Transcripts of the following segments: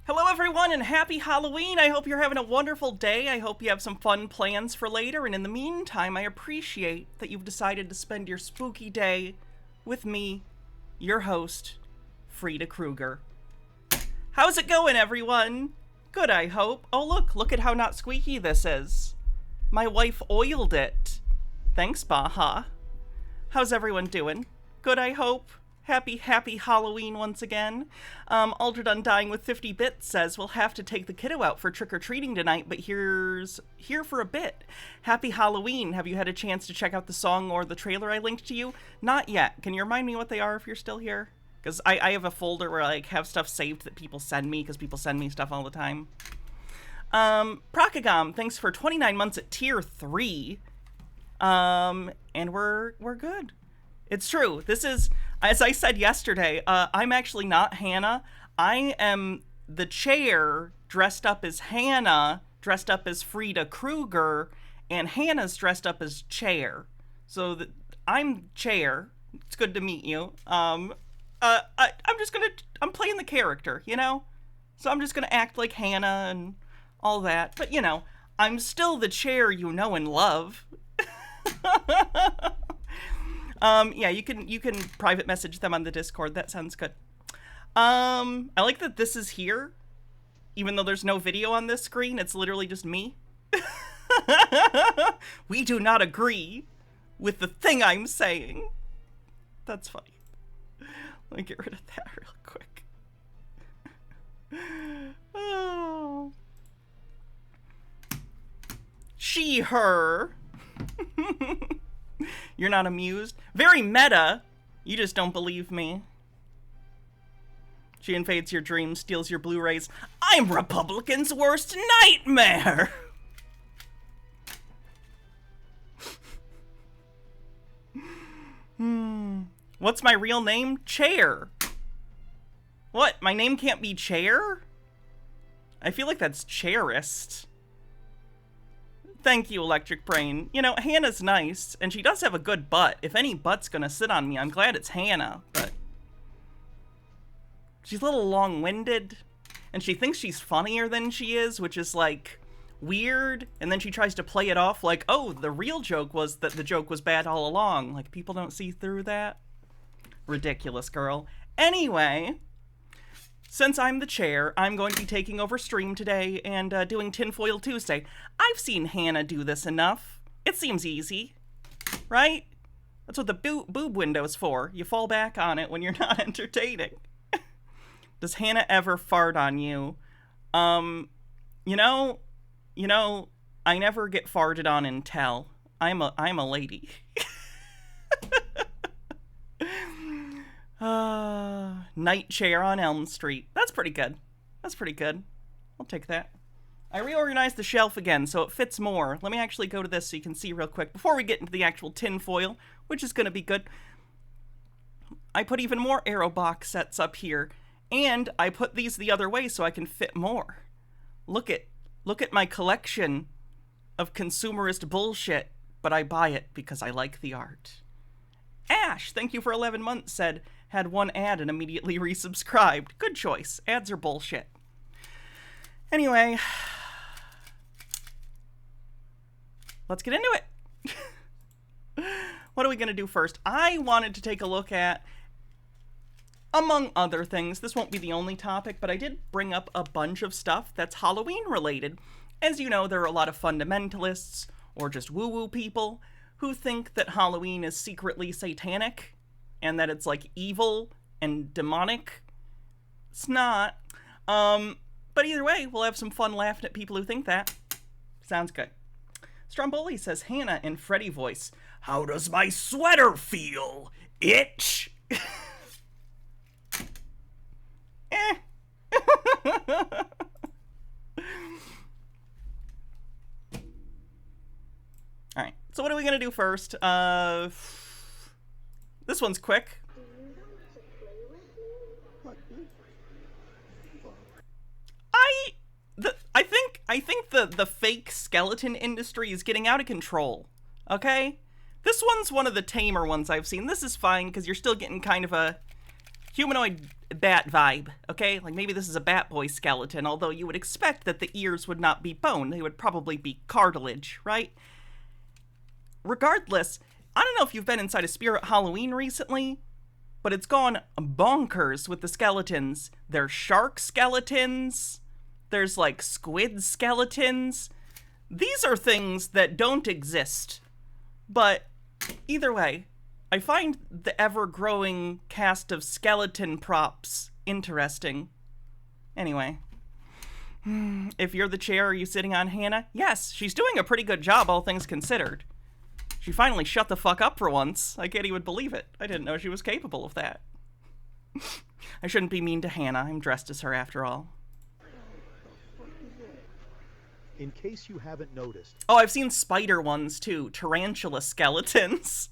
Hello everyone and happy Halloween! I hope you're having a wonderful day. I hope you have some fun plans for later, and in the meantime, I appreciate that you've decided to spend your spooky day with me, your host, Frida Kruger. How's it going, everyone? Good, I hope. Oh look at how not squeaky this is. My wife oiled it. Thanks, Baha. How's everyone doing? Good, I hope. Happy Halloween once again. Aldred Undying with 50 bits says, we'll have to take the kiddo out for trick-or-treating tonight, but here for a bit. Happy Halloween. Have you had a chance to check out the song or the trailer I linked to you? Not yet. Can you remind me what they are if you're still here? Because I have a folder where I have stuff saved that people send me, because people send me stuff all the time. Procagom, thanks for 29 months at tier 3. And we're good. It's true. This is, as I said yesterday, I'm actually not Hannah. I am the chair dressed up as Hannah, dressed up as Frida Kruger, and Hannah's dressed up as chair. So I'm chair. It's good to meet you. I'm playing the character, you know? So I'm just gonna act like Hannah and all that. But, you know, I'm still the chair you know and love. Yeah, you can private message them on the Discord. That sounds good. I like that this is here, even though there's no video on this screen. It's literally just me. We do not agree with the thing I'm saying. That's funny. Let me get rid of that real quick. Oh. She, her. You're not amused? Very meta. You just don't believe me. She invades your dreams, steals your Blu-rays. I'm Republican's worst nightmare! What's my real name? Chair. What? My name can't be Chair? I feel like that's Chairist. Thank you, Electric Brain. You know, Hannah's nice, and she does have a good butt. If any butt's gonna sit on me, I'm glad it's Hannah, but she's a little long-winded, and she thinks she's funnier than she is, which is, like, weird, and then she tries to play it off like, oh, the real joke was that the joke was bad all along. Like, people don't see through that. Ridiculous, girl. Anyway, since I'm the chair, I'm going to be taking over stream today and doing Tinfoil Tuesday. I've seen Hannah do this enough. It seems easy, right? That's what the boob window's for. You fall back on it when you're not entertaining. Does Hannah ever fart on you? You know, I never get farted on and tell. I'm a lady. Night chair on Elm Street. That's pretty good. That's pretty good. I'll take that. I reorganized the shelf again so it fits more. Let me actually go to this so you can see real quick before we get into the actual tinfoil, which is going to be good. I put even more Aero box sets up here, and I put these the other way so I can fit more. Look at my collection of consumerist bullshit, but I buy it because I like the art. Ash, thank you for 11 months, said, had one ad and immediately resubscribed. Good choice. Ads are bullshit. Anyway, let's get into it. What are we going to do first? I wanted to take a look at, among other things, this won't be the only topic, but I did bring up a bunch of stuff that's Halloween related. As you know, there are a lot of fundamentalists, or just woo-woo people, who think that Halloween is secretly satanic, and that it's, like, evil and demonic. It's not. But either way, we'll have some fun laughing at people who think that. Sounds good. Stromboli says, Hannah in Freddy voice, how does my sweater feel? Itch? Eh. Alright, so what are we going to do first? This one's quick. I think the fake skeleton industry is getting out of control, okay? This one's one of the tamer ones I've seen. This is fine, because you're still getting kind of a humanoid bat vibe, okay? Like maybe this is a bat boy skeleton, although you would expect that the ears would not be bone. They would probably be cartilage, right? Regardless, I don't know if you've been inside a Spirit Halloween recently, but it's gone bonkers with the skeletons. There's shark skeletons. There's like squid skeletons. These are things that don't exist. But either way, I find the ever-growing cast of skeleton props interesting. Anyway, if you're the chair, are you sitting on Hannah? Yes, she's doing a pretty good job, all things considered. She finally shut the fuck up for once. I can't even believe it. I didn't know she was capable of that. I shouldn't be mean to Hannah. I'm dressed as her after all. In case you haven't noticed. Oh, I've seen spider ones too. Tarantula skeletons.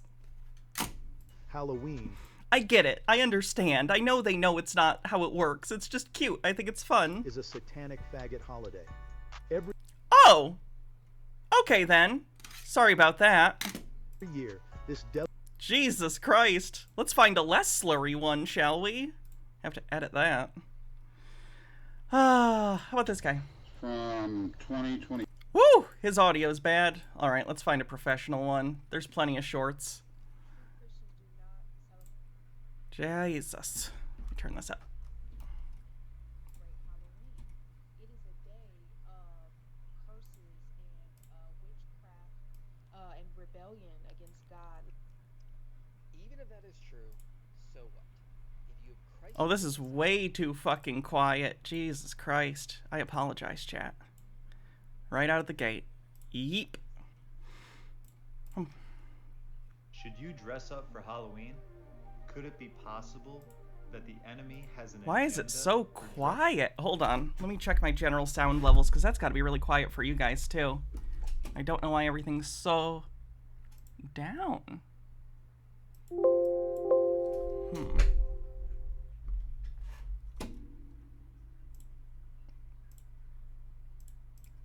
Halloween. I get it. I understand. I know they know it's not how it works. It's just cute. I think it's fun. Is a satanic faggot holiday. Oh! Okay then. Sorry about that. Every year, this Jesus Christ. Let's find a less slurry one, shall we? Have to edit that. How about this guy? From 2020. Woo! His audio's bad. Alright, let's find a professional one. There's plenty of shorts. Jesus. Let me turn this up. It is a day of curses and witchcraft and rebellion against God. Even if that is true, so what? If you have Christ. Oh, this is way too fucking quiet. Jesus Christ. I apologize, chat. Right out of the gate. Yeep. Should you dress up for Halloween? Could it be possible that the enemy has an Why is it agenda so for quiet? Hold on. Let me check my general sound levels, because that's got to be really quiet for you guys, too. I don't know why everything's so down.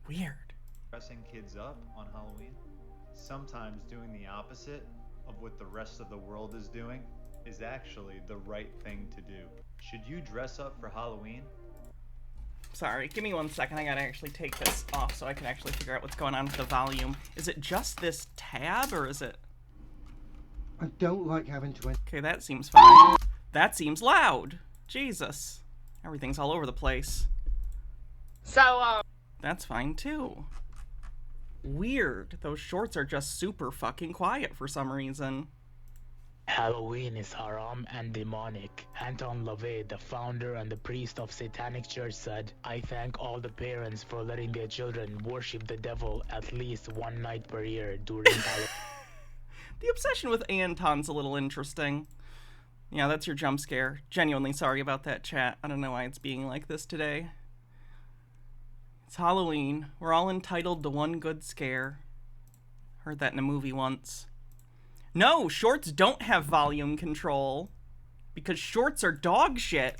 Weird. dressing kids up on Halloween? Sometimes doing the opposite of what the rest of the world is doing is actually the right thing to do. Should you dress up for Halloween? Sorry, give me 1 second. I gotta actually take this off so I can actually figure out what's going on with the volume. Is it just this tab, or is it... I don't like having to... Okay, that seems fine. That seems loud. Jesus. Everything's all over the place. So, That's fine, too. Weird. Those shorts are just super fucking quiet for some reason. Halloween is haram and demonic. Anton LaVey, the founder and the priest of Satanic Church, said, "I thank all the parents for letting their children worship the devil at least one night per year during Halloween." The obsession with Anton's a little interesting. Yeah, that's your jump scare. Genuinely sorry about that, chat. I don't know why it's being like this today. It's Halloween. We're all entitled to one good scare. Heard that in a movie once. No, shorts don't have volume control. Because shorts are dog shit.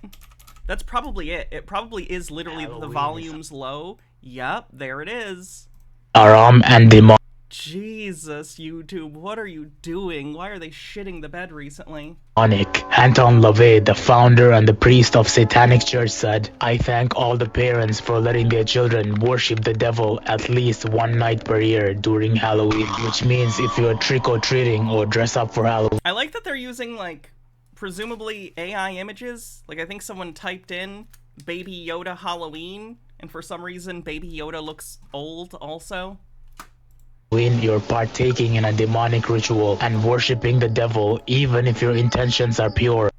That's probably it. It probably is literally Halloween the volume's low. Yup, there it is. Haram and demonic. Jesus, YouTube, what are you doing? Why are they shitting the bed recently? Anton LaVey, the founder and the priest of Satanic Church, said, "I thank all the parents for letting their children worship the devil at least one night per year during Halloween," which means if you're trick-or-treating or dress up for Halloween. I like that they're using, like, presumably AI images. Like, I think someone typed in Baby Yoda Halloween, and for some reason Baby Yoda looks old also. When you're partaking in a demonic ritual and worshiping the devil, even if your intentions are pure.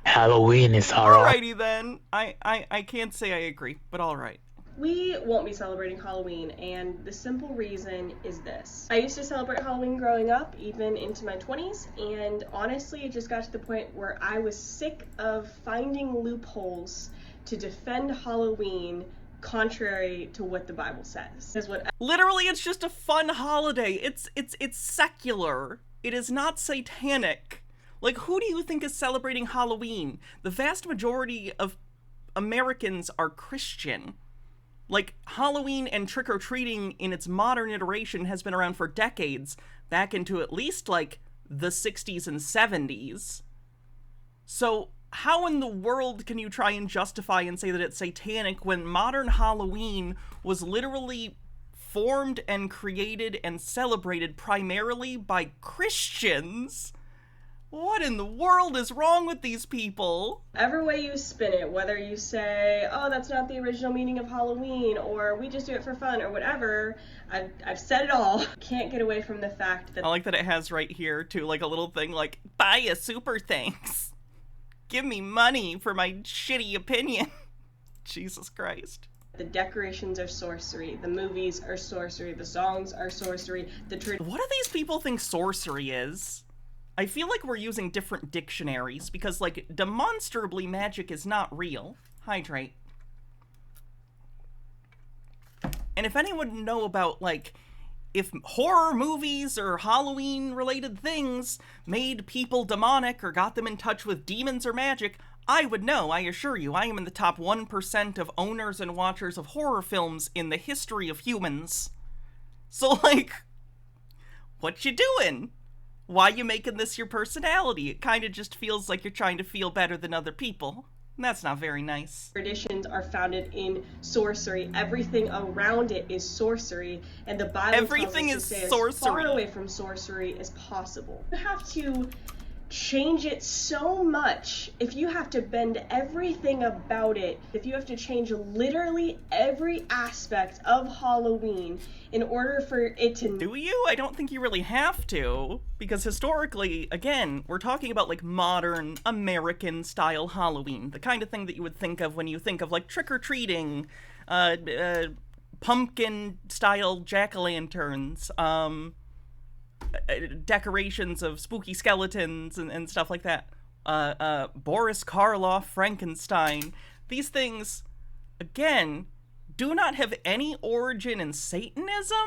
Halloween is haram. Alrighty then. I can't say I agree, but alright. we won't be celebrating Halloween, and the simple reason is this. I used to celebrate Halloween growing up, even into my 20s, and honestly, it just got to the point where I was sick of finding loopholes to defend Halloween contrary to what the Bible says. Is what Literally, it's just a fun holiday. It's secular. It is not satanic. Like, who do you think is celebrating Halloween? The vast majority of Americans are Christian. Like, Halloween and trick-or-treating in its modern iteration has been around for decades, back into at least, like, the 60s and 70s. So how in the world can you try and justify and say that it's satanic when modern Halloween was literally formed and created and celebrated primarily by Christians? What in the world is wrong with these people? Every way you spin it, whether you say, oh, that's not the original meaning of Halloween, or we just do it for fun, or whatever, I've said it all. Can't get away from the fact that... I like that it has right here, too, like a little thing like, buy a super thanks. Give me money for my shitty opinion. Jesus Christ. The decorations are sorcery, the movies are sorcery, the songs are sorcery, What do these people think sorcery is? I feel like we're using different dictionaries, because, like, demonstrably magic is not real. Hydrate. And if anyone would know about, like, if horror movies or Halloween-related things made people demonic or got them in touch with demons or magic, I would know, I assure you. I am in the top 1% of owners and watchers of horror films in the history of humans. So, like, what you doing? Why you making this your personality? It kind of just feels like you're trying to feel better than other people. And that's not very nice. Traditions are founded in sorcery. Everything around it is sorcery, and the Bible Everything tells us to is stay sorcery. as far away from sorcery as possible. You have to change it so much. If you have to bend everything about it, if you have to change literally every aspect of Halloween in order for it to... Do you? I don't think you really have to. Because historically, again, we're talking about, like, modern American-style Halloween. The kind of thing that you would think of when you think of, like, trick-or-treating, pumpkin-style jack-o'-lanterns, decorations of spooky skeletons and stuff like that. Boris Karloff, Frankenstein. These things, again, do not have any origin in Satanism.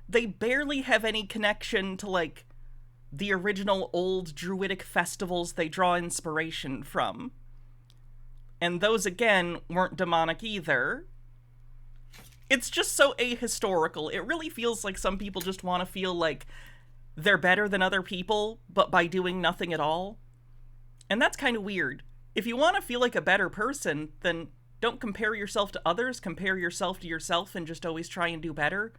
They barely have any connection to, like, the original old druidic festivals they draw inspiration from. And those, again, weren't demonic either. It's just so ahistorical. It really feels like some people just want to feel like they're better than other people, but by doing nothing at all. And that's kind of weird. If you want to feel like a better person, then don't compare yourself to others, compare yourself to yourself and just always try and do better.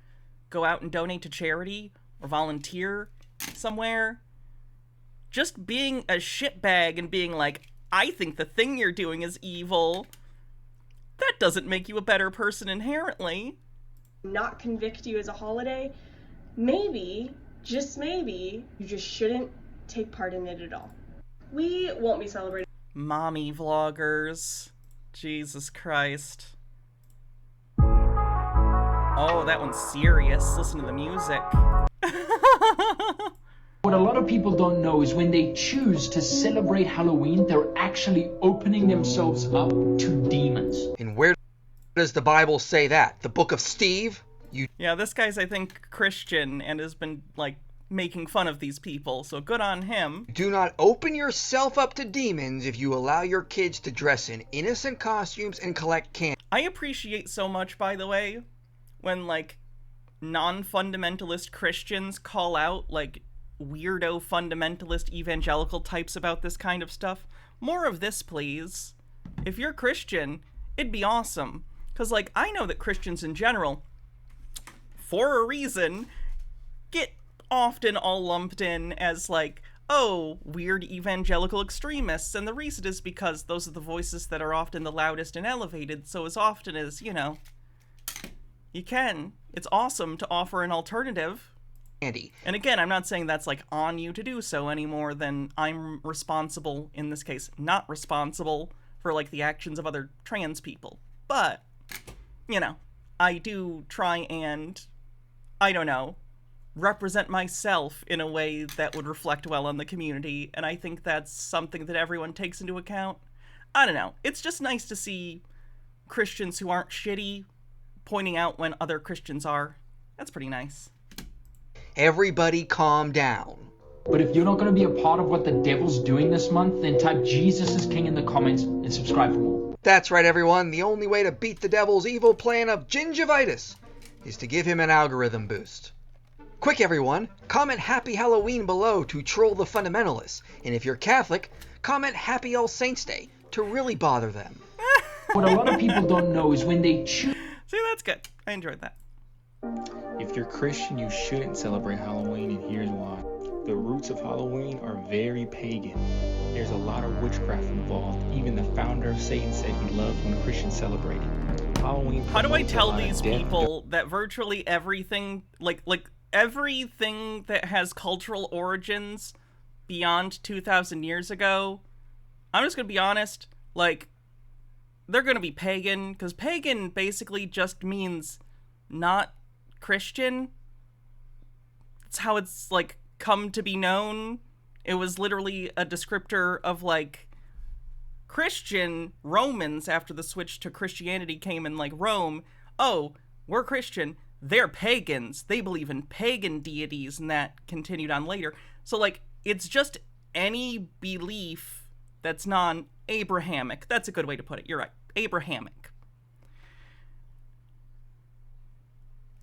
Go out and donate to charity or volunteer somewhere. Just being a shitbag and being like, I think the thing you're doing is evil, that doesn't make you a better person inherently. Not convict you as a holiday, maybe, just maybe, you just shouldn't take part in it at all. We won't be celebrating. Mommy vloggers. Jesus Christ. Oh, that one's serious. Listen to the music. What a lot of people don't know is when they choose to celebrate Halloween, they're actually opening themselves up to demons. And where does the Bible say that? The book of Steve? Yeah, this guy's, I think, Christian and has been, like, making fun of these people, so good on him. Do not open yourself up to demons if you allow your kids to dress in innocent costumes and collect candy. I appreciate so much, by the way, when, like, non-fundamentalist Christians call out, like, weirdo fundamentalist evangelical types about this kind of stuff. More of this, please. If you're Christian, it'd be awesome. Because, like, I know that Christians in general, for a reason, get often all lumped in as, like, oh, weird evangelical extremists, and the reason is because those are the voices that are often the loudest and elevated, so as often as, you know, you can, it's awesome to offer an alternative. Andy. And again, I'm not saying that's, like, on you to do so any more than I'm responsible, in this case, not responsible for, like, the actions of other trans people. But, you know, I do try and, I don't know, represent myself in a way that would reflect well on the community, and I think that's something that everyone takes into account. I don't know. It's just nice to see Christians who aren't shitty pointing out when other Christians are. That's pretty nice. Everybody calm down. But if you're not going to be a part of what the devil's doing this month, then type Jesus is King in the comments and subscribe for more. That's right, everyone. The only way to beat the devil's evil plan of gingivitis is to give him an algorithm boost. Quick everyone, comment Happy Halloween below to troll the fundamentalists. And if you're Catholic, comment Happy All Saints Day to really bother them. What a lot of people don't know is when they choose... See, that's good. I enjoyed that. If you're Christian, you shouldn't celebrate Halloween, and here's why. The roots of Halloween are very pagan. There's a lot of witchcraft involved. Even the founder of Satan said he loved when Christians celebrated. Halloween. How do I tell these people that virtually everything, like everything that has cultural origins beyond 2,000 years ago, I'm just gonna be honest, like, they're gonna be pagan, because pagan basically just means not Christian. That's how it's, like, come to be known. It was literally a descriptor of, like, Christian Romans after the switch to Christianity came in, like, Rome. Oh, we're Christian. They're pagans. They believe in pagan deities, and that continued on later. So, like, it's just any belief that's non-Abrahamic. That's a good way to put it. You're right. Abrahamic.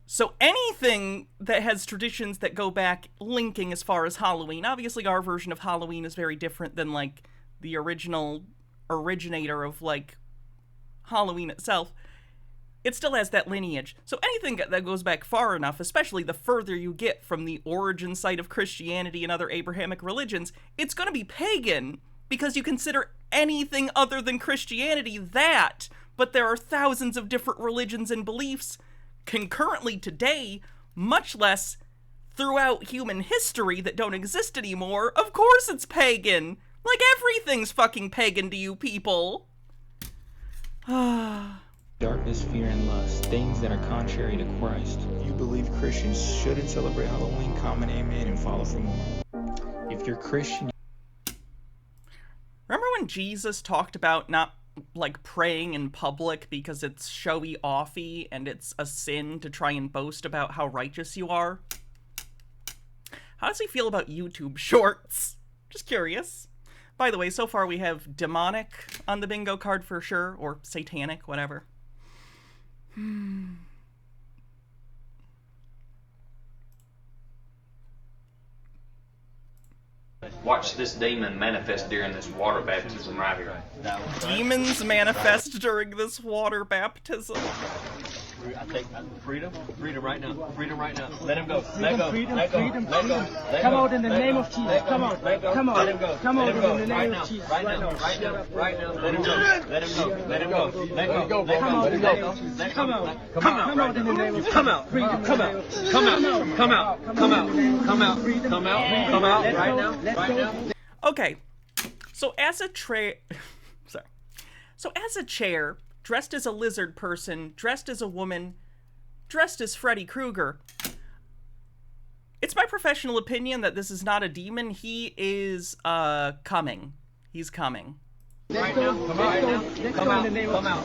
So anything that has traditions that go back linking as far as Halloween, obviously our version of Halloween is very different than, like, the original originator of, like, Halloween itself. It still has that lineage. So anything that goes back far enough, especially the further you get from the origin site of Christianity and other Abrahamic religions, it's going to be pagan, because you consider anything other than Christianity that. But there are thousands of different religions and beliefs concurrently today, much less throughout human history, that don't exist anymore. Of course it's pagan. Like, everything's fucking pagan to you people. Darkness, fear, and lust, things that are contrary to Christ. If you believe Christians shouldn't celebrate Halloween, comment amen and follow for more. If you're Christian... Remember when Jesus talked about not, like, praying in public because it's showy-offy and it's a sin to try and boast about how righteous you are? How does he feel about YouTube shorts? Just curious. By the way, so far we have demonic on the bingo card for sure, or satanic, whatever. Watch this demon manifest during this water baptism right here. Demons manifest during this water baptism. I take freedom right now. Freedom right now. Let him go. Let go. Let go. Let go. Come out in the name of Jesus. Come on. Come on. Let him go. Come out in the name of Jesus. Right now. Right now. Right now. Let him go. Let him go. Let him go. Let go. Come out in the name of Jesus. Come out. Come out in the name of Jesus. Come out. Freedom. Come out. Come out. Come out. Come out. Come out. Come out. Come out. Right now. Right now. Okay. So as a chair, dressed as a lizard person, dressed as a woman, dressed as Freddy Krueger, it's my professional opinion that this is not a demon. He is, coming. He's coming. Right now. Come out. Come out. Come out.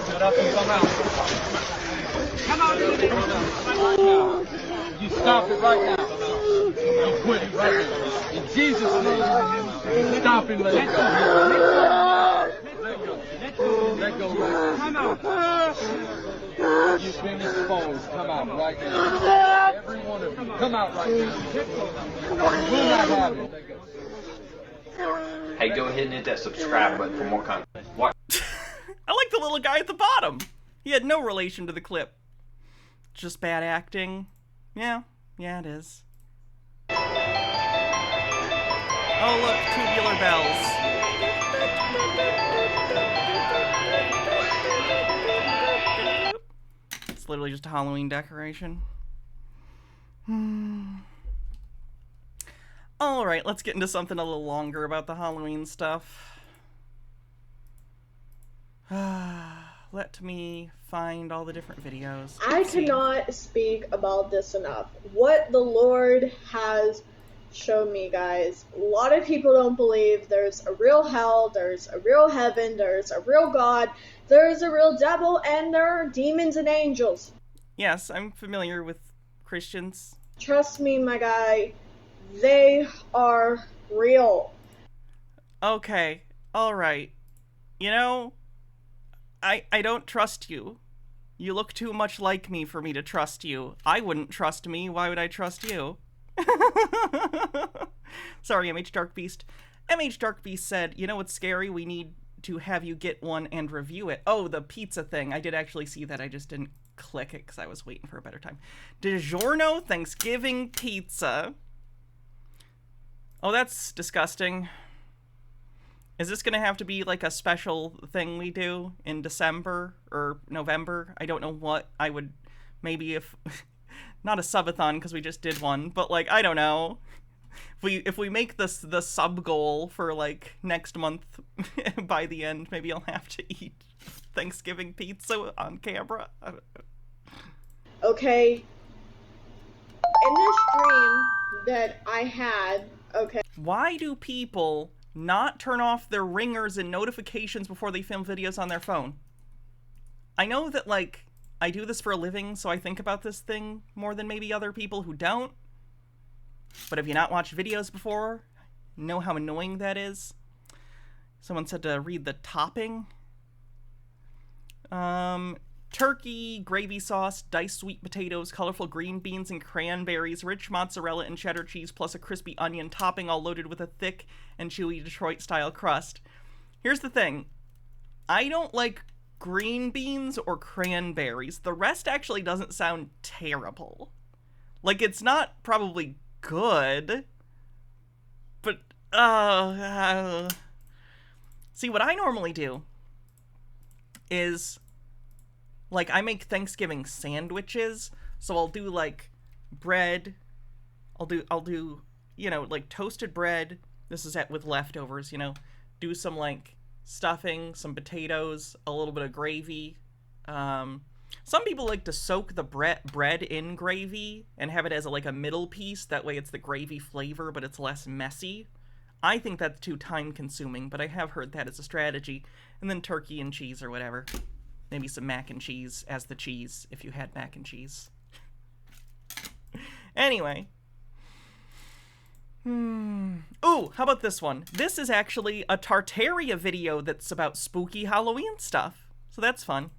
Shut up and come out. Come out in the name of Jesus. You stop it right now. You quit it right now. In Jesus' name. You stop and let it go. Let go right. Come out. You finished phones. Come out right now. Every one of you. Come out right now. We'll not have it. Hey, go ahead and hit that subscribe button for more content. Watch. I like the little guy at the bottom. He had no relation to the clip. Just bad acting. Yeah, it is. Oh, look, tubular bells. It's literally just a Halloween decoration. Alright, let's get into something a little longer about the Halloween stuff. Let me find all the different videos. I cannot speak about this enough. What the Lord has shown me, guys. A lot of people don't believe there's a real hell, there's a real heaven, there's a real God, there's a real devil, and there are demons and angels. Yes, I'm familiar with Christians. Trust me, my guy, they are real. Okay, alright. You know, I don't trust you. You look too much like me for me to trust you. I wouldn't trust me. Why would I trust you? Sorry, MH Dark Beast. MH Dark Beast said, you know what's scary? We need to have you get one and review it. Oh, the pizza thing. I did actually see that. I just didn't click it because I was waiting for a better time. DiGiorno Thanksgiving pizza. Oh, that's disgusting. Is this going to have to be like a special thing we do in December or November? I don't know what I would, maybe if, not a subathon because we just did one, but like, I don't know. If we make this the sub goal for like next month by the end, maybe I'll have to eat Thanksgiving pizza on camera. I don't know. Okay. In this dream that I had, okay. Why do people not turn off their ringers and notifications before they film videos on their phone? I know that, like, I do this for a living, so I think about this thing more than maybe other people who don't. But have you not watched videos before? Know how annoying that is? Someone said to read the topping. Turkey, gravy sauce, diced sweet potatoes, colorful green beans and cranberries, rich mozzarella and cheddar cheese, plus a crispy onion topping, all loaded with a thick and chewy Detroit-style crust. Here's the thing. I don't like green beans or cranberries. The rest actually doesn't sound terrible. Like, it's not probably good, but, see, what I normally do is, like, I make Thanksgiving sandwiches, so I'll do, like, bread, I'll do, you know, like, toasted bread, this is with leftovers, you know, do some, like, stuffing, some potatoes, a little bit of gravy. Some people like to soak the bread in gravy and have it as like a middle piece. That way it's the gravy flavor, but it's less messy. I think that's too time consuming, but I have heard that as a strategy. And then turkey and cheese or whatever. Maybe some mac and cheese as the cheese, if you had mac and cheese. Anyway. Ooh, how about this one? This is actually a Tartaria video that's about spooky Halloween stuff. So that's fun.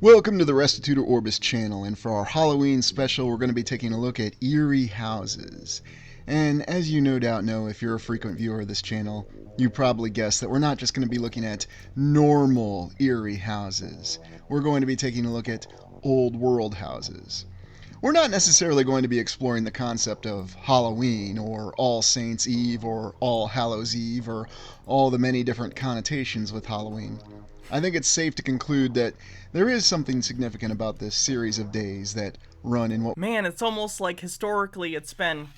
Welcome to the Restitutor Orbis channel, and for our Halloween special we're going to be taking a look at eerie houses. And as you no doubt know, if you're a frequent viewer of this channel, you probably guessed that we're not just going to be looking at normal eerie houses. We're going to be taking a look at old world houses. We're not necessarily going to be exploring the concept of Halloween, or All Saints' Eve, or All Hallows' Eve, or all the many different connotations with Halloween. I think it's safe to conclude that there is something significant about this series of days that run in what... Man, it's almost like historically it's been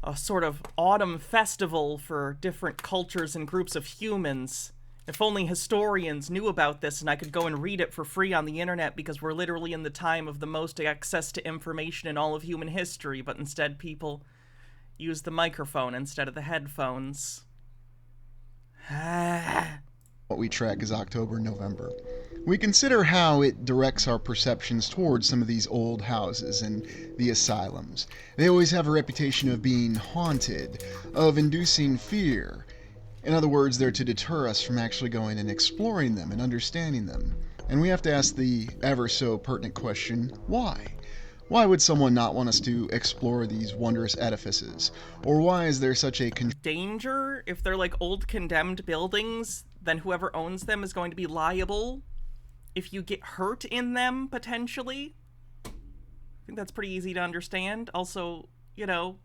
a sort of autumn festival for different cultures and groups of humans. If only historians knew about this and I could go and read it for free on the internet, because we're literally in the time of the most access to information in all of human history, but instead people use the microphone instead of the headphones. What we track is October and November. We consider how it directs our perceptions towards some of these old houses and the asylums. They always have a reputation of being haunted, of inducing fear. In other words, they're to deter us from actually going and exploring them and understanding them. And we have to ask the ever so pertinent question, why? Why would someone not want us to explore these wondrous edifices? Or why is there such a danger? If they're like old condemned buildings, then whoever owns them is going to be liable if you get hurt in them, potentially. I think that's pretty easy to understand. Also, you know,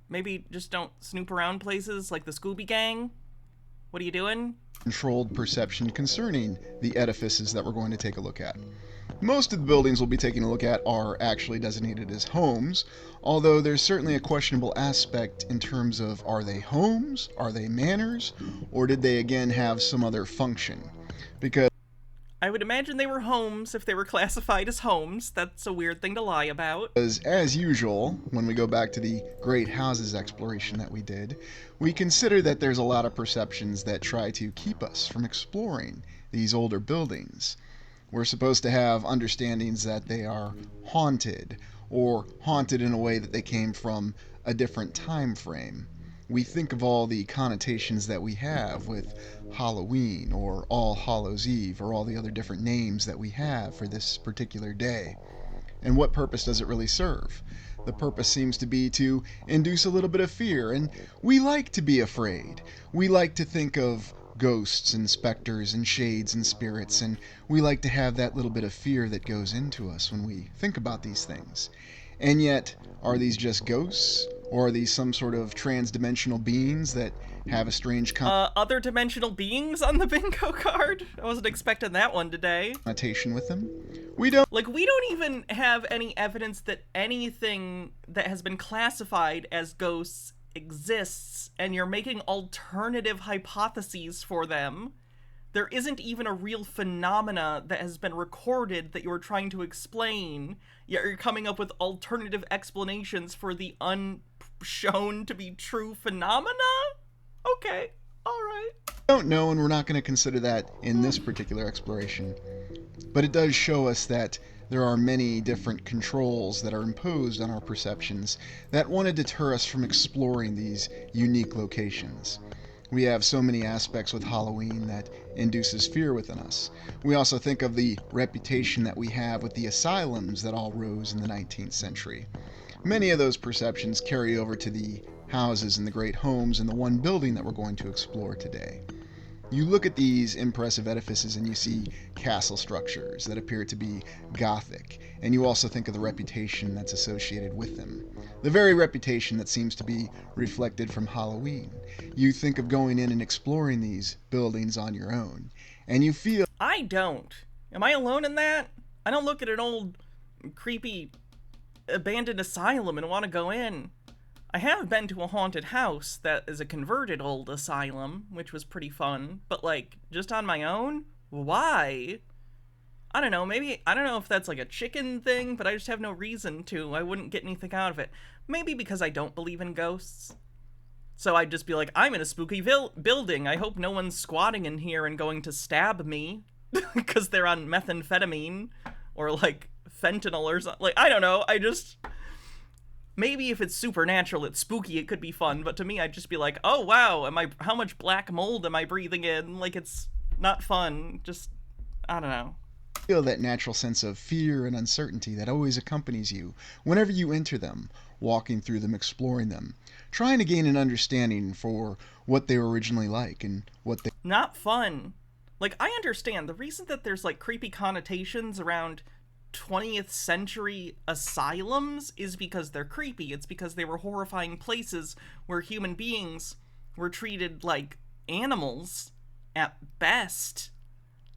maybe just don't snoop around places like the Scooby Gang. What are you doing? Controlled perception concerning the edifices that we're going to take a look at. Most of the buildings we'll be taking a look at are actually designated as homes, although there's certainly a questionable aspect in terms of, are they homes, are they manors, or did they again have some other function? Because I would imagine they were homes if they were classified as homes. That's a weird thing to lie about. As usual, when we go back to the great houses exploration that we did, we consider that there's a lot of perceptions that try to keep us from exploring these older buildings. We're supposed to have understandings that they are haunted, or haunted in a way that they came from a different time frame. we think of all the connotations that we have with Halloween or All Hallows Eve or all the other different names that we have for this particular day. And what purpose does it really serve? The purpose seems to be to induce a little bit of fear, and we like to be afraid. We like to think of ghosts and specters and shades and spirits, and we like to have that little bit of fear that goes into us when we think about these things. And yet, are these just ghosts? Or are these some sort of trans-dimensional beings that have a strange other dimensional beings on the bingo card? I wasn't expecting that one today. Connotation with them? We don't even have any evidence that anything that has been classified as ghosts exists, and you're making alternative hypotheses for them. There isn't even a real phenomena that has been recorded that you're trying to explain, yet you're coming up with alternative explanations for the unshown to be true phenomena? Okay, alright. Don't know, and we're not going to consider that in this particular exploration. But it does show us that there are many different controls that are imposed on our perceptions that want to deter us from exploring these unique locations. We have so many aspects with Halloween that induces fear within us. We also think of the reputation that we have with the asylums that all rose in the 19th century. Many of those perceptions carry over to the houses and the great homes in the one building that we're going to explore today. You look at these impressive edifices and you see castle structures that appear to be Gothic, and you also think of the reputation that's associated with them. The very reputation that seems to be reflected from Halloween. You think of going in and exploring these buildings on your own, and you feel... I don't. Am I alone in that? I don't look at an old, creepy, abandoned asylum and want to go in. I have been to a haunted house that is a converted old asylum, which was pretty fun, but like, just on my own? Why? I don't know, maybe, I don't know if that's like a chicken thing, but I just have no reason to. I wouldn't get anything out of it. Maybe because I don't believe in ghosts. So I'd just be like, I'm in a spooky building. I hope no one's squatting in here and going to stab me because they're on methamphetamine or like fentanyl or something. Like, I don't know, maybe if it's supernatural, it's spooky, it could be fun, but to me, I'd just be like, oh wow, how much black mold am I breathing in? Like, it's not fun, just, I don't know. Feel that natural sense of fear and uncertainty that always accompanies you whenever you enter them, walking through them, exploring them, trying to gain an understanding for what they were originally like and what they... Not fun. Like, I understand, the reason that there's, like, creepy connotations around 20th century asylums is because they're creepy. It's because they were horrifying places where human beings were treated like animals at best.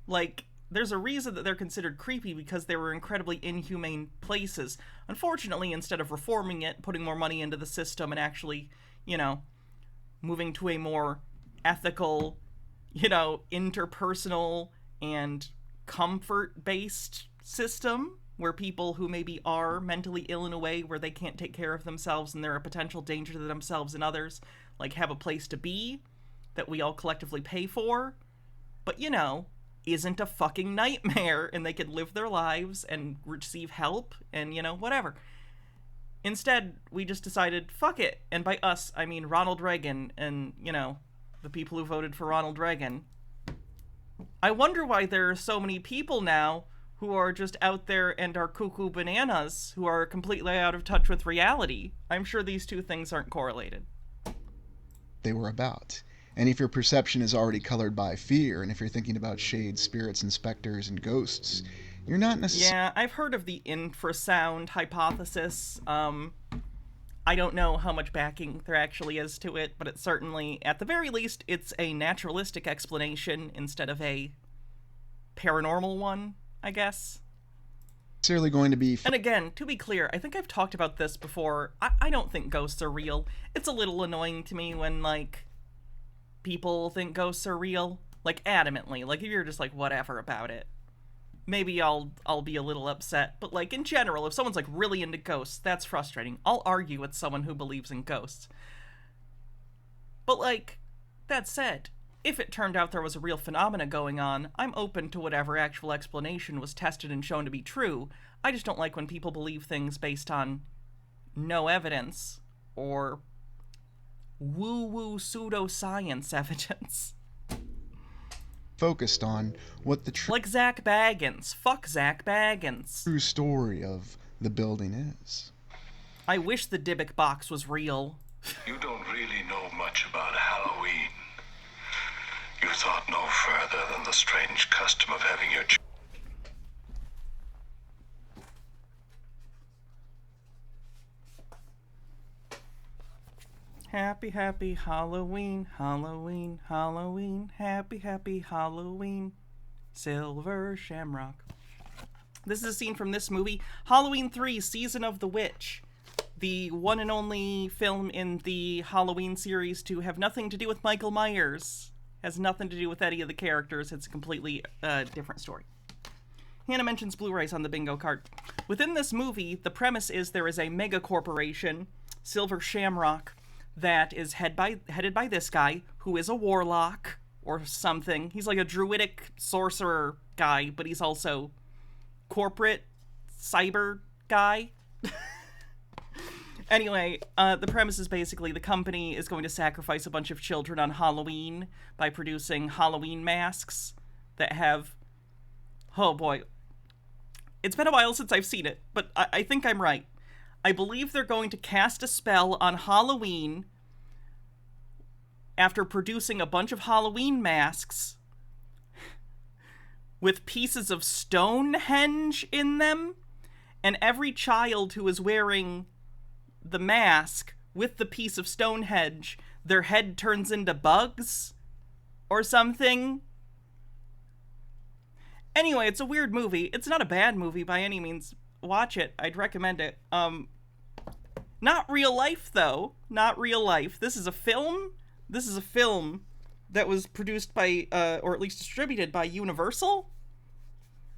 Like, there's a reason that they're considered creepy because they were incredibly inhumane places. Unfortunately, instead of reforming it, putting more money into the system and actually, you know, moving to a more ethical, you know, interpersonal and comfort-based system where people who maybe are mentally ill in a way where they can't take care of themselves and they're a potential danger to themselves and others, like, have a place to be that we all collectively pay for, but, you know, isn't a fucking nightmare, and they can live their lives and receive help and, you know, whatever. Instead, we just decided, fuck it. And by us, I mean Ronald Reagan and, you know, the people who voted for Ronald Reagan. I wonder why there are so many people now who are just out there and are cuckoo bananas, who are completely out of touch with reality. I'm sure these two things aren't correlated. They were about. And if your perception is already colored by fear, and if you're thinking about shades, spirits, and specters, and ghosts, you're not necessarily... Yeah, I've heard of the infrasound hypothesis. I don't know how much backing there actually is to it, but it's certainly, at the very least, it's a naturalistic explanation instead of a paranormal one, I guess. Necessarily going to be... And again, to be clear, I think I've talked about this before. I don't think ghosts are real. It's a little annoying to me when, like, people think ghosts are real. Like, adamantly. Like, if you're just like, whatever about it, maybe I'll be a little upset. But, like, in general, if someone's, like, really into ghosts, that's frustrating. I'll argue with someone who believes in ghosts. But, like, that said, if it turned out there was a real phenomena going on, I'm open to whatever actual explanation was tested and shown to be true. I just don't like when people believe things based on no evidence or woo-woo pseudoscience evidence. Focused on what the like Zach Baggins. Fuck Zach Baggins. True story of the building is. I wish the Dybbuk box was real. You don't really know much about Halloween. You thought no further than the strange custom of having your Happy, happy Halloween, Halloween, Halloween, happy, happy Halloween, Silver Shamrock. This is a scene from this movie, Halloween 3, Season of the Witch. The one and only film in the Halloween series to have nothing to do with Michael Myers. Has nothing to do with any of the characters. It's a completely different story. Hannah mentions Blu-rays on the bingo card. Within this movie, the premise is there is a mega corporation, Silver Shamrock, that is headed by this guy, who is a warlock, or something. He's like a druidic sorcerer guy, but he's also corporate cyber guy. Anyway, the premise is basically the company is going to sacrifice a bunch of children on Halloween by producing Halloween masks that have... Oh boy. It's been a while since I've seen it, but I think I'm right. I believe they're going to cast a spell on Halloween after producing a bunch of Halloween masks with pieces of Stonehenge in them, and every child who is wearing the mask with the piece of Stonehenge, their head turns into bugs or something. Anyway, it's a weird movie. It's not a bad movie by any means. Watch it. I'd recommend it. Not real life, though. Not real life. This is a film. This is a film that was produced by, or at least distributed by Universal.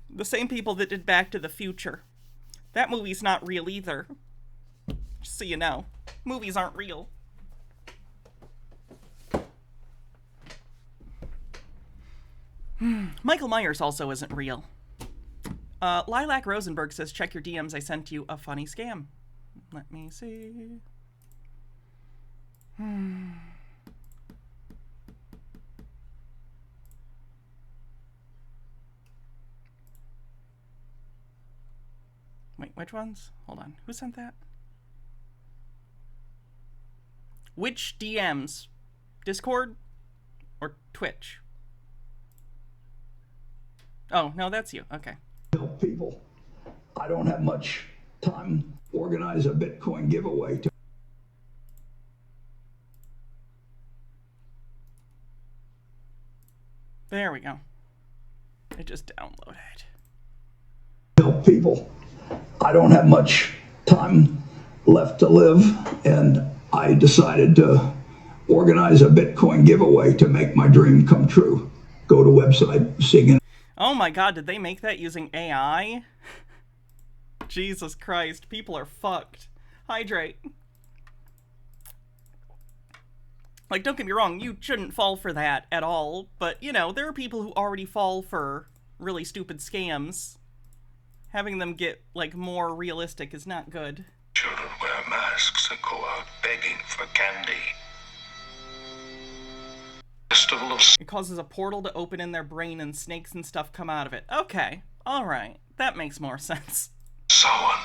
The same people that did Back to the Future. That movie's not real either. Just so you know. Movies aren't real. Michael Myers also isn't real. Lilac Rosenberg says, check your DMs, I sent you a funny scam. Let me see. Wait, which ones? Hold on. Who sent that? Which DMs? Discord or Twitch? Oh, no, that's you. Okay. Help people. I don't have much time. Organize a Bitcoin giveaway to. There we go. It just downloaded. Help people. I don't have much time left to live, and I decided to organize a Bitcoin giveaway to make my dream come true. Go to website, sing. Oh my god, did they make that using AI? Jesus Christ, people are fucked. Hydrate. Like, don't get me wrong, you shouldn't fall for that at all, but, you know, there are people who already fall for really stupid scams. Having them get, like, more realistic is not good. Children wear masks and go out begging for candy. Festival of... It causes a portal to open in their brain and snakes and stuff come out of it. Okay, alright, that makes more sense. Samhain.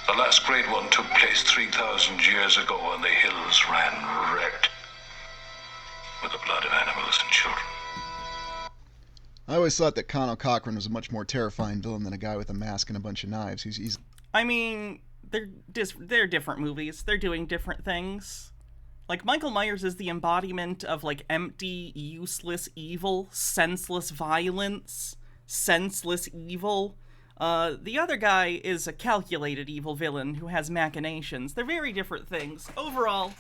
The last great one took place 3,000 years ago and the hills ran red with the blood of animals and children. I always thought that Conal Cochran was a much more terrifying villain than a guy with a mask and a bunch of knives. He's... I mean, they're different movies. They're doing different things. Like, Michael Myers is the embodiment of, like, empty, useless evil, senseless violence, senseless evil. The other guy is a calculated evil villain who has machinations. They're very different things. Overall,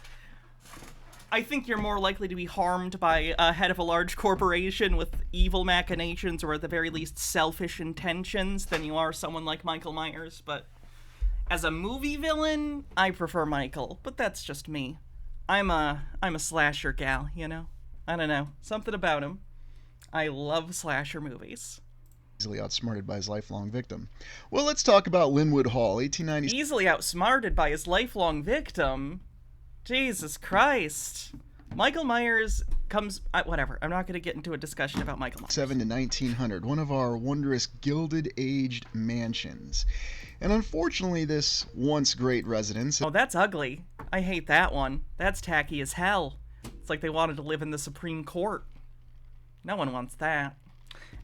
I think you're more likely to be harmed by a head of a large corporation with evil machinations, or at the very least selfish intentions, than you are someone like Michael Myers. But as a movie villain, I prefer Michael. But that's just me. I'm a slasher gal, you know? I don't know. Something about him. I love slasher movies. Easily outsmarted by his lifelong victim. Well, let's talk about Linwood Hall, 1890s. Easily outsmarted by his lifelong victim? Jesus Christ. Michael Myers comes... whatever. I'm not going to get into a discussion about Michael Myers. 7 to 1900, one of our wondrous Gilded Age mansions. And unfortunately, this once great residence... Oh, that's ugly. I hate that one. That's tacky as hell. It's like they wanted to live in the Supreme Court. No one wants that.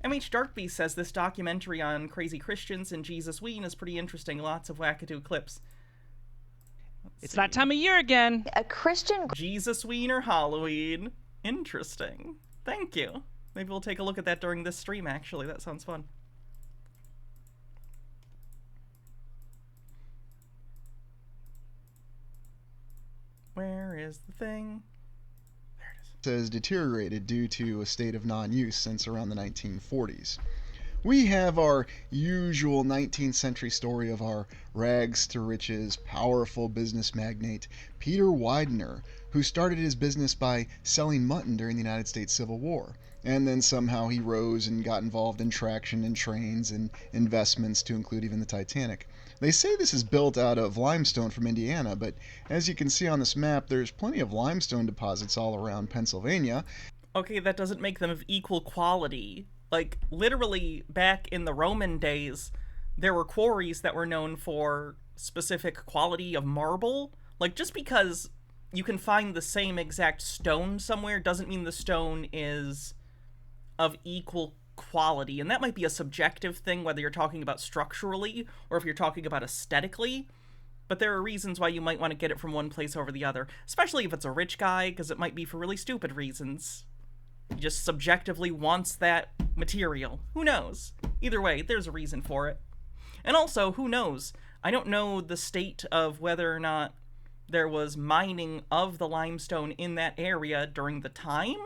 M.H. Darkbeast says this documentary on crazy Christians and Jesus Ween is pretty interesting. Lots of wackadoo clips. It's that time of year again. A Christian... Jesus Ween or Halloween. Interesting. Thank you. Maybe we'll take a look at that during this stream, actually. That sounds fun. Where is the thing? Has deteriorated due to a state of non-use since around the 1940s. We have our usual 19th century story of our rags to riches, powerful business magnate, Peter Widener, who started his business by selling mutton during the United States Civil War. And then somehow he rose and got involved in traction and trains and investments to include even the Titanic. They say this is built out of limestone from Indiana, but as you can see on this map, there's plenty of limestone deposits all around Pennsylvania. Okay, that doesn't make them of equal quality. Like, literally, back in the Roman days, there were quarries that were known for specific quality of marble. Like, just because you can find the same exact stone somewhere doesn't mean the stone is of equal quality. And that might be a subjective thing, whether you're talking about structurally or if you're talking about aesthetically. But there are reasons why you might want to get it from one place over the other, especially if it's a rich guy, because it might be for really stupid reasons. He just subjectively wants that material. Who knows? Either way, there's a reason for it. And also, who knows? I don't know the state of whether or not there was mining of the limestone in that area during the time.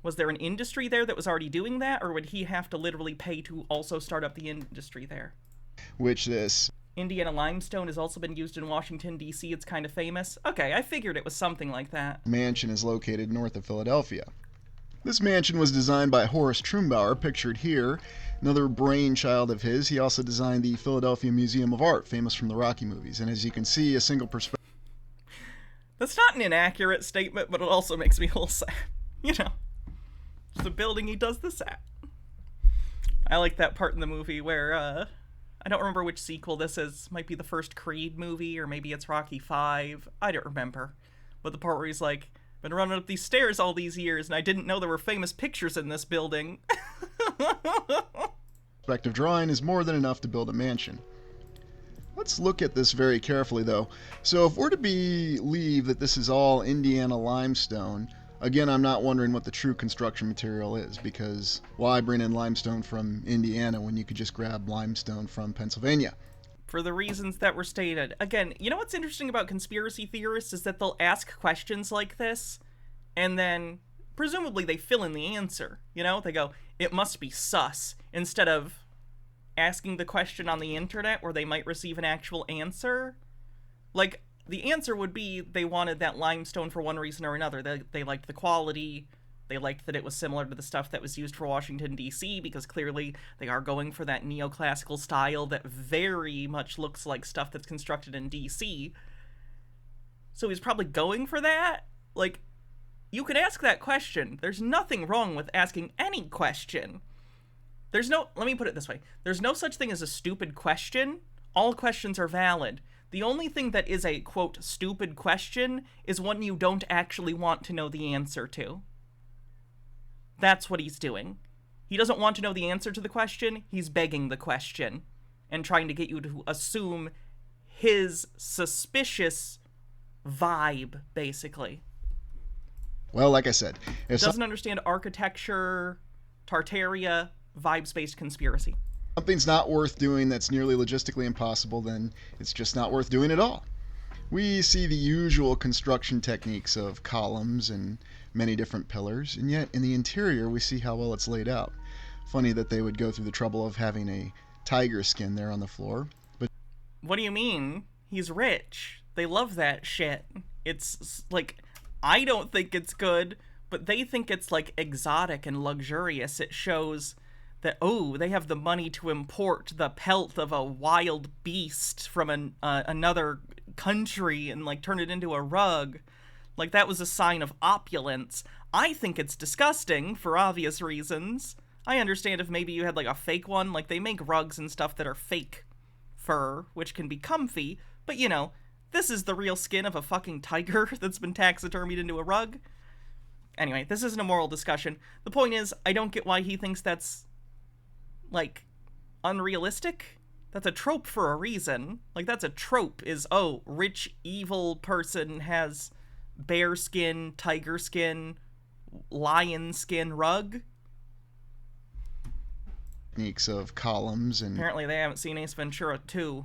Was there an industry there that was already doing that, or would he have to literally pay to also start up the industry there? Which this... Indiana limestone has also been used in Washington, D.C. It's kind of famous. Okay, I figured it was something like that. Mansion is located north of Philadelphia. This mansion was designed by Horace Trumbauer, pictured here, another brainchild of his. He also designed the Philadelphia Museum of Art, famous from the Rocky movies. And as you can see, a single perspective... That's not an inaccurate statement, but it also makes me a little sad. You know, it's the building he does this at. I like that part in the movie where, I don't remember which sequel this is. Might be the first Creed movie, or maybe it's Rocky V. I don't remember. But the part where he's like, been running up these stairs all these years, and I didn't know there were famous pictures in this building. Perspective drawing is more than enough to build a mansion. Let's look at this very carefully, though. So if we're to believe that this is all Indiana limestone, again, I'm not wondering what the true construction material is, because why bring in limestone from Indiana when you could just grab limestone from Pennsylvania? For the reasons that were stated. Again, you know what's interesting about conspiracy theorists is that they'll ask questions like this, and then presumably they fill in the answer. You know, they go, it must be sus, instead of asking the question on the internet where they might receive an actual answer. Like, the answer would be they wanted that limestone for one reason or another. They liked the quality. They liked that it was similar to the stuff that was used for Washington, D.C., because clearly they are going for that neoclassical style that very much looks like stuff that's constructed in D.C. So he's probably going for that? Like, you can ask that question. There's nothing wrong with asking any question. There's no... Let me put it this way. There's no such thing as a stupid question. All questions are valid. The only thing that is a, quote, stupid question is one you don't actually want to know the answer to. That's what he's doing. He doesn't want to know the answer to the question, he's begging the question and trying to get you to assume his suspicious vibe, basically. Well, like I said... Doesn't understand architecture, Tartaria, vibes-based conspiracy. Something's not worth doing that's nearly logistically impossible, then it's just not worth doing at all. We see the usual construction techniques of columns and many different pillars, and yet in the interior we see how well it's laid out. Funny that they would go through the trouble of having a tiger skin there on the floor. But what do you mean? He's rich. They love that shit. It's like, I don't think it's good, but they think it's like exotic and luxurious. It shows that, oh, they have the money to import the pelt of a wild beast from another country and like turn it into a rug. Like, that was a sign of opulence. I think it's disgusting, for obvious reasons. I understand if maybe you had, like, a fake one. Like, they make rugs and stuff that are fake fur, which can be comfy. But, you know, this is the real skin of a fucking tiger that's been taxidermied into a rug. Anyway, this isn't a moral discussion. The point is, I don't get why he thinks that's, like, unrealistic. That's a trope for a reason. Like, that's a trope, is, oh, rich, evil person has bear skin, tiger skin, lion skin rug. Techniques of columns and... Apparently they haven't seen Ace Ventura 2.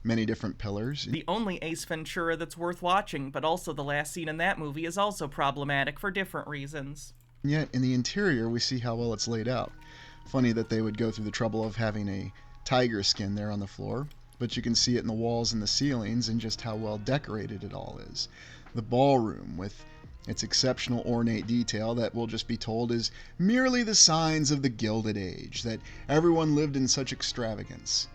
Many different pillars. The only Ace Ventura that's worth watching, but also the last scene in that movie is also problematic for different reasons. Yet, in the interior, we see how well it's laid out. Funny that they would go through the trouble of having a tiger skin there on the floor, but you can see it in the walls and the ceilings and just how well decorated it all is. The ballroom, with its exceptional ornate detail that we'll just be told is merely the signs of the Gilded Age, that everyone lived in such extravagance.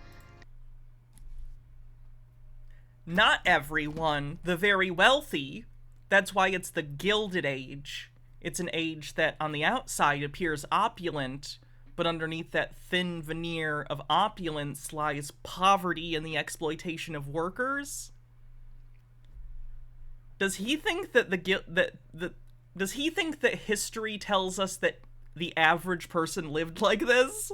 Not everyone, the very wealthy. That's why it's the Gilded Age. It's an age that on the outside appears opulent, but underneath that thin veneer of opulence lies poverty and the exploitation of workers. Does he think that does he think that history tells us that the average person lived like this?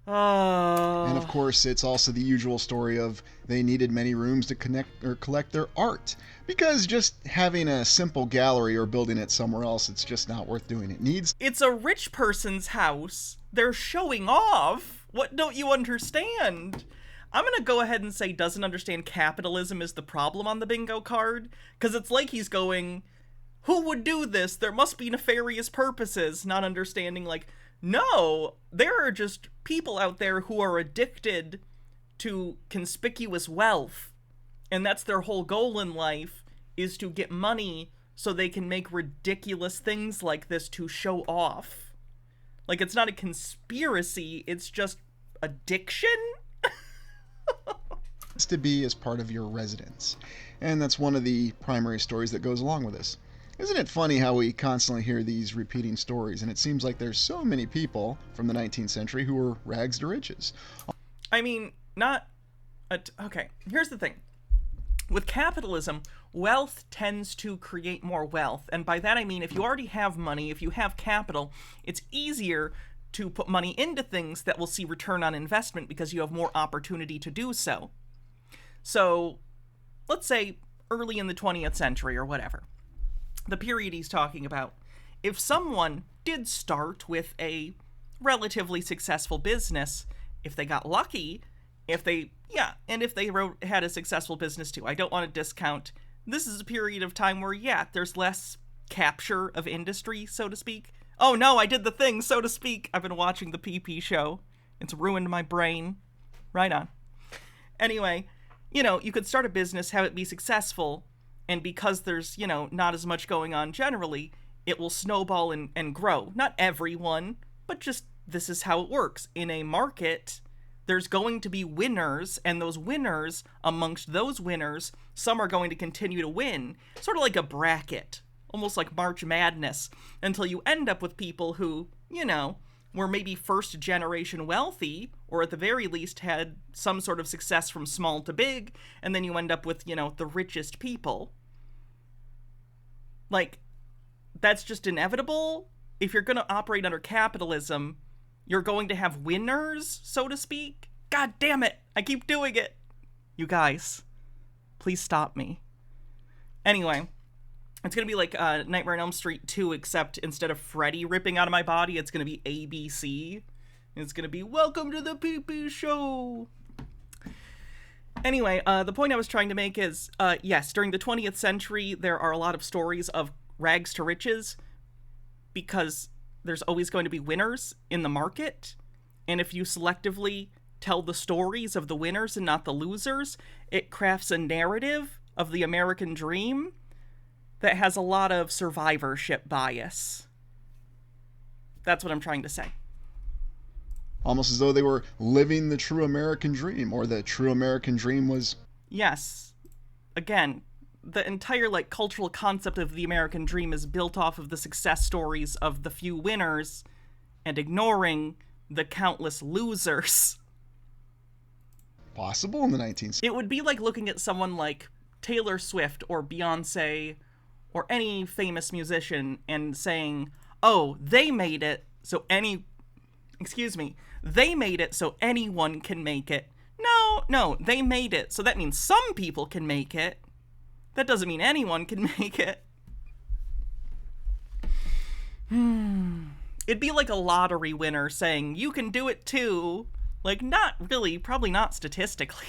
And of course, it's also the usual story of they needed many rooms to collect their art, because just having a simple gallery or building it somewhere else, it's just not worth doing. It's a rich person's house. They're showing off. What don't you understand? I'm gonna go ahead and say doesn't understand capitalism is the problem on the bingo card, because it's like he's going, who would do this? There must be nefarious purposes, not understanding, like, no, there are just people out there who are addicted to conspicuous wealth, and that's their whole goal in life, is to get money so they can make ridiculous things like this to show off. Like, it's not a conspiracy, it's just addiction? To be as part of your residence. And that's one of the primary stories that goes along with this. Isn't it funny how we constantly hear these repeating stories, and it seems like there's so many people from the 19th century who were rags to riches? I mean, okay, here's the thing. With capitalism, wealth tends to create more wealth, and by that I mean if you already have money, if you have capital, it's easier to put money into things that will see return on investment because you have more opportunity to do so. So, let's say early in the 20th century or whatever, the period he's talking about, if someone did start with a relatively successful business, if they got lucky, if they had a successful business too. I don't want to discount. This is a period of time where, yeah, there's less capture of industry, so to speak. Oh no, I did the thing, so to speak. I've been watching the PP show. It's ruined my brain. Right on. Anyway, you could start a business, have it be successful, and because there's, not as much going on generally, it will snowball and grow. Not everyone, but just this is how it works. In a market, there's going to be winners, and those winners, amongst those winners, some are going to continue to win. Sort of like a bracket, almost like March Madness, until you end up with people who, were maybe first generation wealthy, or at the very least had some sort of success from small to big, and then you end up with, the richest people. Like, that's just inevitable. If you're going to operate under capitalism, you're going to have winners, so to speak. God damn it, I keep doing it. You guys, please stop me. Anyway, it's going to be like Nightmare on Elm Street 2, except instead of Freddy ripping out of my body, it's going to be ABC. It's going to be, welcome to the PP show. Anyway, the point I was trying to make is, yes, during the 20th century, there are a lot of stories of rags to riches, because there's always going to be winners in the market, and if you selectively tell the stories of the winners and not the losers, it crafts a narrative of the American dream that has a lot of survivorship bias. That's what I'm trying to say. Almost as though they were living the true American dream, or the true American dream was... Yes. again, the entire, like, cultural concept of the American dream is built off of the success stories of the few winners and ignoring the countless losers. Possible in the 19th. It would be like looking at someone like Taylor Swift or Beyonce or any famous musician and saying, oh, they made it so they made it so anyone can make it. No, they made it, so that means some people can make it. That doesn't mean anyone can make it. It'd be like a lottery winner saying, you can do it too. Like, not really, probably not statistically.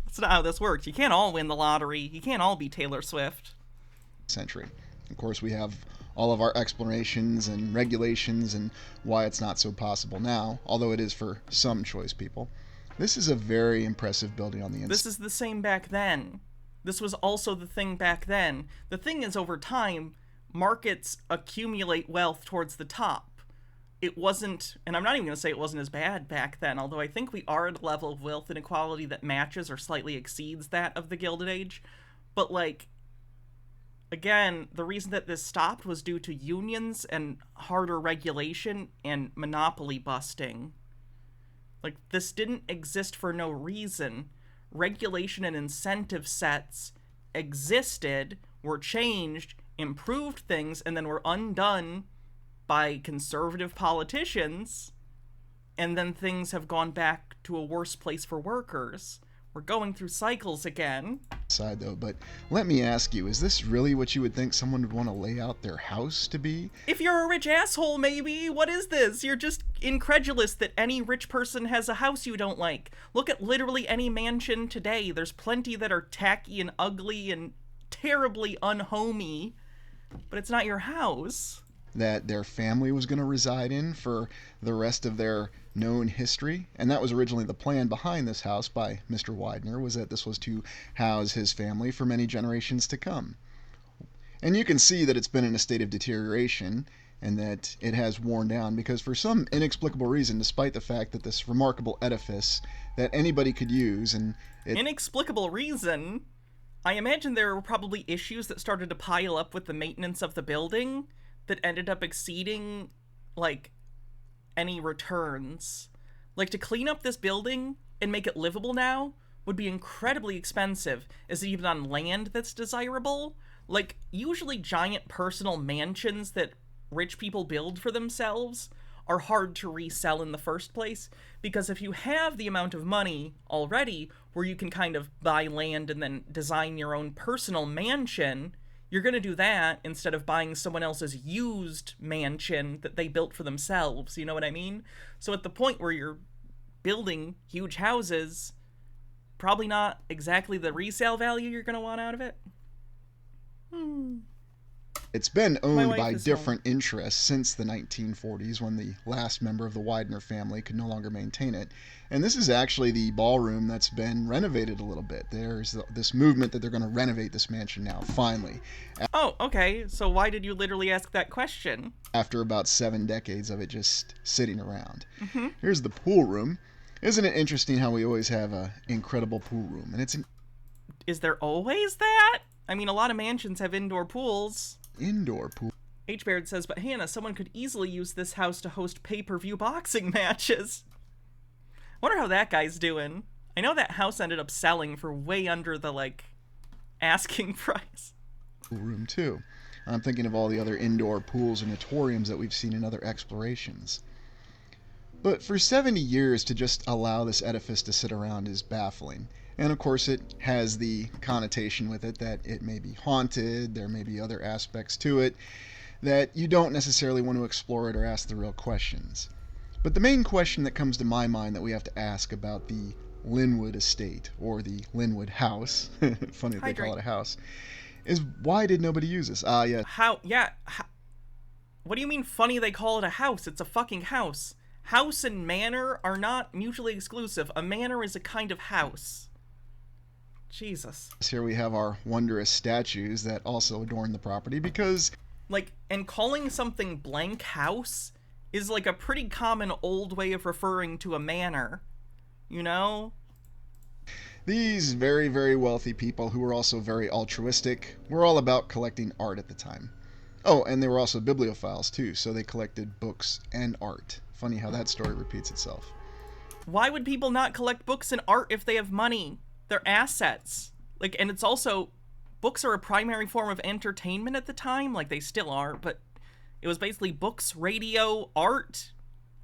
That's not how this works. You can't all win the lottery. You can't all be Taylor Swift. Century. Of course, we have all of our explanations and regulations and why it's not so possible now, although it is for some choice people. This is a very impressive building on the inside. This is the same back then. This was also the thing back then. The thing is, over time, markets accumulate wealth towards the top. It wasn't, and I'm not even going to say it wasn't as bad back then, although I think we are at a level of wealth inequality that matches or slightly exceeds that of the Gilded Age. But, like, again, the reason that this stopped was due to unions and harder regulation and monopoly busting. Like, this didn't exist for no reason. Regulation and incentive sets existed, were changed, improved things, and then were undone by conservative politicians, and then things have gone back to a worse place for workers. We're going through cycles again. Side though, but let me ask you, is this really what you would think someone would want to lay out their house to be? If you're a rich asshole, maybe. What is this? You're just incredulous that any rich person has a house you don't like. Look at literally any mansion today. There's plenty that are tacky and ugly and terribly unhomey, but it's not your house. That their family was going to reside in for the rest of their known history. And that was originally the plan behind this house by Mr. Widener, was that this was to house his family for many generations to come. And you can see that it's been in a state of deterioration and that it has worn down because for some inexplicable reason, despite the fact that this remarkable edifice that anybody could use and inexplicable reason? I imagine there were probably issues that started to pile up with the maintenance of the building that ended up exceeding, like, any returns. Like, to clean up this building and make it livable now would be incredibly expensive. Is it even on land that's desirable? Like, usually giant personal mansions that rich people build for themselves are hard to resell in the first place, because if you have the amount of money already where you can kind of buy land and then design your own personal mansion, you're going to do that instead of buying someone else's used mansion that they built for themselves, you know what I mean? So at the point where you're building huge houses, probably not exactly the resale value you're going to want out of it. It's been owned by different interests since the 1940s when the last member of the Widener family could no longer maintain it. And this is actually the ballroom that's been renovated a little bit. There's this movement that they're going to renovate this mansion now, finally. Oh, okay. So why did you literally ask that question? After about 7 decades of it just sitting around. Here's the pool room. Isn't it interesting how we always have an incredible pool room? And Is there always that? I mean, a lot of mansions have indoor pools. Indoor pool. H. Baird says, but Hannah, someone could easily use this house to host pay-per-view boxing matches. Wonder how that guy's doing. I know that house ended up selling for way under the, like, asking price. Pool room, too. I'm thinking of all the other indoor pools and auditoriums that we've seen in other explorations. But for 70 years to just allow this edifice to sit around is baffling. And of course it has the connotation with it that it may be haunted, there may be other aspects to it, that you don't necessarily want to explore it or ask the real questions. But the main question that comes to my mind that we have to ask about the Linwood estate, or the Linwood house, funny that they call it a house, is why did nobody use this? What do you mean funny they call it a house? It's a fucking house. House and manor are not mutually exclusive. A manor is a kind of house. Jesus. Here we have our wondrous statues that also adorn the property because... Like, and calling something blank house is like a pretty common old way of referring to a manor. You know? These very, very wealthy people who were also very altruistic were all about collecting art at the time. Oh, and they were also bibliophiles too, so they collected books and art. Funny how that story repeats itself. Why would people not collect books and art if they have money? They're assets. Like, and it's also, books are a primary form of entertainment at the time. Like, they still are, but it was basically books, radio, art.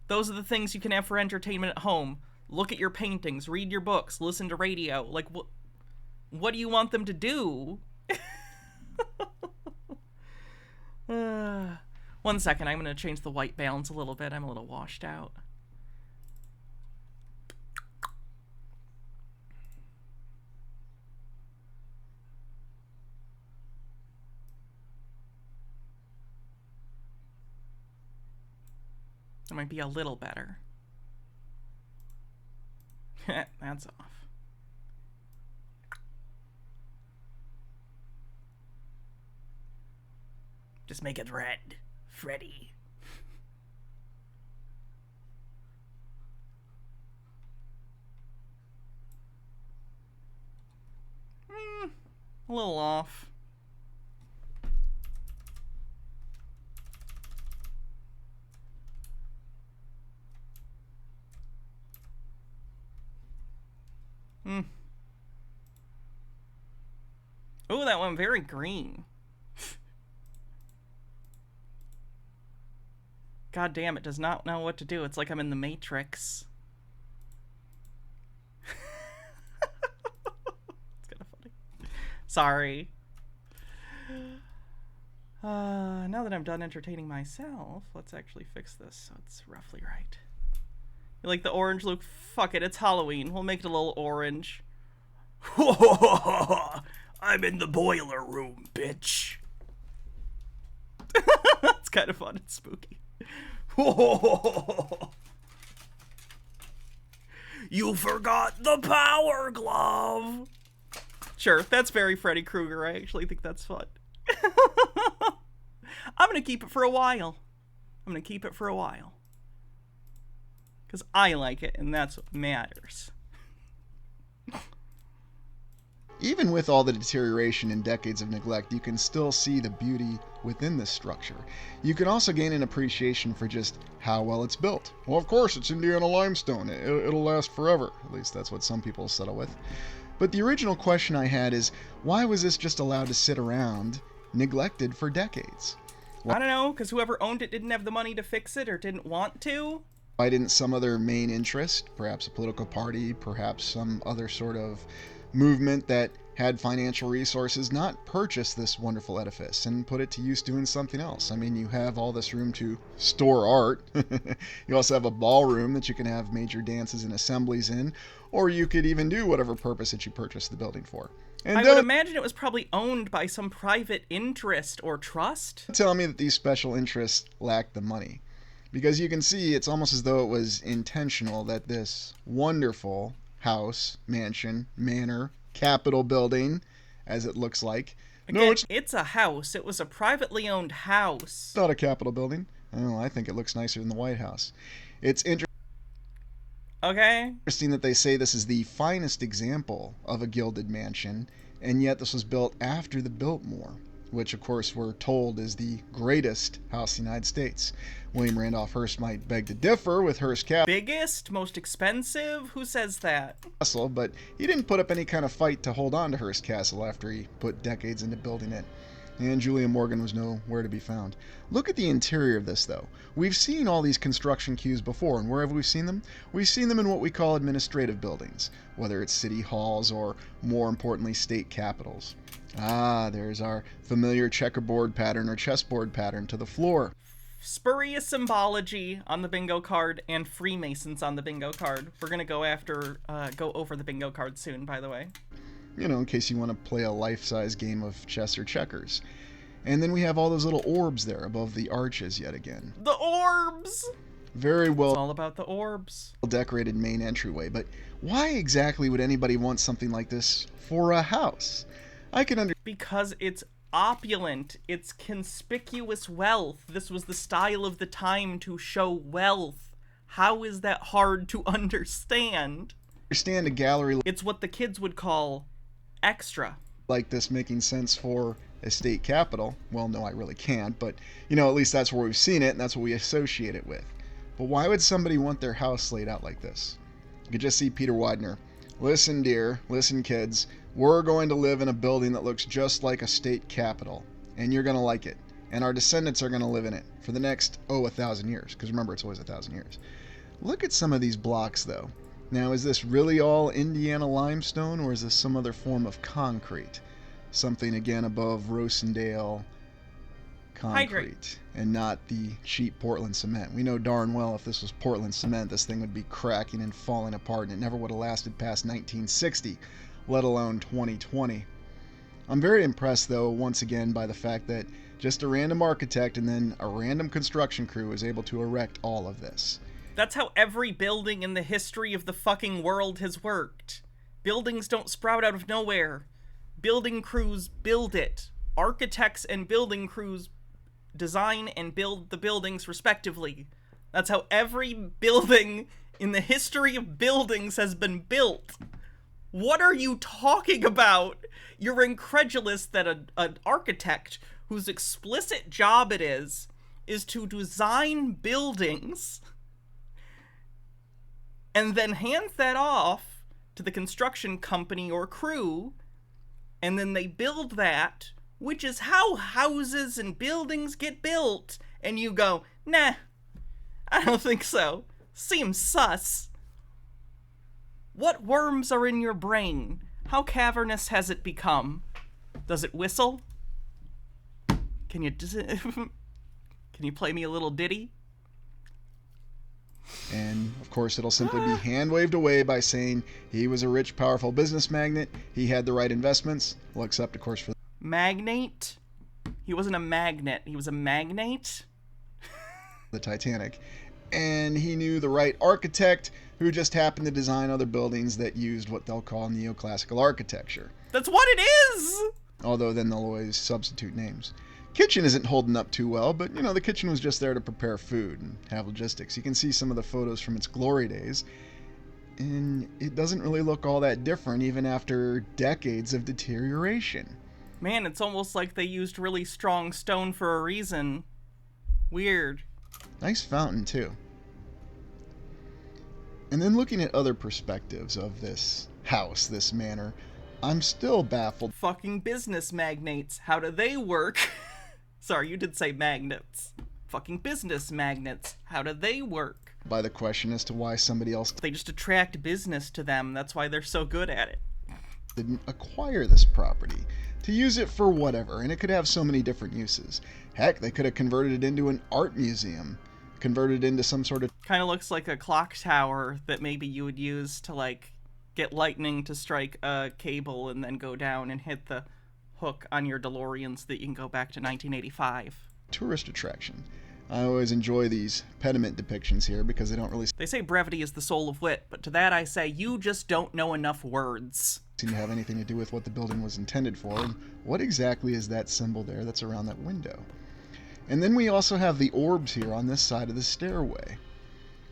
Those are the things you can have for entertainment at home. Look at your paintings, read your books, listen to radio. Like, what do you want them to do? 1 second, I'm going to change the white balance a little bit. I'm a little washed out. That might be a little better. That's off. Just make it red, Freddy. A little off. Oh, that one very green. God damn, it does not know what to do. It's like I'm in the Matrix. It's kind of funny. Sorry. Now that I'm done entertaining myself, let's actually fix this so it's roughly right. You like the orange, Luke? Fuck it, it's Halloween. We'll make it a little orange. I'm in the boiler room, bitch. It's kind of fun and spooky. You forgot the power glove. Sure, that's very Freddy Krueger. I actually think that's fun. I'm gonna keep it for a while. Because I like it, and that's what matters. Even with all the deterioration and decades of neglect, you can still see the beauty within this structure. You can also gain an appreciation for just how well it's built. Well, of course, it's Indiana limestone. It'll last forever. At least that's what some people settle with. But the original question I had is, why was this just allowed to sit around, neglected for decades? I don't know, because whoever owned it didn't have the money to fix it or didn't want to. Why didn't some other main interest, perhaps a political party, perhaps some other sort of movement that had financial resources, not purchase this wonderful edifice and put it to use doing something else? I mean, you have all this room to store art. You also have a ballroom that you can have major dances and assemblies in, or you could even do whatever purpose that you purchased the building for. And I would imagine it was probably owned by some private interest or trust. Tell me that these special interests lacked the money. Because you can see it's almost as though it was intentional that this wonderful house, mansion, manor, Capitol building, as it looks like. Again, no, it's a house. It was a privately owned house. It's not a Capitol building. Oh, I think it looks nicer than the White House. It's interesting that they say this is the finest example of a gilded mansion, and yet this was built after the Biltmore, which of course we're told is the greatest house in the United States. William Randolph Hearst might beg to differ with Hearst Castle. Biggest, most expensive? Who says that? But he didn't put up any kind of fight to hold on to Hearst Castle after he put decades into building it. And Julia Morgan was nowhere to be found. Look at the interior of this, though. We've seen all these construction cues before, and where have we seen them? We've seen them in what we call administrative buildings, whether it's city halls or, more importantly, state capitals. Ah, there's our familiar checkerboard pattern or chessboard pattern to the floor. Spurious symbology on the bingo card and Freemasons on the bingo card. We're gonna go over the bingo card soon, by the way. You know, in case you want to play a life-size game of chess or checkers. And then we have all those little orbs there above the arches yet again. The orbs! Very well. It's all about the orbs. Decorated main entryway, but why exactly would anybody want something like this for a house? I can understand. Because it's opulent. It's conspicuous wealth. This was the style of the time to show wealth. How is that hard to understand? understand a gallery It's what the kids would call extra. like this making sense for a state capitol. Well, no, I really can't, but you know, at least that's where we've seen it and that's what we associate it with. But why would somebody want their house laid out like this? You could just see Peter Widener. Listen, dear, listen, kids, we're going to live in a building that looks just like a state capitol, and you're going to like it. And our descendants are going to live in it for the next, 1,000 years, because remember, it's always 1,000 years. Look at some of these blocks, though. Now, is this really all Indiana limestone, or is this some other form of concrete? Something, again, above Rosendale concrete, Hydrate. and not the cheap Portland cement. We know darn well if this was Portland cement, this thing would be cracking and falling apart, and it never would have lasted past 1960, let alone 2020. I'm very impressed, though, once again, by the fact that just a random architect and then a random construction crew is able to erect all of this. That's how every building in the history of the fucking world has worked. Buildings don't sprout out of nowhere. Building crews build it. Architects and building crews design and build the buildings respectively. That's how every building in the history of buildings has been built. What are you talking about? You're incredulous that an architect whose explicit job it is to design buildings and then hands that off to the construction company or crew, and then they build that, which is how houses and buildings get built, and you go, nah, I don't think so. Seems sus. What worms are in your brain? How cavernous has it become? Does it whistle? Can you play me a little ditty? And, of course, it'll simply be hand-waved away by saying he was a rich, powerful business magnate, he had the right investments, well, except, of course, for Magnate? He wasn't a magnet, he was a magnate? the Titanic. And he knew the right architect, who just happened to design other buildings that used what they'll call neoclassical architecture. That's what it is! Although then they'll always substitute names. Kitchen isn't holding up too well, but, you know, the kitchen was just there to prepare food and have logistics. You can see some of the photos from its glory days, and it doesn't really look all that different even after decades of deterioration. Man, it's almost like they used really strong stone for a reason. Weird. Nice fountain, too. And then looking at other perspectives of this house, this manor, I'm still baffled. Fucking business magnates. How do they work? Sorry, you did say magnets. Fucking business magnets. How do they work? By the question as to why somebody else They just attract business to them. That's why they're so good at it. didn't acquire this property to use it for whatever, and it could have so many different uses. Heck, they could have converted it into an art museum, converted it into some sort of... Kind of looks like a clock tower that maybe you would use to, like, get lightning to strike a cable and then go down and hit the hook on your DeLorean so that you can go back to 1985. tourist attraction. I always enjoy these pediment depictions here because they don't really They say brevity is the soul of wit, but to that I say you just don't know enough words. seem to have anything to do with what the building was intended for, and what exactly is that symbol there that's around that window. And then we also have the orbs here on this side of the stairway.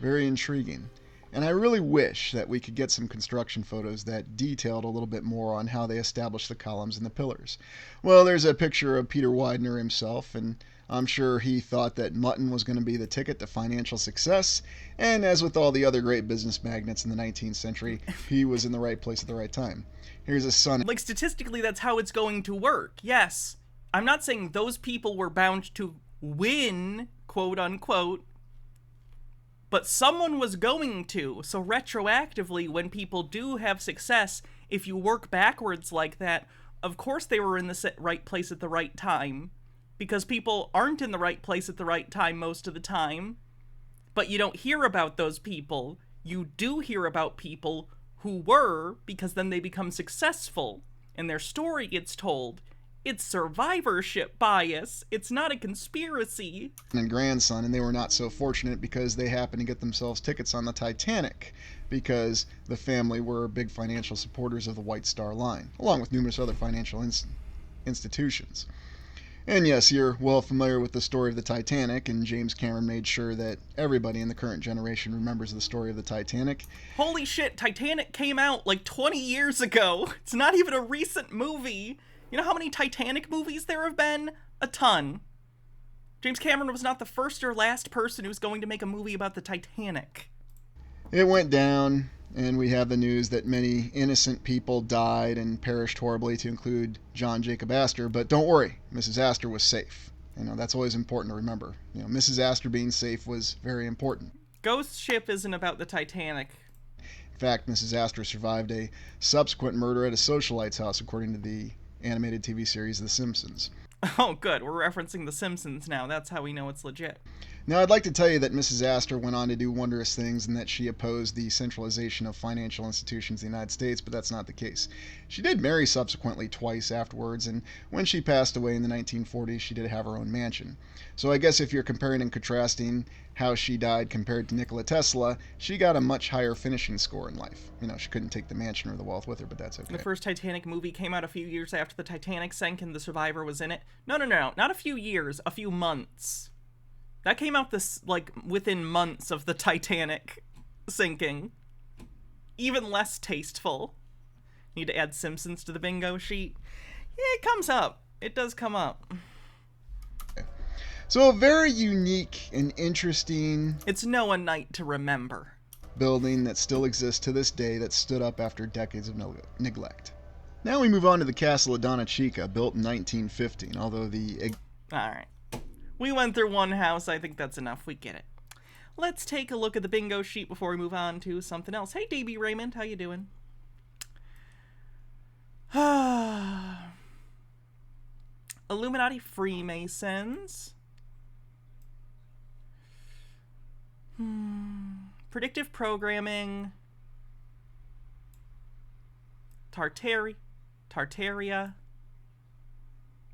Very intriguing. And I really wish that we could get some construction photos that detailed a little bit more on how they established the columns and the pillars. Well, there's a picture of Peter Widener himself, and I'm sure he thought that mutton was going to be the ticket to financial success, and as with all the other great business magnates in the 19th century, he was in the right place at the right time. Here's his son. Like, statistically, that's how it's going to work. Yes, I'm not saying those people were bound to win, quote unquote, but someone was going to. So retroactively, when people do have success, if you work backwards like that, of course they were in the right place at the right time. Because people aren't in the right place at the right time most of the time. But you don't hear about those people. You do hear about people who were, because then they become successful, and their story gets told. It's survivorship bias. It's not a conspiracy. And grandson, and they were not so fortunate because they happened to get themselves tickets on the Titanic because the family were big financial supporters of the White Star Line, along with numerous other financial institutions. And yes, you're well familiar with the story of the Titanic, and James Cameron made sure that everybody in the current generation remembers the story of the Titanic. Holy shit, Titanic came out like 20 years ago. It's not even a recent movie. You know how many Titanic movies there have been? A ton. James Cameron was not the first or last person who's going to make a movie about the Titanic. It went down, and we have the news that many innocent people died and perished horribly, to include John Jacob Astor. But don't worry, Mrs. Astor was safe. You know, that's always important to remember. You know, Mrs. Astor being safe was very important. Ghost Ship isn't about the Titanic. In fact, Mrs. Astor survived a subsequent murder at a socialite's house, according to the animated TV series The Simpsons. Oh, good. We're referencing The Simpsons now. That's how we know it's legit. Now, I'd like to tell you that Mrs. Astor went on to do wondrous things and that she opposed the centralization of financial institutions in the United States, but that's not the case. She did marry subsequently twice afterwards, and when she passed away in the 1940s, she did have her own mansion. So I guess if you're comparing and contrasting how she died compared to Nikola Tesla, she got a much higher finishing score in life. You know, she couldn't take the mansion or the wealth with her, but that's okay. The first Titanic movie came out a few years after the Titanic sank and the survivor was in it. No, not a few years, a few months. That came out within months of the Titanic sinking. Even less tasteful. Need to add Simpsons to the bingo sheet. Yeah, it comes up. It does come up. So a very unique and interesting... It's Noah Night to remember. ...building that still exists to this day that stood up after decades of neglect. Now we move on to the Castle of Donna Chica, built in 1915, although the... Alright. We went through one house. I think that's enough. We get it. Let's take a look at the bingo sheet before we move on to something else. Hey, DB Raymond. How you doing? Illuminati Freemasons. Predictive programming. Tartaria.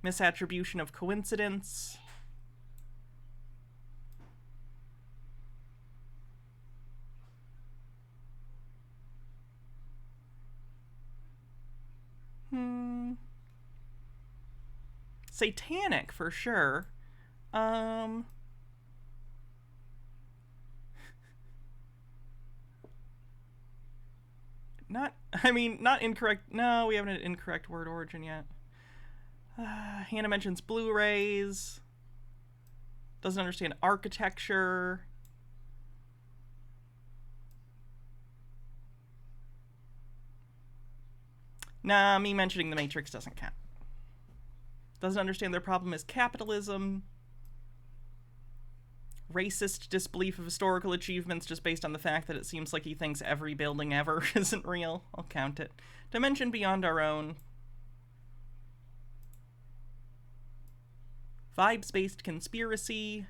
Misattribution of coincidence. Satanic for sure. Not incorrect. No, we haven't had incorrect word origin yet. Hannah mentions Blu-rays. Doesn't understand architecture. Nah, me mentioning the Matrix doesn't count. Doesn't understand their problem is capitalism. Racist disbelief of historical achievements just based on the fact that it seems like he thinks every building ever isn't real. I'll count it. Dimension beyond our own. Vibes-based conspiracy.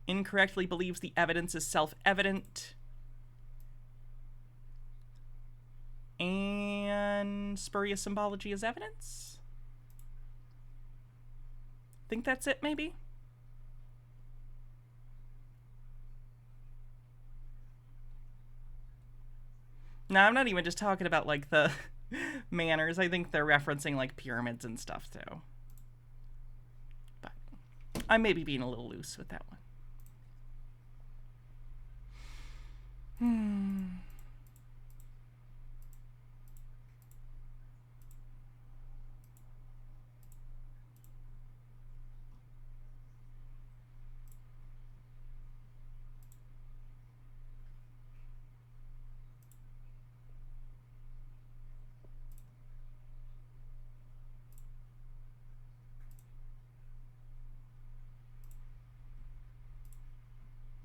Incorrectly believes the evidence is self-evident. And spurious symbology as evidence? Think that's it, maybe? No, I'm not even just talking about, like, the manners. I think they're referencing, like, pyramids and stuff, too. But I may be being a little loose with that one.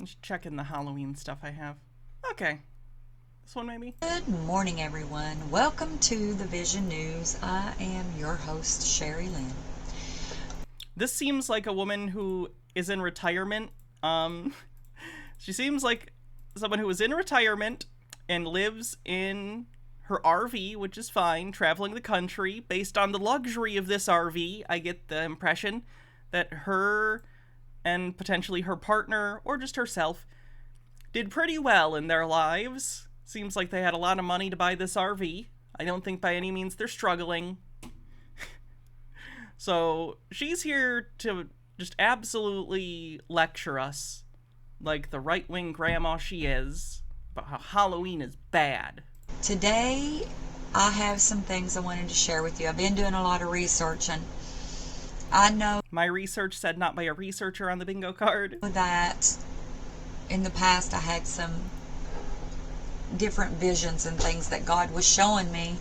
Just checking the Halloween stuff I have. Okay. This one maybe? Good morning, everyone. Welcome to the Vision News. I am your host, Sherry Lynn. This seems like a woman who is in retirement. She seems like someone who is in retirement and lives in her RV, which is fine, traveling the country. Based on the luxury of this RV, I get the impression that her and potentially her partner, or just herself, did pretty well in their lives. Seems like they had a lot of money to buy this RV. I don't think by any means they're struggling. So she's here to just absolutely lecture us, like the right-wing grandma she is, about how Halloween is bad. Today, I have some things I wanted to share with you. I've been doing a lot of research, and I know my research said not by a researcher on the bingo card that in the past I had some different visions and things that God was showing me.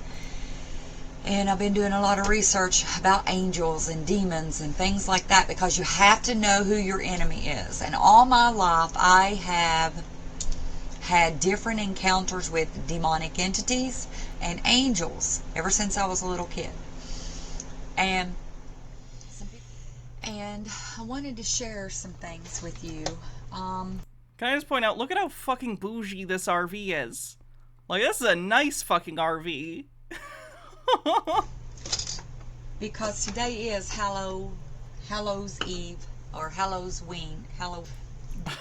And I've been doing a lot of research about angels and demons and things like that, because you have to know who your enemy is. And all my life I have had different encounters with demonic entities and angels ever since I was a little kid. And I wanted to share some things with you. Can I just point out, look at how fucking bougie this RV is. Like, this is a nice fucking RV. Because today is Hallows Eve, or Halloween.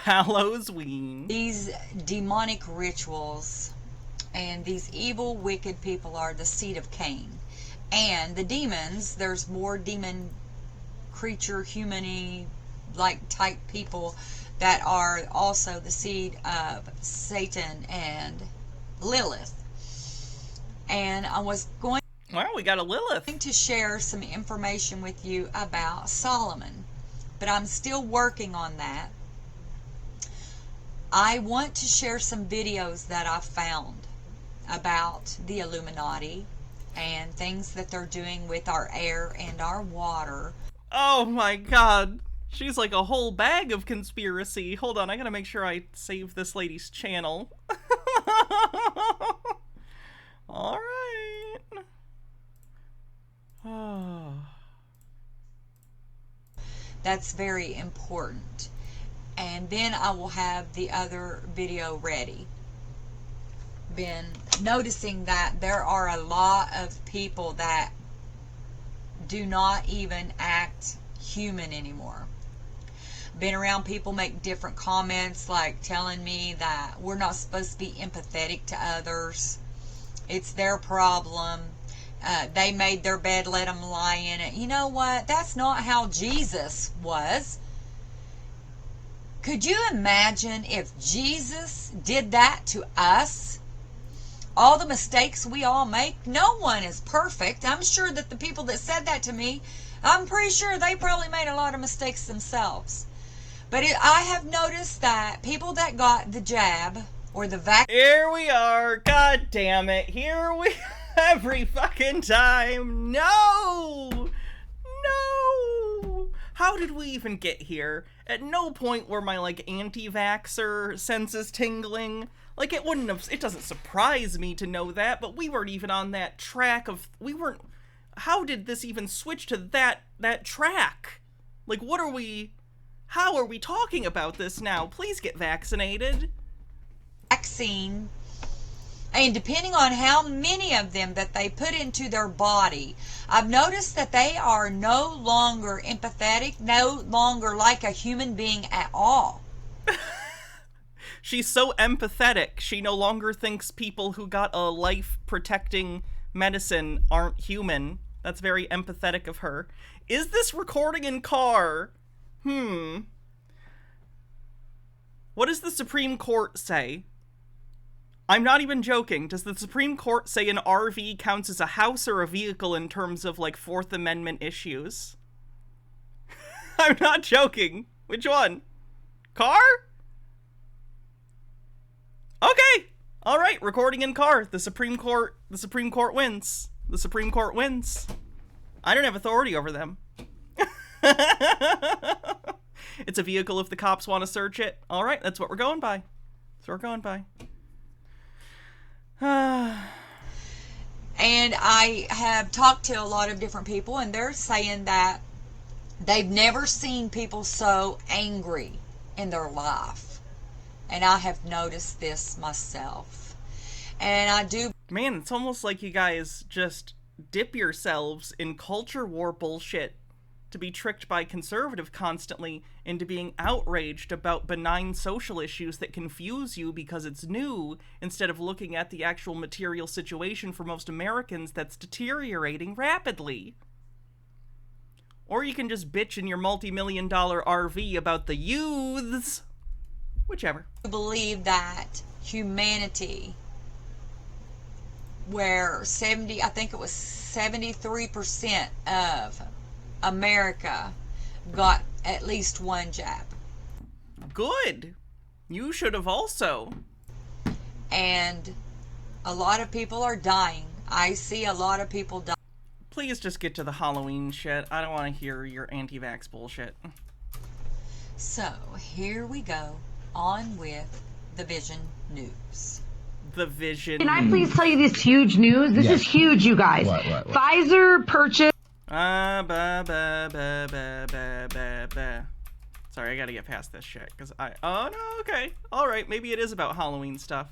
Halloween. These demonic rituals and these evil, wicked people are the seed of Cain. And the demons, there's more demon creature, human-y, like type people that are also the seed of Satan and Lilith. And I was going Well, we got a Lilith. to share some information with you about Solomon, but I'm still working on that. I want to share some videos that I found about the Illuminati and things that they're doing with our air and our water. Oh my god. She's like a whole bag of conspiracy. Hold on, I gotta make sure I save this lady's channel. Alright. Oh. That's very important. And then I will have the other video ready. Been noticing that there are a lot of people that do not even act human anymore. Been around people make different comments, like telling me that we're not supposed to be empathetic to others. It's their problem. They made their bed, let them lie in it. You know what? That's not how Jesus was. Could you imagine if Jesus did that to us? All the mistakes we all make, no one is perfect. I'm sure that the people that said that to me, I'm pretty sure they probably made a lot of mistakes themselves. But I have noticed that people that got the jab or the vaccine... Here we are. God damn it. Here we every fucking time. No! No! How did we even get here? At no point were my, like, anti-vaxxer senses tingling. Like, it doesn't surprise me to know that, but we weren't even on that track of... How did this even switch to that track? Like, how are we talking about this now? Please get vaccinated. Vaccine, and depending on how many of them that they put into their body, I've noticed that they are no longer empathetic, no longer like a human being at all. She's so empathetic, she no longer thinks people who got a life-protecting medicine aren't human. That's very empathetic of her. Is this recording in car? What does the Supreme Court say? I'm not even joking. Does the Supreme Court say an RV counts as a house or a vehicle in terms of, like, Fourth Amendment issues? I'm not joking. Which one? Car? Okay. All right, recording in car. The Supreme Court wins. The Supreme Court wins. I don't have authority over them. It's a vehicle if the cops want to search it. All right, that's what we're going by. That's what we're going by. And I have talked to a lot of different people, and they're saying that they've never seen people so angry in their life. And I have noticed this myself. And I do... Man, it's almost like you guys just dip yourselves in culture war bullshit to be tricked by conservative constantly into being outraged about benign social issues that confuse you because it's new, instead of looking at the actual material situation for most Americans that's deteriorating rapidly. Or you can just bitch in your multi-million-dollar RV about the youths. Whichever. I believe that humanity, where I think it was 73% of America got at least one jab. Good. You should have also. And a lot of people are dying. I see a lot of people dying. Please just get to the Halloween shit. I don't want to hear your anti-vax bullshit. So, here we go. On with the Vision News. The Vision. Can I please tell you this huge news? This is huge, you guys. What? Pfizer purchased... Sorry, I gotta get past this shit, because oh, no, okay. Alright, maybe it is about Halloween stuff.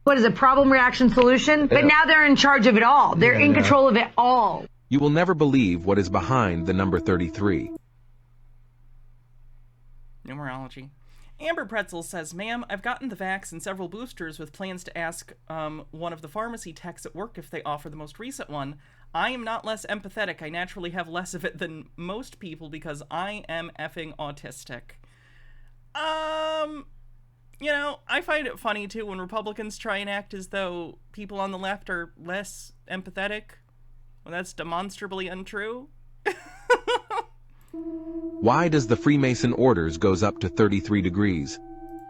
What is it, problem, reaction, solution? But now they're in charge of it all. They're in control of it all. You will never believe what is behind the number 33. Numerology. Amber Pretzel says, ma'am, I've gotten the vax and several boosters with plans to ask one of the pharmacy techs at work if they offer the most recent one. I am not less empathetic. I naturally have less of it than most people because I am effing autistic. You know, I find it funny, too, when Republicans try and act as though people on the left are less empathetic. Well, that's demonstrably untrue. Why does the Freemason orders goes up to 33 degrees?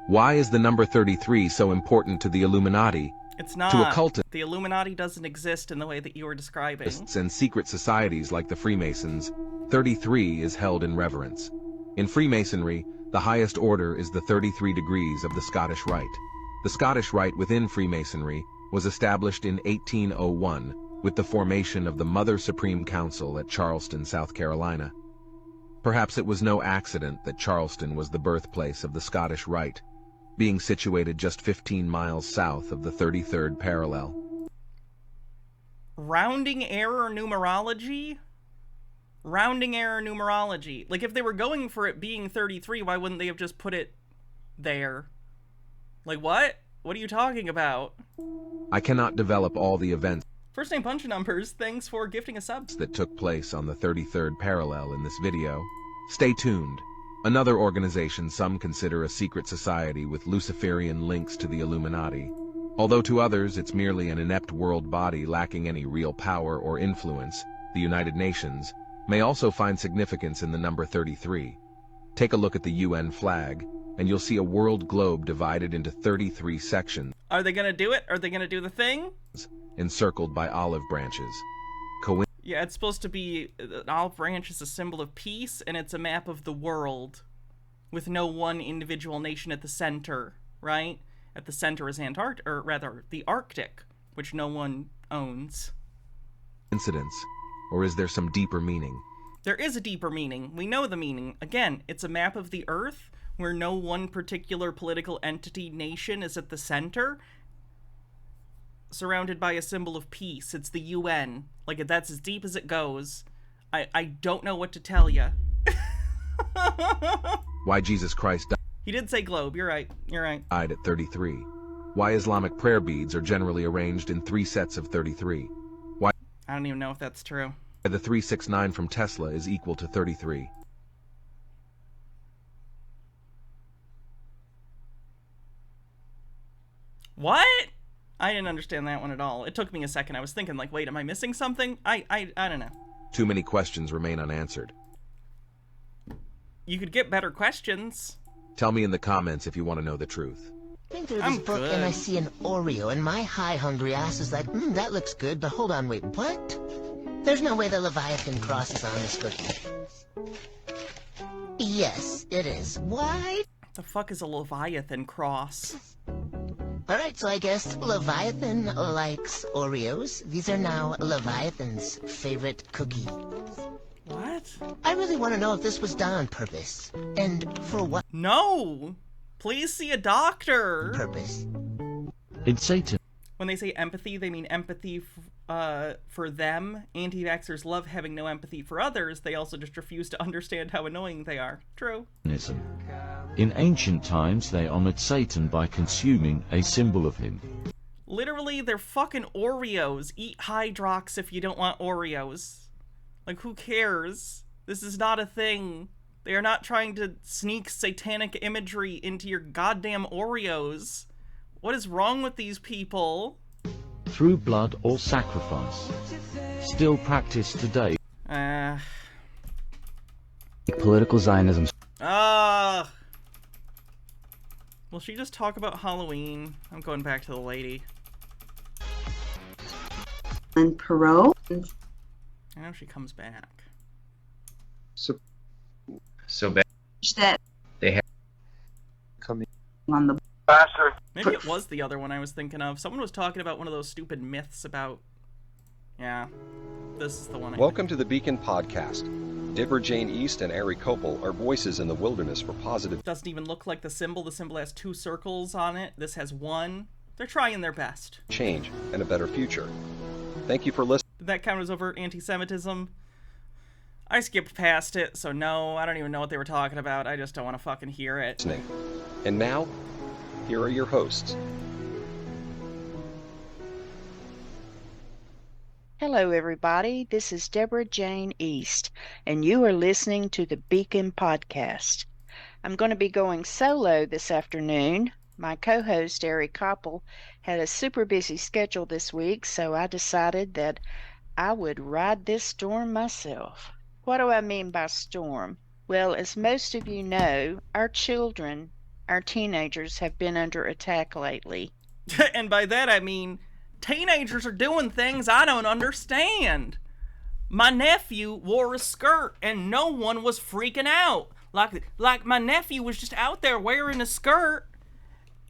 Why is the number 33 so important to the Illuminati? It's not. To occultists The Illuminati doesn't exist in the way that you were describing. and secret societies like the Freemasons, 33 is held in reverence. In Freemasonry, the highest order is the 33 degrees of the Scottish Rite. The Scottish Rite within Freemasonry was established in 1801 with the formation of the Mother Supreme Council at Charleston, South Carolina. Perhaps it was no accident that Charleston was the birthplace of the Scottish Rite, being situated just 15 miles south of the 33rd parallel. Rounding error numerology? Rounding error numerology. Like, if they were going for it being 33, why wouldn't they have just put it there? Like, what? What are you talking about? I cannot develop all the events First name punch numbers, thanks for gifting a sub. that took place on the 33rd parallel in this video. Stay tuned. Another organization some consider a secret society with Luciferian links to the Illuminati. Although to others it's merely an inept world body lacking any real power or influence, the United Nations may also find significance in the number 33. Take a look at the UN flag, and you'll see a world globe divided into 33 sections. Are they gonna do it? Are they gonna do the thing? Encircled by olive branches. Yeah, it's supposed to be, an olive branch is a symbol of peace, and it's a map of the world, with no one individual nation at the center, right? At the center is Antarctica, or rather, the Arctic, which no one owns. Coincidence, or is there some deeper meaning? There is a deeper meaning. We know the meaning. Again, it's a map of the Earth, where no one particular political entity, nation is at the center, surrounded by a symbol of peace. It's the UN. Like, that's as deep as it goes. I don't know what to tell you. Why Jesus Christ He did say globe. You're right. You're right. died at 33. Why Islamic prayer beads are generally arranged in 3 sets of 33. Why I don't even know if that's true. the 369 from Tesla is equal to 33. What? I didn't understand that one at all. It took me a second. I was thinking, like, wait, am I missing something? I don't know. Too many questions remain unanswered. You could get better questions. Tell me in the comments if you want to know the truth. I think through this book and I see an Oreo, and my high hungry ass is like, that looks good, but hold on, wait, what? There's no way the Leviathan cross is on this cookie. Yes, it is. Why? The fuck is a Leviathan cross? Alright, so I guess Leviathan likes Oreos. These are now Leviathan's favorite cookie. What? I really want to know if this was done on purpose. And for what No! Please see a doctor! purpose? It's Satan. When they say empathy, they mean empathy for them, anti-vaxxers love having no empathy for others. They also just refuse to understand how annoying they are. True. In ancient times, they honored Satan by consuming a symbol of him. Literally, they're fucking Oreos. Eat Hydrox if you don't want Oreos. Like, who cares? This is not a thing. They are not trying to sneak satanic imagery into your goddamn Oreos. What is wrong with these people? Through blood or sacrifice. Still practiced today. Political Zionism. Will she just talk about Halloween? I'm going back to the lady. And Perot. I know she comes back. So bad that they have coming on the Maybe it was the other one I was thinking of. Someone was talking about one of those stupid myths about... Yeah, this is the one. Welcome to the Beacon Podcast. Deborah Jane East and Ari Kopel are voices in the wilderness for positive... Doesn't even look like the symbol. The symbol has 2 circles on it. This has 1. They're trying their best. ...change and a better future. Thank you for listening. Did that count as overt anti-Semitism? I skipped past it, so no, I don't even know what they were talking about. I just don't want to fucking hear it. And now, here are your hosts. Hello, everybody. This is Deborah Jane East, and you are listening to the Beacon Podcast. I'm going to be going solo this afternoon. My co-host, Ari Koppel, had a super busy schedule this week, so I decided that I would ride this storm myself. What do I mean by storm? Well, as most of you know, our children, our teenagers, have been under attack lately. And by that I mean, teenagers are doing things I don't understand. My nephew wore a skirt and no one was freaking out. Like my nephew was just out there wearing a skirt,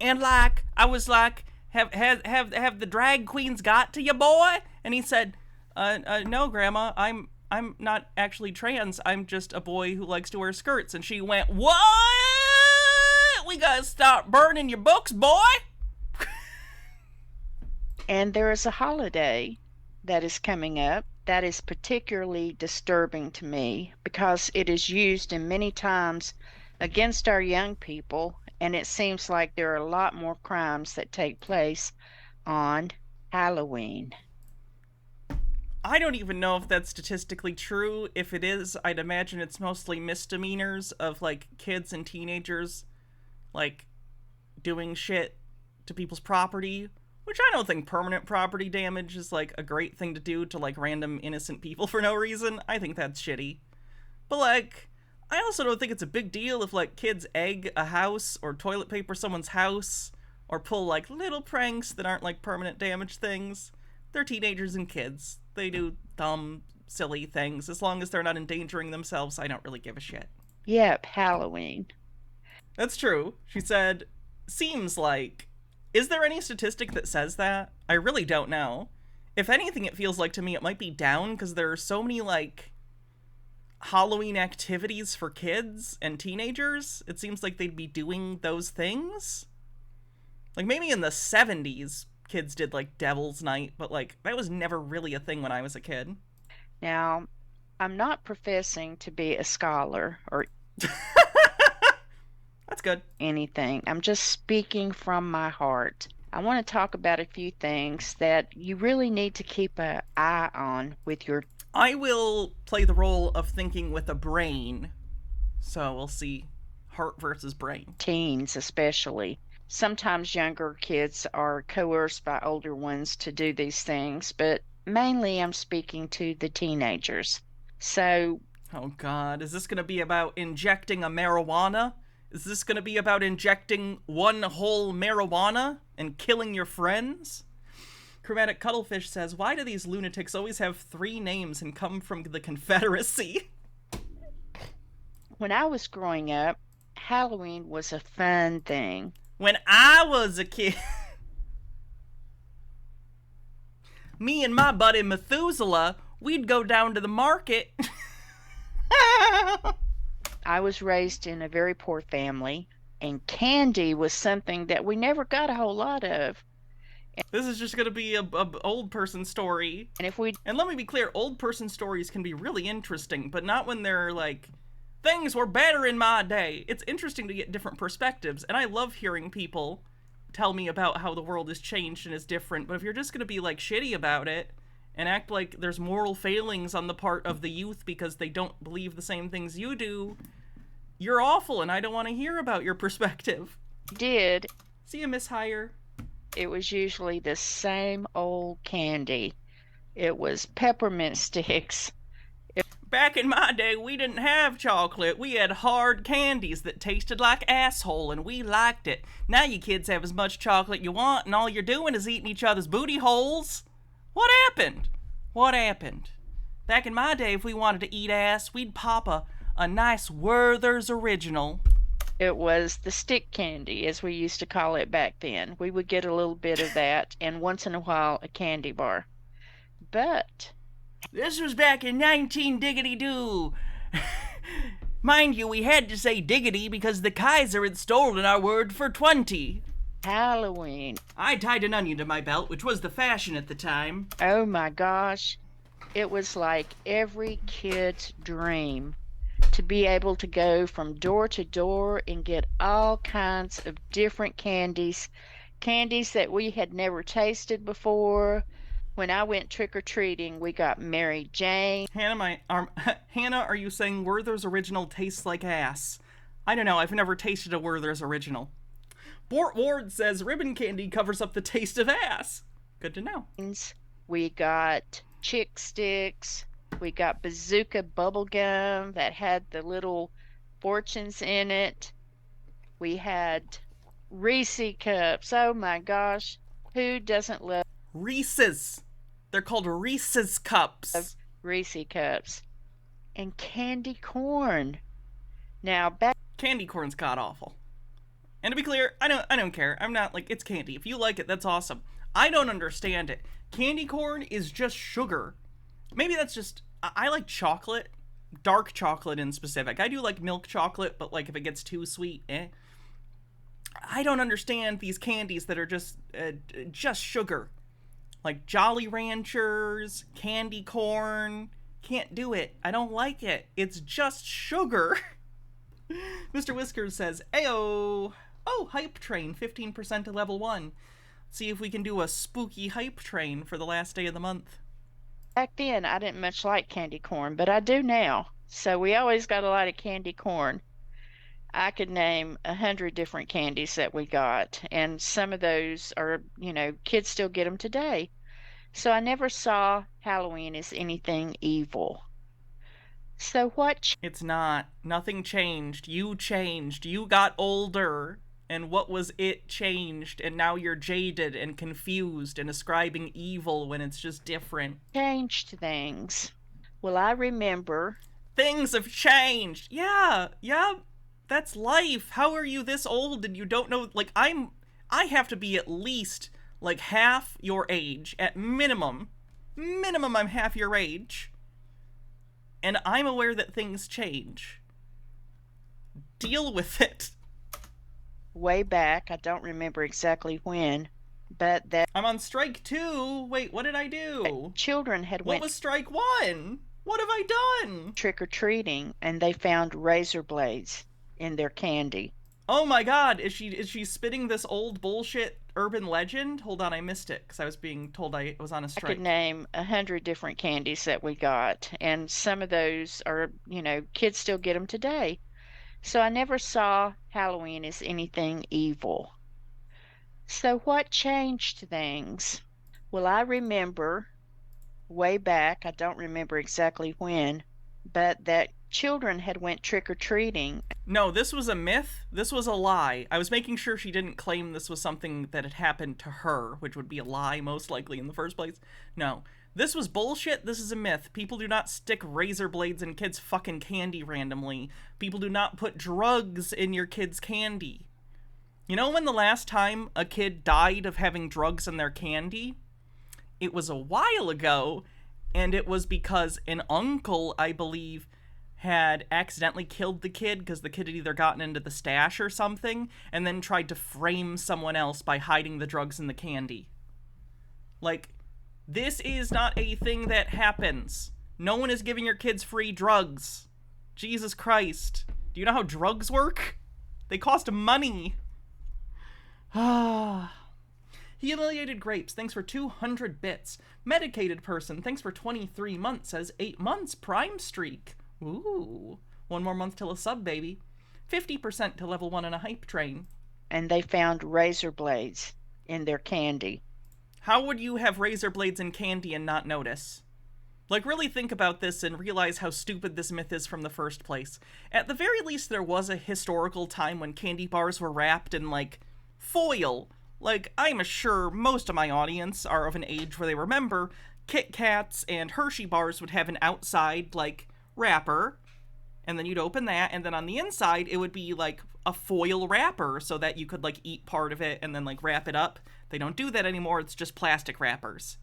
and like I was like, have the drag queens got to you, boy? And he said, no, Grandma, I'm not actually trans. I'm just a boy who likes to wear skirts. And she went, what? We gotta start burning your books, boy. And there is a holiday that is coming up that is particularly disturbing to me because it is used in many times against our young people, and it seems like there are a lot more crimes that take place on Halloween. I don't even know if that's statistically true. If it is, I'd imagine it's mostly misdemeanors of, like, kids and teenagers, like, doing shit to people's property, which I don't think permanent property damage is, like, a great thing to do to, like, random innocent people for no reason. I think that's shitty. But, like, I also don't think it's a big deal if, like, kids egg a house or toilet paper someone's house or pull, like, little pranks that aren't, like, permanent damage things. They're teenagers and kids. They do dumb, silly things. As long as they're not endangering themselves, I don't really give a shit. Yep, Halloween. That's true. She said, seems like. Is there any statistic that says that? I really don't know. If anything, it feels like to me it might be down because there are so many, like, Halloween activities for kids and teenagers. It seems like they'd be doing those things. Like, maybe in the 70s, kids did, like, Devil's Night, but, like, that was never really a thing when I was a kid. Now, I'm not professing to be a scholar or that's good. Anything. I'm just speaking from my heart. I want to talk about a few things that you really need to keep an eye on with your... I will play the role of thinking with a brain, so we'll see heart versus brain. Teens, especially. Sometimes younger kids are coerced by older ones to do these things, but mainly I'm speaking to the teenagers. So... Oh God, is this going to be about injecting a marijuana? Is this going to be about injecting one whole marijuana and killing your friends? Chromatic Cuttlefish says, why do these lunatics always have 3 names and come from the Confederacy? When I was growing up, Halloween was a fun thing. When I was a kid, me and my buddy Methuselah, we'd go down to the market. I was raised in a very poor family, and candy was something that we never got a whole lot of. This is just gonna be a old person story. And let me be clear, old person stories can be really interesting, but not when they're like, things were better in my day. It's interesting to get different perspectives, and I love hearing people tell me about how the world has changed and is different, but if you're just gonna be like shitty about it and act like there's moral failings on the part of the youth because they don't believe the same things you do, you're awful, and I don't want to hear about your perspective. Did. See you, Miss Hire. It was usually the same old candy. It was peppermint sticks. Back in my day, we didn't have chocolate. We had hard candies that tasted like asshole, and we liked it. Now you kids have as much chocolate you want, and all you're doing is eating each other's booty holes. What happened? What happened? Back in my day, if we wanted to eat ass, we'd pop a nice Werther's Original. It was the stick candy, as we used to call it back then. We would get a little bit of that, and once in a while, a candy bar. But this was back in 19-diggity-doo. Mind you, we had to say diggity because the Kaiser had stolen our word for 20. Halloween. I tied an onion to my belt, which was the fashion at the time. Oh my gosh. It was like every kid's dream to be able to go from door to door and get all kinds of different candies. Candies that we had never tasted before. When I went trick-or-treating, we got Mary Jane. Hannah, are you saying Werther's Original tastes like ass? I don't know, I've never tasted a Werther's Original. Bort Ward says ribbon candy covers up the taste of ass. Good to know. We got Chick Sticks. We got Bazooka bubble gum that had the little fortunes in it. We had Reese cups. Oh my gosh. Who doesn't love Reese's? They're called Reese's cups. Reese cups. And candy corn. Now candy corn's god awful. And to be clear, I don't care. I'm not like, it's candy. If you like it, that's awesome. I don't understand it. Candy corn is just sugar. Maybe that's just, I like chocolate. Dark chocolate in specific. I do like milk chocolate, but like if it gets too sweet, I don't understand these candies that are just sugar. Like Jolly Ranchers, candy corn. Can't do it. I don't like it. It's just sugar. Mr. Whiskers says, Ayo! Oh, hype train, 15% to level 1. See if we can do a spooky hype train for the last day of the month. Back then, I didn't much like candy corn, but I do now. So we always got a lot of candy corn. I could name 100 different candies that we got, and some of those are, kids still get them today. So I never saw Halloween as anything evil. So what? It's not. Nothing changed. You changed. You got older. And what was it changed, and now you're jaded and confused and ascribing evil when it's just different. Changed things. Well, I remember. Things have changed. Yeah, that's life. How are you this old and you don't know, like, I have to be at least, like, half your age, at minimum. Minimum, I'm half your age. And I'm aware that things change. Deal with it. Way back, I don't remember exactly when, but that I'm on strike 2. Wait, what did I do? Children had What was strike 1? What have I done? Trick-or-treating, and they found razor blades in their candy. Oh my god, is she spitting this old bullshit urban legend? Hold on, I missed it because I was being told I was on a strike. I could name 100 different candies that we got, and some of those are, kids still get them today. So I never saw Halloween as anything evil. So what changed things? Well, I remember way back, I don't remember exactly when, but that children had went trick-or-treating. No, this was a myth. This was a lie. I was making sure she didn't claim this was something that had happened to her, which would be a lie most likely in the first place. No. This was bullshit. This is a myth. People do not stick razor blades in kids' fucking candy randomly. People do not put drugs in your kids' candy. You know when the last time a kid died of having drugs in their candy? It was a while ago, and it was because an uncle, I believe, had accidentally killed the kid because the kid had either gotten into the stash or something, and then tried to frame someone else by hiding the drugs in the candy. Like, this is not a thing that happens. No one is giving your kids free drugs. Jesus Christ. Do you know how drugs work? They cost money. Ah. Humiliated Grapes, thanks for 200 bits. Medicated Person, thanks for 23 months, says 8 months Prime Streak. Ooh. 1 more month till a sub, baby. 50% to level 1 in a hype train. And they found razor blades in their candy. How would you have razor blades in candy and not notice? Like, really think about this and realize how stupid this myth is from the first place. At the very least, there was a historical time when candy bars were wrapped in, like, foil. Like, I'm sure most of my audience are of an age where they remember Kit Kats and Hershey bars would have an outside, like, wrapper, and then you'd open that, and then on the inside, it would be, like, a foil wrapper so that you could, like, eat part of it and then, like, wrap it up. They don't do that anymore, it's just plastic wrappers.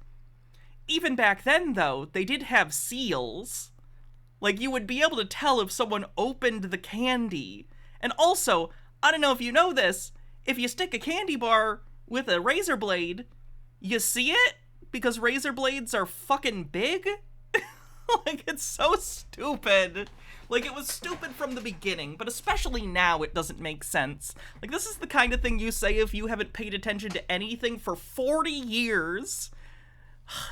Even back then, though, they did have seals. Like, you would be able to tell if someone opened the candy. And also, I don't know if you know this, if you stick a candy bar with a razor blade, you see it? Because razor blades are fucking big? Like, it's so stupid. Like, it was stupid from the beginning, but especially now it doesn't make sense. Like, this is the kind of thing you say if you haven't paid attention to anything for 40 years.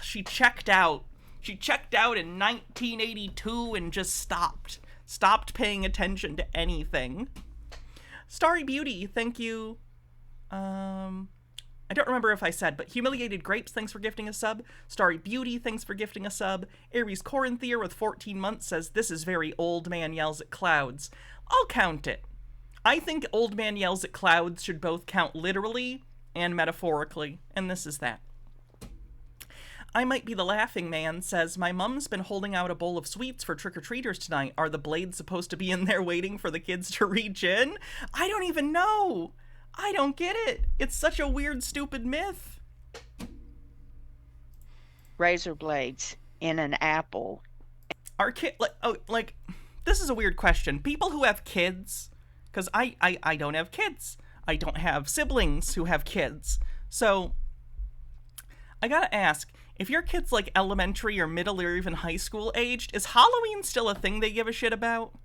She checked out. She checked out in 1982 and just stopped. Stopped paying attention to anything. Starry Beauty, thank you. I don't remember if I said, but Humiliated Grapes, thanks for gifting a sub. Starry Beauty, thanks for gifting a sub. Aries Corinthier with 14 months says, this is very Old Man Yells at Clouds. I'll count it. I think Old Man Yells at Clouds should both count literally and metaphorically, and this is that. I Might Be the Laughing Man says, my mom's been holding out a bowl of sweets for trick-or-treaters tonight. Are the blades supposed to be in there waiting for the kids to reach in? I don't even know. I don't get it. It's such a weird, stupid myth. Razor blades in an apple. Are this is a weird question. People who have kids, because I don't have kids. I don't have siblings who have kids. So, I gotta ask, if your kid's like elementary or middle or even high school aged, is Halloween still a thing they give a shit about?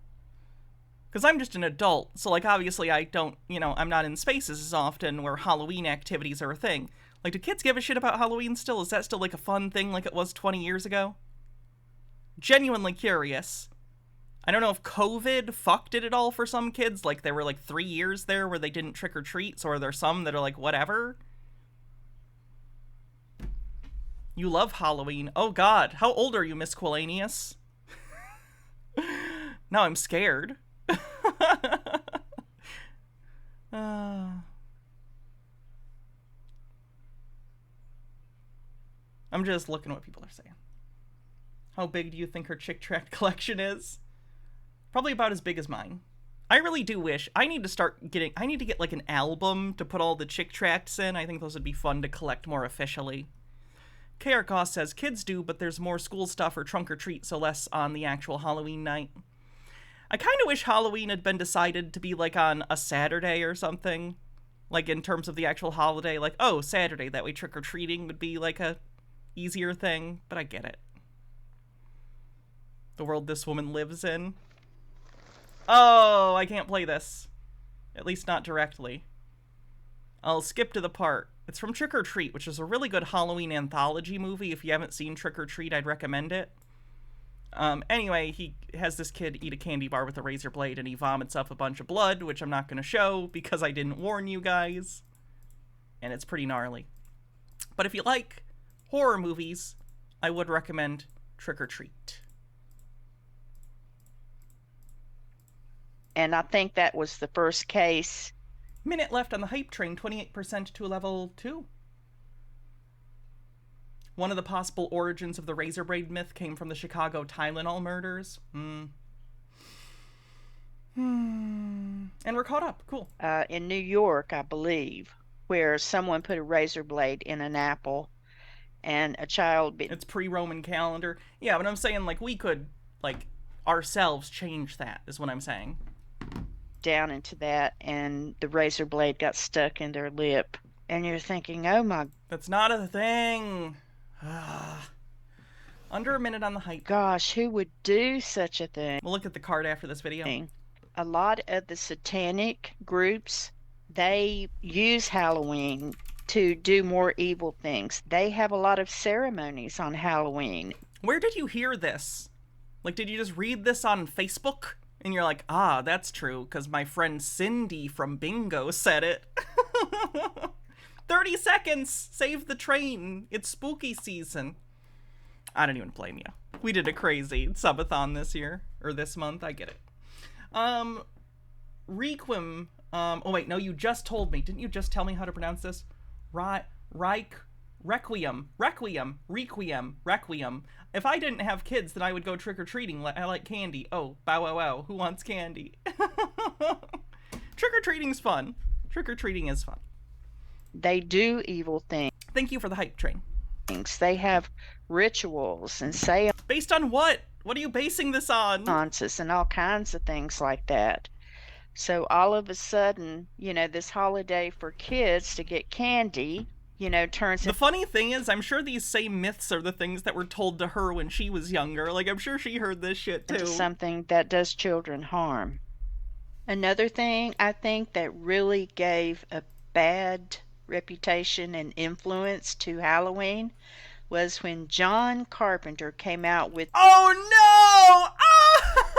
Because I'm just an adult, so, like, obviously I don't, I'm not in spaces as often where Halloween activities are a thing. Like, do kids give a shit about Halloween still? Is that still, like, a fun thing like it was 20 years ago? Genuinely curious. I don't know if COVID fucked it at all for some kids. Like, there were, like, 3 years there where they didn't trick-or-treat, so are there some that are like, whatever? You love Halloween. Oh, God. How old are you, Miss Quilanius? Now I'm scared. I'm just looking at what people are saying. How big do you think her chick tract collection is? Probably about as big as mine. I really do wish. I need to get like an album to put all the chick tracts in. I think those would be fun to collect more officially. KR Goss says, kids do, but there's more school stuff or trunk or treat, so less on the actual Halloween night. I kind of wish Halloween had been decided to be, like, on a Saturday or something. Like, in terms of the actual holiday. Like, oh, Saturday, that way trick-or-treating would be, like, a easier thing. But I get it. The world this woman lives in. Oh, I can't play this. At least not directly. I'll skip to the part. It's from Trick or Treat, which is a really good Halloween anthology movie. If you haven't seen Trick or Treat, I'd recommend it. Anyway, he has this kid eat a candy bar with a razor blade and he vomits up a bunch of blood, which I'm not going to show because I didn't warn you guys. And it's pretty gnarly. But if you like horror movies, I would recommend Trick or Treat. And I think that was the first case. Minute left on the hype train, 28% to level 2. One of the possible origins of the razor blade myth came from the Chicago Tylenol murders. And we're caught up. Cool. In New York, I believe, where someone put a razor blade in an apple and a child... It's pre-Roman calendar. Yeah, but I'm saying, like, we could, like, ourselves change that, is what I'm saying. Down into that, and the razor blade got stuck in their lip. And you're thinking, oh my... That's not a thing. Under a minute on the hype. Gosh, who would do such a thing? We'll look at the card after this video. A lot of the satanic groups, they use Halloween to do more evil things. They have a lot of ceremonies on Halloween. Where did you hear this? Like, did you just read this on Facebook? And you're like, ah, that's true, because my friend Cindy from Bingo said it. 30 seconds! Save the train! It's spooky season. I don't even blame you. We did a crazy subathon this year, or this month, I get it. Requiem, oh wait, no, you just told me. Didn't you just tell me how to pronounce this? Requiem. If I didn't have kids, then I would go trick-or-treating. I like candy. Oh, bow wow wow. Who wants candy? Trick-or-treating's fun. Trick-or-treating is fun. They do evil things. Thank you for the hype train. They have rituals and say based on what? What are you basing this on? And all kinds of things like that. So all of a sudden, you know, this holiday for kids to get candy, you know, turns... The funny thing is, I'm sure these same myths are the things that were told to her when she was younger. Like, I'm sure she heard this shit, too. Into something that does children harm. Another thing, I think, that really gave a bad reputation and influence to Halloween was when John Carpenter came out with... Oh, no!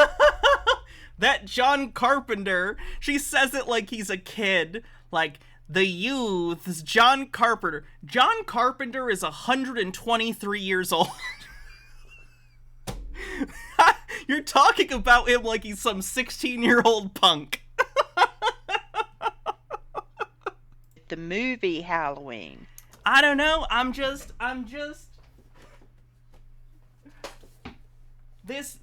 Ah! That John Carpenter, she says it like he's a kid. Like... The youths, John Carpenter. John Carpenter is 123 years old. You're talking about him like he's some 16-year-old punk. The movie Halloween. I don't know. I'm just this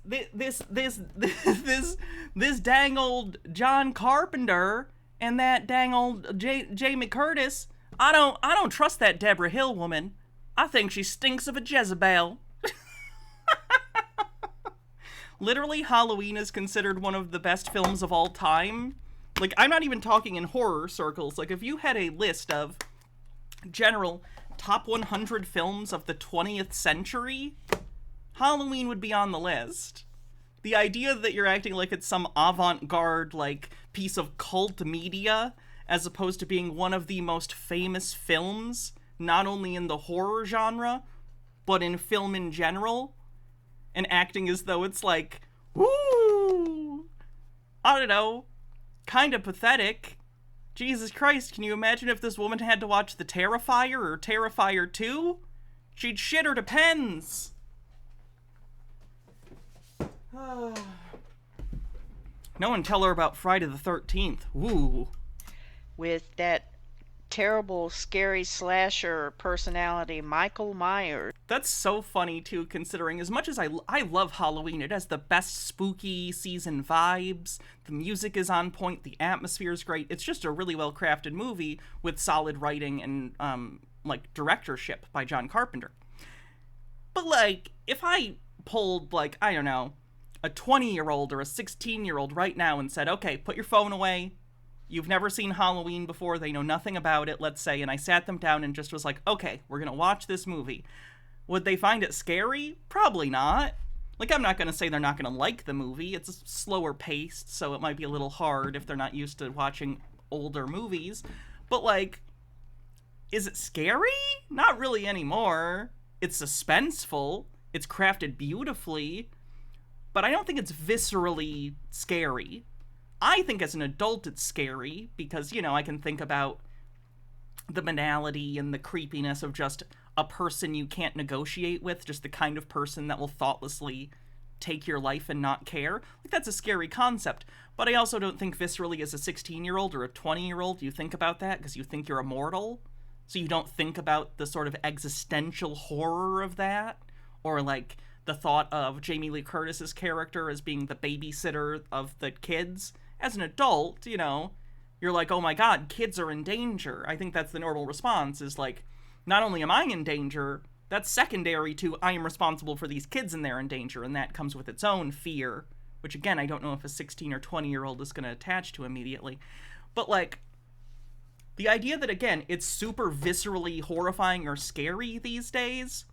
dang old John Carpenter. And that dang old Jamie Curtis, I don't trust that Deborah Hill woman. I think she stinks of a Jezebel. Literally, Halloween is considered one of the best films of all time. Like, I'm not even talking in horror circles. Like, if you had a list of general top 100 films of the 20th century, Halloween would be on the list. The idea that you're acting like it's some avant-garde, like, piece of cult media, as opposed to being one of the most famous films, not only in the horror genre, but in film in general, and acting as though it's like, woo! I don't know, kind of pathetic. Jesus Christ, can you imagine if this woman had to watch The Terrifier or Terrifier 2? She'd shit her depends. No one tell her about Friday the 13th. Woo. With that terrible, scary slasher personality, Michael Myers. That's so funny, too, considering as much as I love Halloween, it has the best spooky season vibes. The music is on point. The atmosphere is great. It's just a really well-crafted movie with solid writing and, like, directorship by John Carpenter. But, like, if I pulled, like, I don't know, a 20-year-old or a 16-year-old right now and said, okay, put your phone away. You've never seen Halloween before. They know nothing about it, let's say. And I sat them down and just was like, okay, we're going to watch this movie. Would they find it scary? Probably not. Like, I'm not going to say they're not going to like the movie. It's slower paced, so it might be a little hard if they're not used to watching older movies. But, like, is it scary? Not really anymore. It's suspenseful. It's crafted beautifully. But I don't think it's viscerally scary. I think as an adult it's scary because, you know, I can think about the banality and the creepiness of just a person you can't negotiate with, just the kind of person that will thoughtlessly take your life and not care. Like, that's a scary concept. But I also don't think viscerally as a 16-year-old or a 20-year-old you think about that because you think you're immortal. So you don't think about the sort of existential horror of that. Or, like, the thought of Jamie Lee Curtis's character as being the babysitter of the kids. As an adult, you know, you're like, oh my god, kids are in danger. I think that's the normal response, is like, not only am I in danger, that's secondary to I am responsible for these kids and they're in danger, and that comes with its own fear, which again, I don't know if a 16 or 20-year-old is going to attach to immediately. But, like, The idea that, again, it's super viscerally horrifying or scary these days,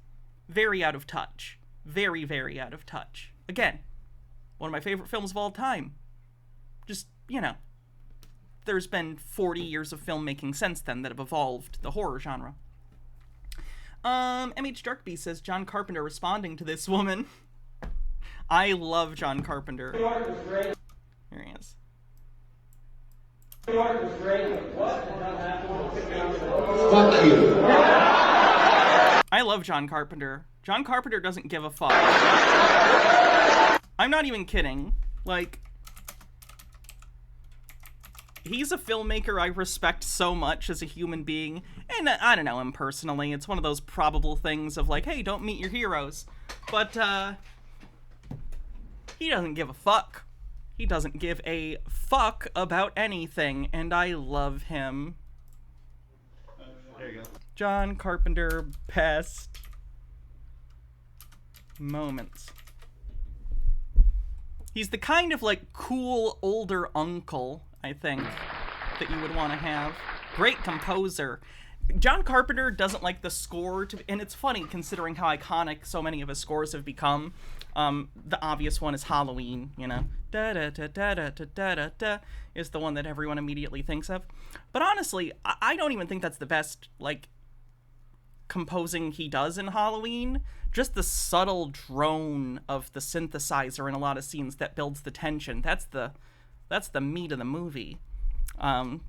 very out of touch. Very, very out of touch. Again, one of my favorite films of all time. Just, you know, there's been 40 years of filmmaking since then that have evolved the horror genre. M.H. Darkby says, John Carpenter responding to this woman. I love John Carpenter. Here he is. Fuck you. I love John Carpenter. John Carpenter doesn't give a fuck. I'm not even kidding. Like, he's a filmmaker I respect so much as a human being. And I don't know him personally. It's one of those probable things of like, hey, don't meet your heroes. But, he doesn't give a fuck. He doesn't give a fuck about anything, and I love him. There you go. John Carpenter, best moments. He's the kind of, like, cool older uncle, I think, that you would want to have. Great composer. John Carpenter doesn't like the score to, and it's funny considering how iconic so many of his scores have become. The obvious one is Halloween, you know. Da-da-da-da-da-da-da-da is the one that everyone immediately thinks of. But honestly, I don't even think that's the best, like, composing he does in Halloween. Just the subtle drone of the synthesizer in a lot of scenes that builds the tension. That's the meat of the movie. But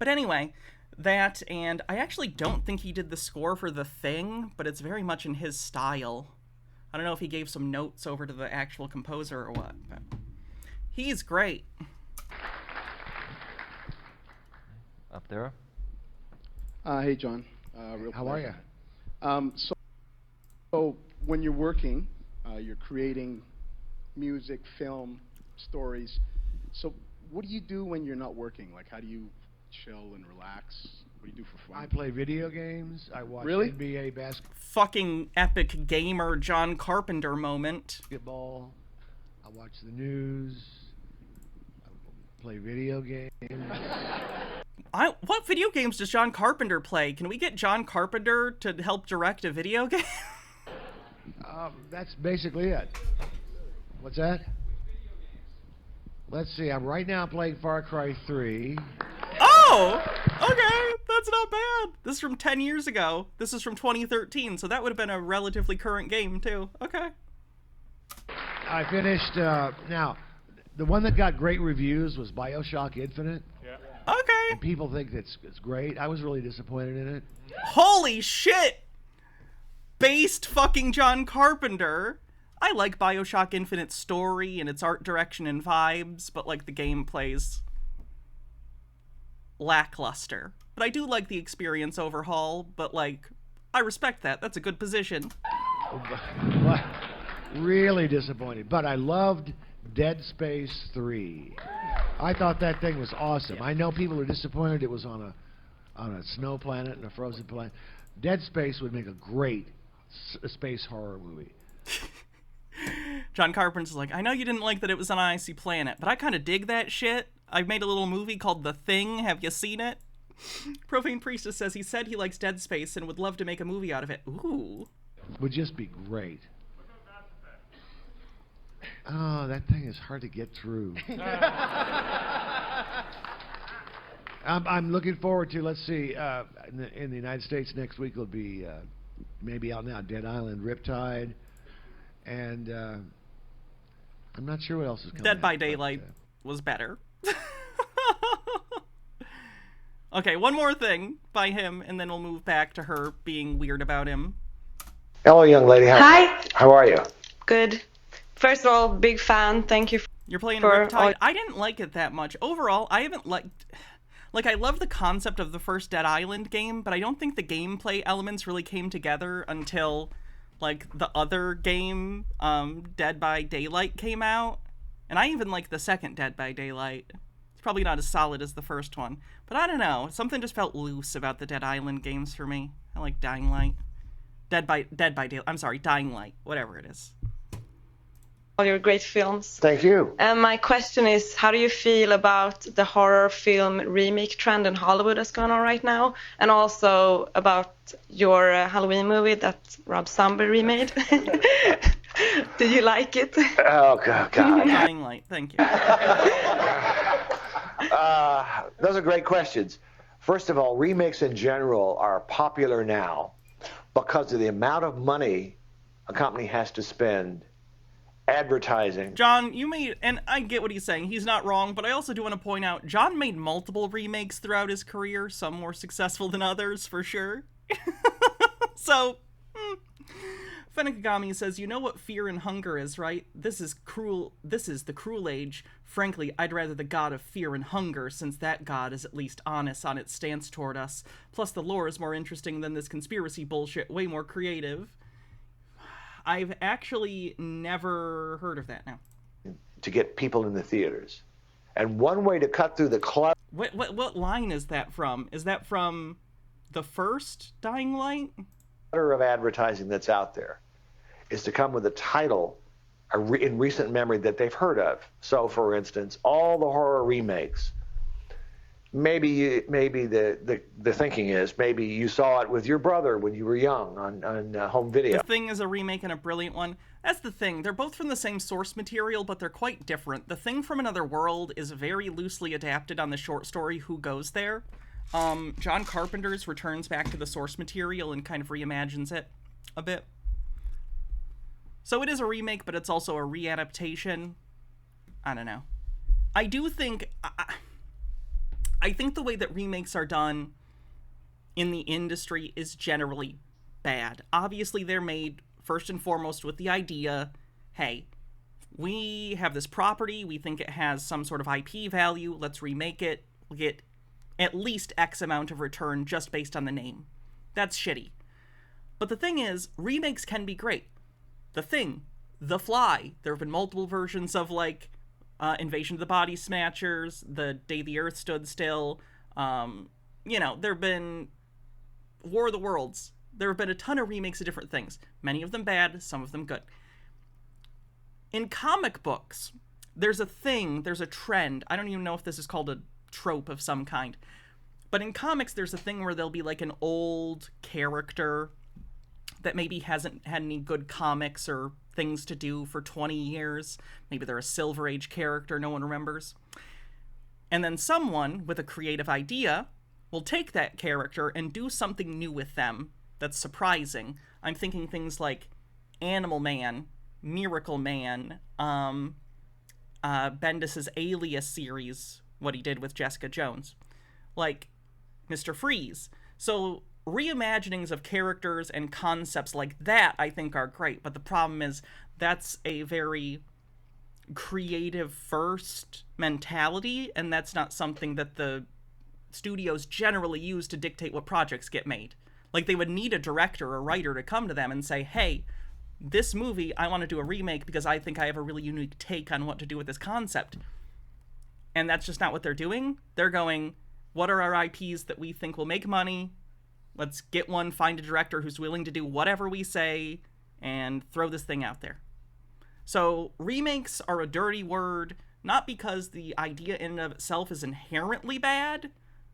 anyway, that, and I actually don't think he did the score for The Thing, but it's very much in his style. I don't know if he gave some notes over to the actual composer or what, but he's great. Up there. Hey, John. How are you? So when you're working, you're creating music, film, stories. So what do you do when you're not working? Like, how do you chill and relax? What do you do for fun? I play video games. I watch Really? NBA basketball. Fucking epic gamer John Carpenter moment. I watch the news. I play video games. What video games does John Carpenter play? Can we get John Carpenter to help direct a video game? That's basically it. What's that? Let's see. I'm right now playing Far Cry 3. Oh! Okay, that's not bad. This is from 10 years ago. This is from 2013, so that would have been a relatively current game, too. Okay. I finished, now, the one that got great reviews was BioShock Infinite. Yeah. Okay. And people think it's great. I was really disappointed in it. Holy shit! Based fucking John Carpenter. I like BioShock Infinite's story and its art direction and vibes, but, like, the gameplay's lackluster. But I do like the experience overhaul, but, like, I respect that. That's a good position. Really disappointed. But I loved Dead Space 3. I thought that thing was awesome. I know people are disappointed it was on a snow planet and a frozen planet. Dead Space would make a great space horror movie. John Carpenter's like, I know you didn't like that it was on an icy planet, but I kind of dig that shit. I've made a little movie called The Thing. Have you seen it? Profane Priestess says he said he likes Dead Space and would love to make a movie out of it. Ooh. Would just be great. Oh, that thing is hard to get through. I'm looking forward to, let's see, in the United States next week will be maybe out now, Dead Island, Riptide, and I'm not sure what else is coming Dead by out, Daylight was better. Okay, one more thing by him, and then we'll move back to her being weird about him. Hello, young lady. Hi. How are you? Good. First of all, big fan. Thank you. You're playing for Riptide. I didn't like it that much. Overall, I haven't liked... Like, I love the concept of the first Dead Island game, but I don't think the gameplay elements really came together until, like, the other game, Dead by Daylight, came out. And I even like the second Dead by Daylight. It's probably not as solid as the first one. But I don't know. Something just felt loose about the Dead Island games for me. I like Dying Light. Dead by Daylight. I'm sorry, Dying Light. Whatever it is. all your great films. Thank you. And my question is, how do you feel about the horror film remake trend in Hollywood that's going on right now? And also about your Halloween movie that Rob Zombie remade. Do you like it? Oh, God. Dying Light, thank you. Those are great questions. First of all, remakes in general are popular now because of the amount of money a company has to spend advertising. John, you made, and I get what he's saying, he's not wrong, but I also do want to point out, John made multiple remakes throughout his career, some more successful than others, for sure. So, Fenakagami says, you know what fear and hunger is, right? This is the cruel age. Frankly, I'd rather the god of fear and hunger, since that god is at least honest on its stance toward us. Plus, the lore is more interesting than this conspiracy bullshit, way more creative. I've actually never heard of that now. To get people in the theaters. And one way to cut through the clutter... What line is that from? Is that from the first Dying Light? ...of advertising that's out there is to come with a title in recent memory that they've heard of. So, for instance, all the horror remakes. Maybe the thinking is maybe you saw it with your brother when you were young on home video. The Thing is a remake and a brilliant one. That's the thing. They're both from the same source material, but they're quite different. The Thing from Another World is very loosely adapted on the short story Who Goes There. John Carpenter's returns back to the source material and kind of reimagines it a bit. So it is a remake, but it's also a readaptation. I don't know. I do think... I think the way that remakes are done in the industry is generally bad. Obviously, they're made first and foremost with the idea, hey, we have this property, we think it has some sort of IP value, let's remake it, we'll get at least X amount of return just based on the name. That's shitty. But the thing is, remakes can be great. The Thing, The Fly, there have been multiple versions of, like, Invasion of the Body Snatchers, The Day the Earth Stood Still, you know, there have been War of the Worlds. There have been a ton of remakes of different things. Many of them bad, some of them good. In comic books, there's a trend. I don't even know if this is called a trope of some kind. But in comics, there's a thing where there'll be like an old character that maybe hasn't had any good comics or things to do for 20 years. Maybe they're a Silver Age character no one remembers. And then someone with a creative idea will take that character and do something new with them that's surprising. I'm thinking things like Animal Man, Miracle Man, Bendis's Alias series, what he did with Jessica Jones, like Mr. Freeze. So reimaginings of characters and concepts like that, I think, are great. But the problem is that's a very creative first mentality, and that's not something that the studios generally use to dictate what projects get made. Like, they would need a director or writer to come to them and say, hey, this movie, I want to do a remake because I think I have a really unique take on what to do with this concept. And that's just not what they're doing. They're going, what are our IPs that we think will make money? Let's get one, find a director who's willing to do whatever we say, and throw this thing out there. So remakes are a dirty word, not because the idea in and of itself is inherently bad,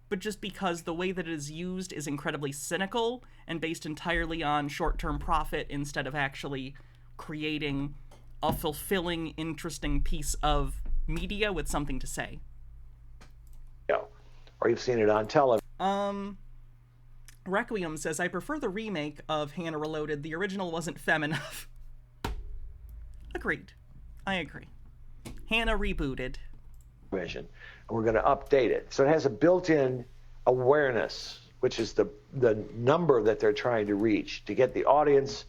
but just because the way that it is used is incredibly cynical and based entirely on short-term profit instead of actually creating a fulfilling, interesting piece of media with something to say. Or you've seen it on television. Requiem says, I prefer the remake of Hannah Reloaded. The original wasn't femme enough. Agreed. I agree. Hannah rebooted. And we're going to update it. So it has a built-in awareness, which is the number that they're trying to reach, to get the audience,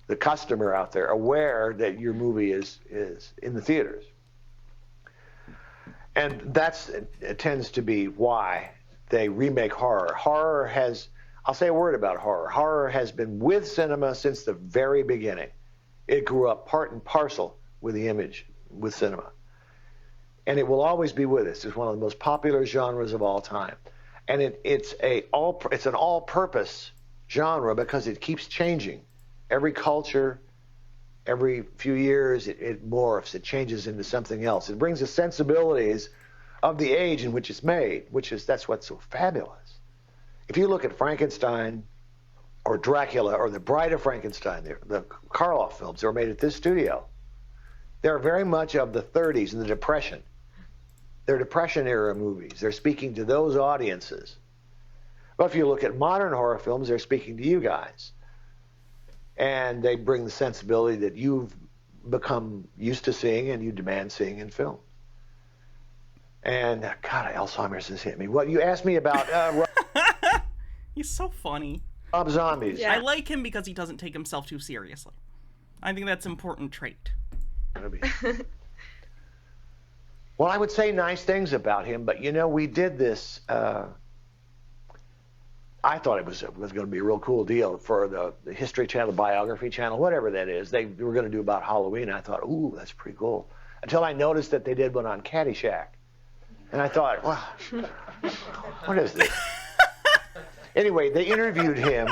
the customer out there, aware that your movie is in the theaters. And it tends to be why they remake horror. Horror has, I'll say a word about horror. Horror has been with cinema since the very beginning. It grew up part and parcel with the image, with cinema. And it will always be with us. It's one of the most popular genres of all time. And it's an all-purpose genre because it keeps changing. Every culture Every few years, it morphs, it changes into something else. It brings the sensibilities of the age in which it's made, that's what's so fabulous. If you look at Frankenstein or Dracula or The Bride of Frankenstein, the Karloff films that were made at this studio, they're very much of the 30s and the Depression. They're Depression era movies. They're speaking to those audiences. But if you look at modern horror films, they're speaking to you guys. And they bring the sensibility that you've become used to seeing and you demand seeing in film. And, God, Alzheimer's has hit me. What you asked me about... He's so funny. Rob Zombies. Yeah. I like him because he doesn't take himself too seriously. I think that's an important trait. Well, I would say nice things about him, but, you know, we did this... I thought it was going to be a real cool deal for the History Channel, Biography Channel, whatever that is. They were going to do about Halloween. I thought, ooh, that's pretty cool. Until I noticed that they did one on Caddyshack. And I thought, wow, what is this? Anyway, they interviewed him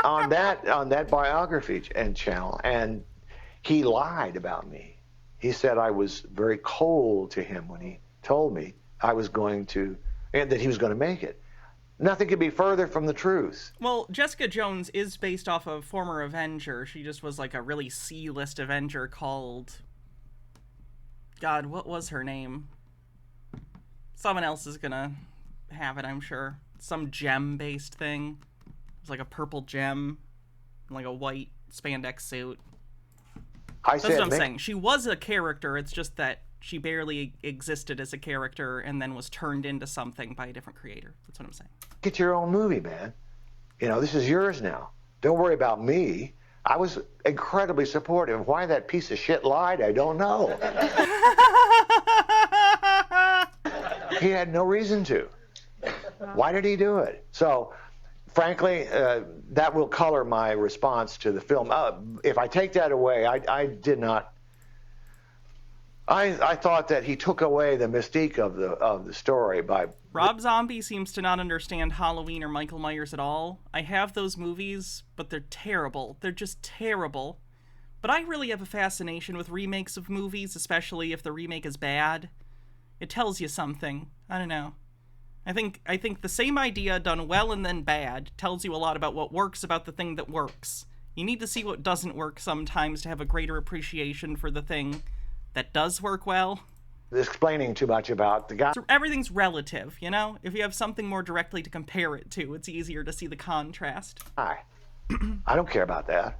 on that biography and channel, and he lied about me. He said I was very cold to him when he told me I was going to, and that he was going to make it. Nothing could be further from the truth. Well, Jessica Jones is based off of former Avenger. She just was like a really C-list Avenger called... God, what was her name? Someone else is gonna have it, I'm sure. Some gem-based thing. It was like a purple gem, like a white spandex suit. That's what I'm saying. She was a character, it's just that she barely existed as a character and then was turned into something by a different creator. That's what I'm saying. Get your own movie, man. You know, this is yours now. Don't worry about me. I was incredibly supportive. Why that piece of shit lied, I don't know. He had no reason to. Why did he do it? So, frankly, that will color my response to the film. If I take that away, I did not... I thought that he took away the mystique of the story by... Rob Zombie seems to not understand Halloween or Michael Myers at all. I have those movies, but they're terrible. They're just terrible. But I really have a fascination with remakes of movies, especially if the remake is bad. It tells you something. I don't know. I think the same idea done well and then bad tells you a lot about what works about the thing that works. You need to see what doesn't work sometimes to have a greater appreciation for the thing that does work well. Explaining too much about the guy. So everything's relative, you know? If you have something more directly to compare it to, it's easier to see the contrast. I don't care about that.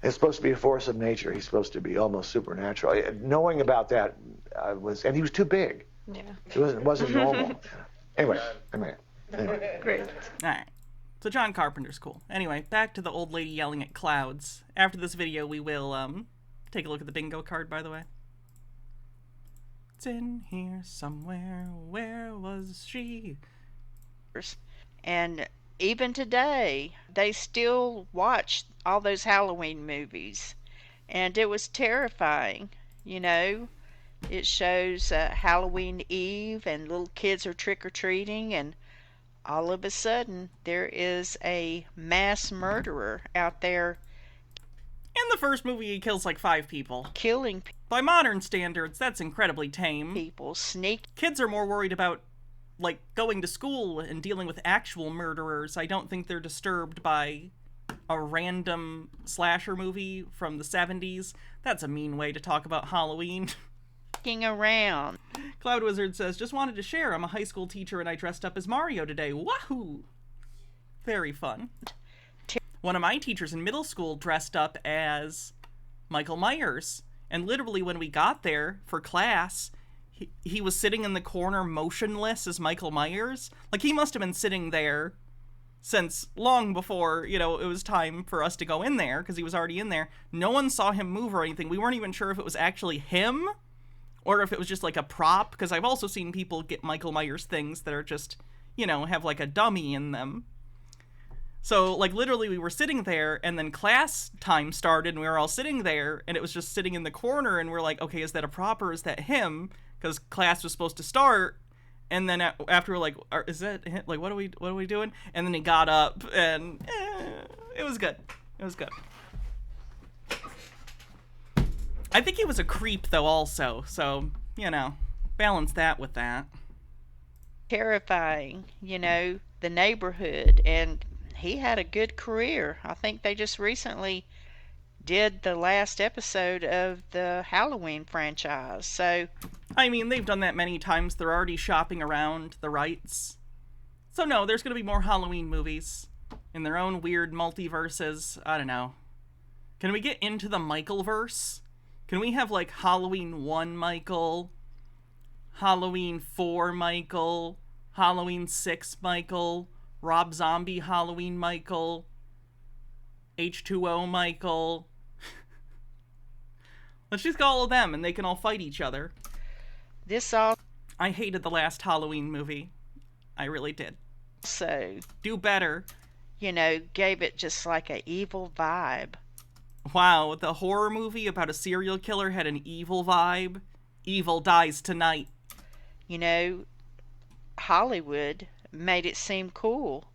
It's supposed to be a force of nature. He's supposed to be almost supernatural. Knowing about that and he was too big. Yeah. It wasn't normal. Anyway. Great. All right. So John Carpenter's cool. Anyway, back to the old lady yelling at clouds. After this video, we will take a look at the bingo card, by the way. It's in here somewhere. Where was she? And even today, they still watch all those Halloween movies. And it was terrifying, you know. It shows Halloween Eve and little kids are trick-or-treating, and all of a sudden there is a mass murderer out there. In the first movie, he kills like 5 people. Killing people. By modern standards, that's incredibly tame. People sneak. Kids are more worried about, like, going to school and dealing with actual murderers. I don't think they're disturbed by a random slasher movie from the 70s. That's a mean way to talk about Halloween. Around. Cloud Wizard says, just wanted to share. I'm a high school teacher and I dressed up as Mario today. Wahoo! Very fun. One of my teachers in middle school dressed up as Michael Myers. And literally when we got there for class, he was sitting in the corner motionless as Michael Myers. Like, he must have been sitting there since long before, you know, it was time for us to go in there, because he was already in there. No one saw him move or anything. We weren't even sure if it was actually him or if it was just like a prop, because I've also seen people get Michael Myers things that are just, you know, have like a dummy in them. So, like, literally we were sitting there, and then class time started, and we were all sitting there, and it was just sitting in the corner, and we're like, okay, is that a prop or is that him? Because class was supposed to start, and then after we're like, is that him? Like, what are we doing? And then he got up, and it was good. It was good. I think he was a creep, though, also. So, you know, balance that with that. Terrifying, you know, the neighborhood, and he had a good career. I think they just recently did the last episode of the Halloween franchise. So, I mean, they've done that many times. They're already shopping around the rights. So no, there's going to be more Halloween movies in their own weird multiverses. I don't know. Can we get into the Michael-verse? Can we have, like, Halloween 1 Michael, Halloween 4 Michael, Halloween 6 Michael, Rob Zombie Halloween Michael, H2O Michael? Let's just go all of them, and they can all fight each other. I hated the last Halloween movie. I really did. So, do better. You know, gave it just like an evil vibe. Wow, the horror movie about a serial killer had an evil vibe. Evil dies tonight. You know, Hollywood made it seem cool.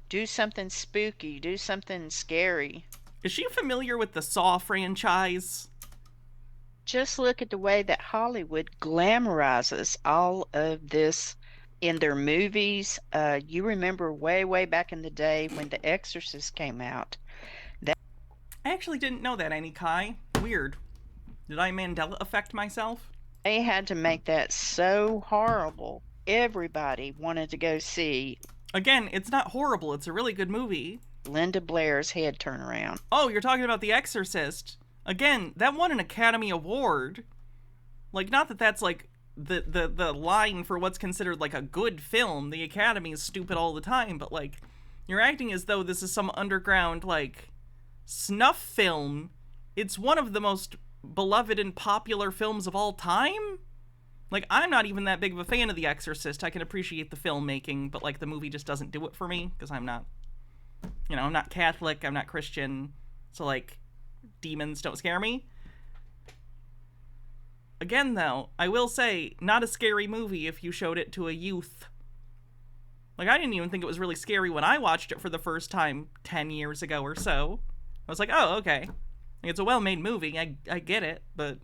Do something spooky, do something scary. Is she familiar with the Saw franchise? Just look at the way that Hollywood glamorizes all of this in their movies. You remember way back in the day when The Exorcist came out. I actually didn't know that, Annie Kai. Weird. Did I Mandela affect myself? They had to make that so horrible. Everybody wanted to go see. Again, it's not horrible. It's a really good movie. Linda Blair's head turnaround. Oh, you're talking about The Exorcist. Again, that won an Academy Award. Like, not that that's, like, the line for what's considered, like, a good film. The Academy is stupid all the time, but, like, you're acting as though this is some underground, like, snuff film. It's one of the most beloved and popular films of all time. Like, I'm not even that big of a fan of The Exorcist. I can appreciate the filmmaking, but, like, the movie just doesn't do it for me, because I'm not, you know, I'm not Catholic, I'm not Christian, so, like, demons don't scare me. Again, though, I will say, not a scary movie if you showed it to a youth. Like, I didn't even think it was really scary when I watched it for the first time 10 years ago or so. I was like, oh, okay. It's a well-made movie, I get it, but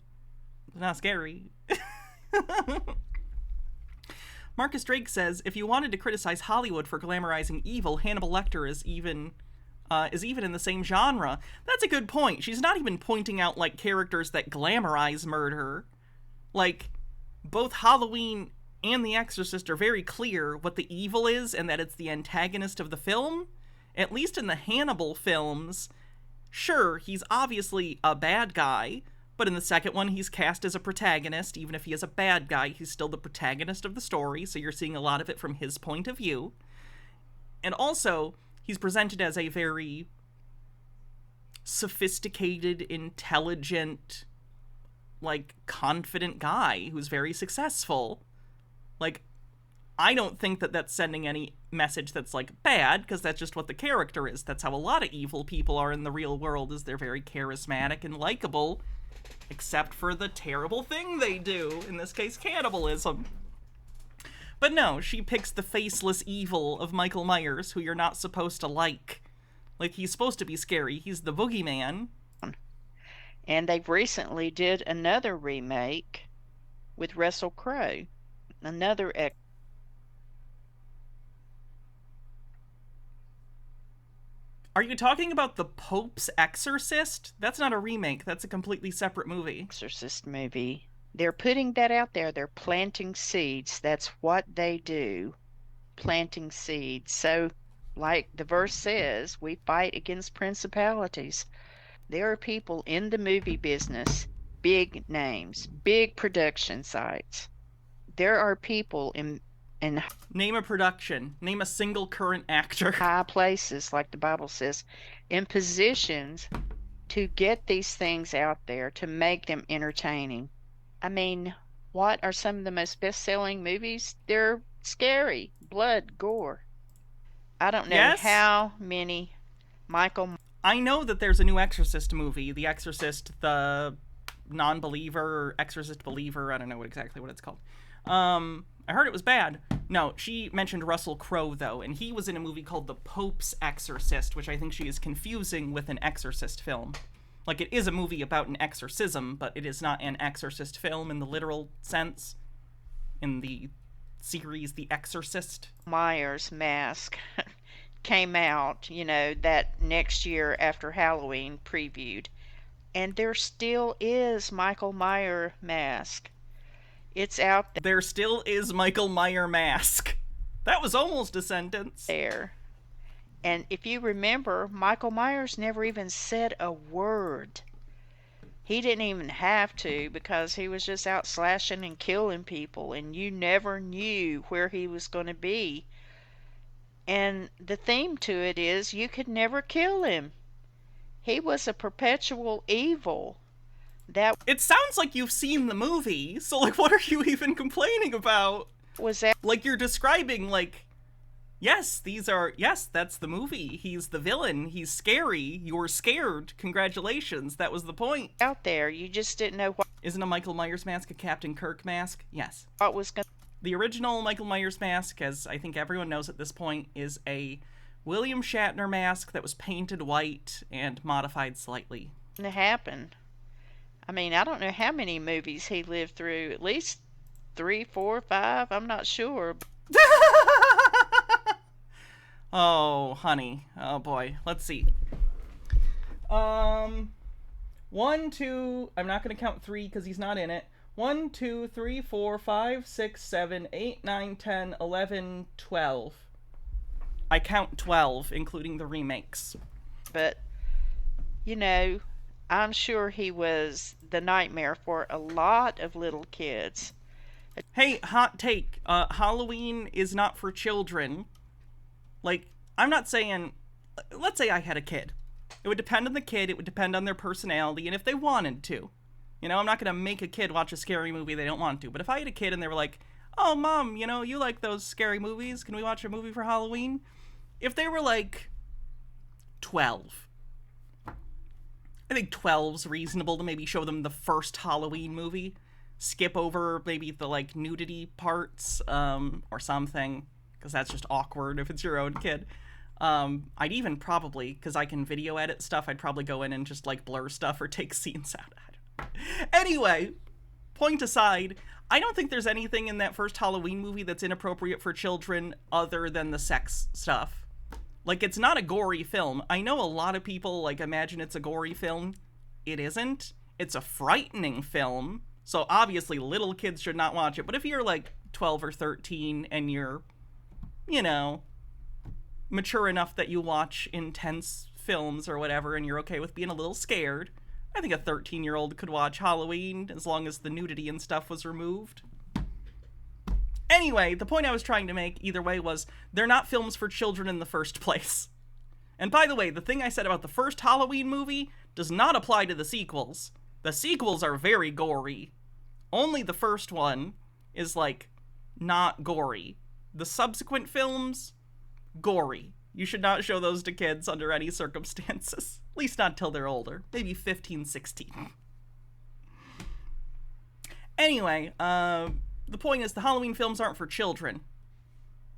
it's not scary. Marcus Drake says, if you wanted to criticize Hollywood for glamorizing evil, Hannibal Lecter is even in the same genre. That's a good point. She's not even pointing out, like, characters that glamorize murder. Like, both Halloween and The Exorcist are very clear what the evil is and that it's the antagonist of the film. At least in the Hannibal films, sure, he's obviously a bad guy, but in the second one, he's cast as a protagonist. Even if he is a bad guy, he's still the protagonist of the story, so you're seeing a lot of it from his point of view. And also, he's presented as a very sophisticated, intelligent, like, confident guy who's very successful. Like, I don't think that that's sending any message that's, like, bad, because that's just what the character is. That's how a lot of evil people are in the real world, is they're very charismatic and likable, except for the terrible thing they do, in this case, cannibalism. But no, she picks the faceless evil of Michael Myers, who you're not supposed to like. Like, he's supposed to be scary. He's the boogeyman. And they've recently did another remake with Russell Crowe. Another Are you talking about the Pope's Exorcist? That's not a remake. That's a completely separate movie. Exorcist movie. They're putting that out there. They're planting seeds. That's what they do. Planting seeds. So, like the verse says, we fight against principalities. There are people in the movie business, big names, big production sites. There are people in name a production. Name a single current actor. High places, like the Bible says, in positions to get these things out there, to make them entertaining. I mean, what are some of the most best-selling movies? They're scary. Blood, gore. I don't know how many I know that there's a new Exorcist movie. The Exorcist, the non-believer, or Exorcist believer. I don't know exactly what it's called. I heard it was bad. No, she mentioned Russell Crowe, though, and he was in a movie called The Pope's Exorcist, which I think she is confusing with an Exorcist film. Like, it is a movie about an exorcism, but it is not an exorcist film in the literal sense. In the series The Exorcist. Myers mask came out, that next year after Halloween previewed. And there still is Michael Myers mask. It's out there. There still is Michael Myers mask. That was almost a sentence. There. And if you remember, Michael Myers never even said a word. He didn't even have to, because he was just out slashing and killing people, and you never knew where he was going to be. And the theme to it is you could never kill him. He was a perpetual evil. It sounds like you've seen the movie, so like, what are you even complaining about? Was that like you're describing like, yes, that's the movie. He's the villain. He's scary. You're scared. Congratulations. That was the point. Out there, you just didn't know what. Isn't a Michael Myers mask a Captain Kirk mask? Yes. What was going. The original Michael Myers mask, as I think everyone knows at this point, is a William Shatner mask that was painted white and modified slightly. To happen. I mean, I don't know how many movies he lived through. At least 3, 4, 5. I'm not sure. Oh, honey. Oh, boy. Let's see. 1, 2... I'm not going to count 3 because he's not in it. 1, 2, 3, 4, 5, 6, 7, 8, 9, 10, 11, 12. I count 12, including the remakes. But, I'm sure he was the nightmare for a lot of little kids. Hey, hot take. Halloween is not for children. Like, I'm not saying... Let's say I had a kid. It would depend on the kid, it would depend on their personality, and if they wanted to. I'm not going to make a kid watch a scary movie they don't want to. But if I had a kid and they were like, oh, Mom, you like those scary movies? Can we watch a movie for Halloween? If they were like 12... I think 12's reasonable to maybe show them the first Halloween movie. Skip over maybe the, like, nudity parts, or something, because that's just awkward if it's your own kid. I'd even probably, because I can video edit stuff, I'd probably go in and just, like, blur stuff or take scenes out. I don't know. Anyway, point aside, I don't think there's anything in that first Halloween movie that's inappropriate for children other than the sex stuff. Like, it's not a gory film. I know a lot of people, like, imagine it's a gory film. It isn't. It's a frightening film. So, obviously, little kids should not watch it. But if you're, like, 12 or 13 and you're, mature enough that you watch intense films or whatever and you're okay with being a little scared, I think a 13-year-old could watch Halloween as long as the nudity and stuff was removed. Anyway, the point I was trying to make, either way, was they're not films for children in the first place. And by the way, the thing I said about the first Halloween movie does not apply to the sequels. The sequels are very gory. Only the first one is, like, not gory. The subsequent films, gory. You should not show those to kids under any circumstances. At least not till they're older. Maybe 15, 16. Anyway, the point is the Halloween films aren't for children.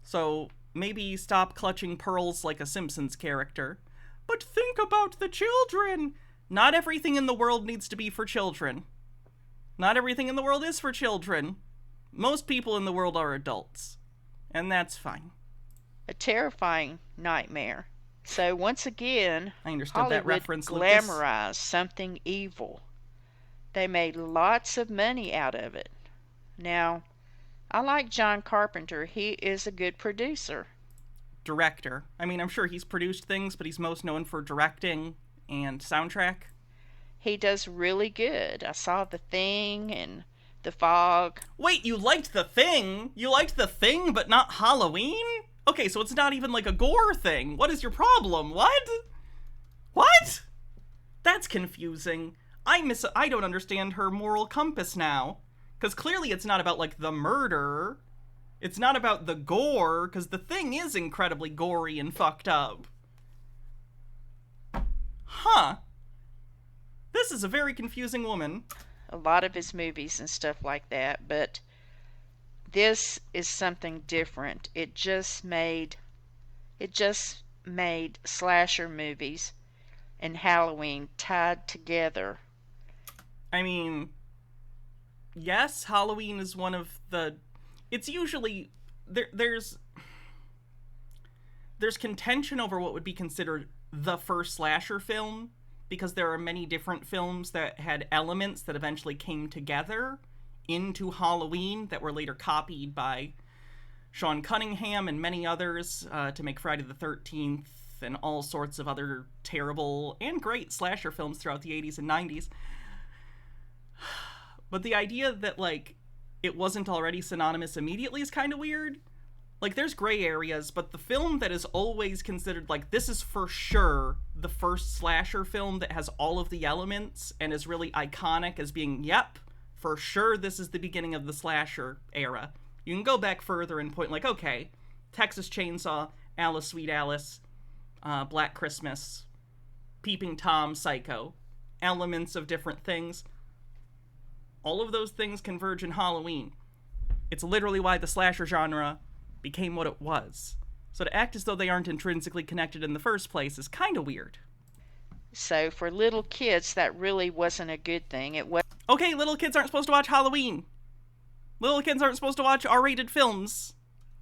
So maybe stop clutching pearls like a Simpsons character. But think about the children! Not everything in the world needs to be for children. Not everything in the world is for children. Most people in the world are adults. And that's fine. A terrifying nightmare. So once again, I understood Hollywood that reference, glamorized Lucas. Something evil. They made lots of money out of it. Now, I like John Carpenter. He is a good producer. Director. I mean, I'm sure he's produced things, but he's most known for directing and soundtrack. He does really good. I saw The Thing and The Fog. Wait, you liked The Thing? You liked The Thing, but not Halloween? Okay, so it's not even like a gore thing. What is your problem? What? What? That's confusing. I don't understand her moral compass now. Because clearly it's not about, like, the murder. It's not about the gore, because The Thing is incredibly gory and fucked up. Huh. This is a very confusing woman. A lot of his movies and stuff like that, but this is something different. It just made slasher movies, and Halloween tied together? I mean, yes, Halloween is one of the... It's usually... There's contention over what would be considered the first slasher film, because there are many different films that had elements that eventually came together into Halloween that were later copied by Sean Cunningham and many others to make Friday the 13th and all sorts of other terrible and great slasher films throughout the 80s and 90s. But the idea that, like, it wasn't already synonymous immediately is kind of weird. Like, there's gray areas, but the film that is always considered, like, this is for sure the first slasher film that has all of the elements and is really iconic as being, yep, for sure this is the beginning of the slasher era. You can go back further and point, like, okay, Texas Chainsaw, Alice Sweet Alice, Black Christmas, Peeping Tom, Psycho, elements of different things. All of those things converge in Halloween. It's literally why the slasher genre became what it was. So to act as though they aren't intrinsically connected in the first place is kind of weird. So for little kids, that really wasn't a good thing. It was... Okay, little kids aren't supposed to watch Halloween. Little kids aren't supposed to watch R-rated films.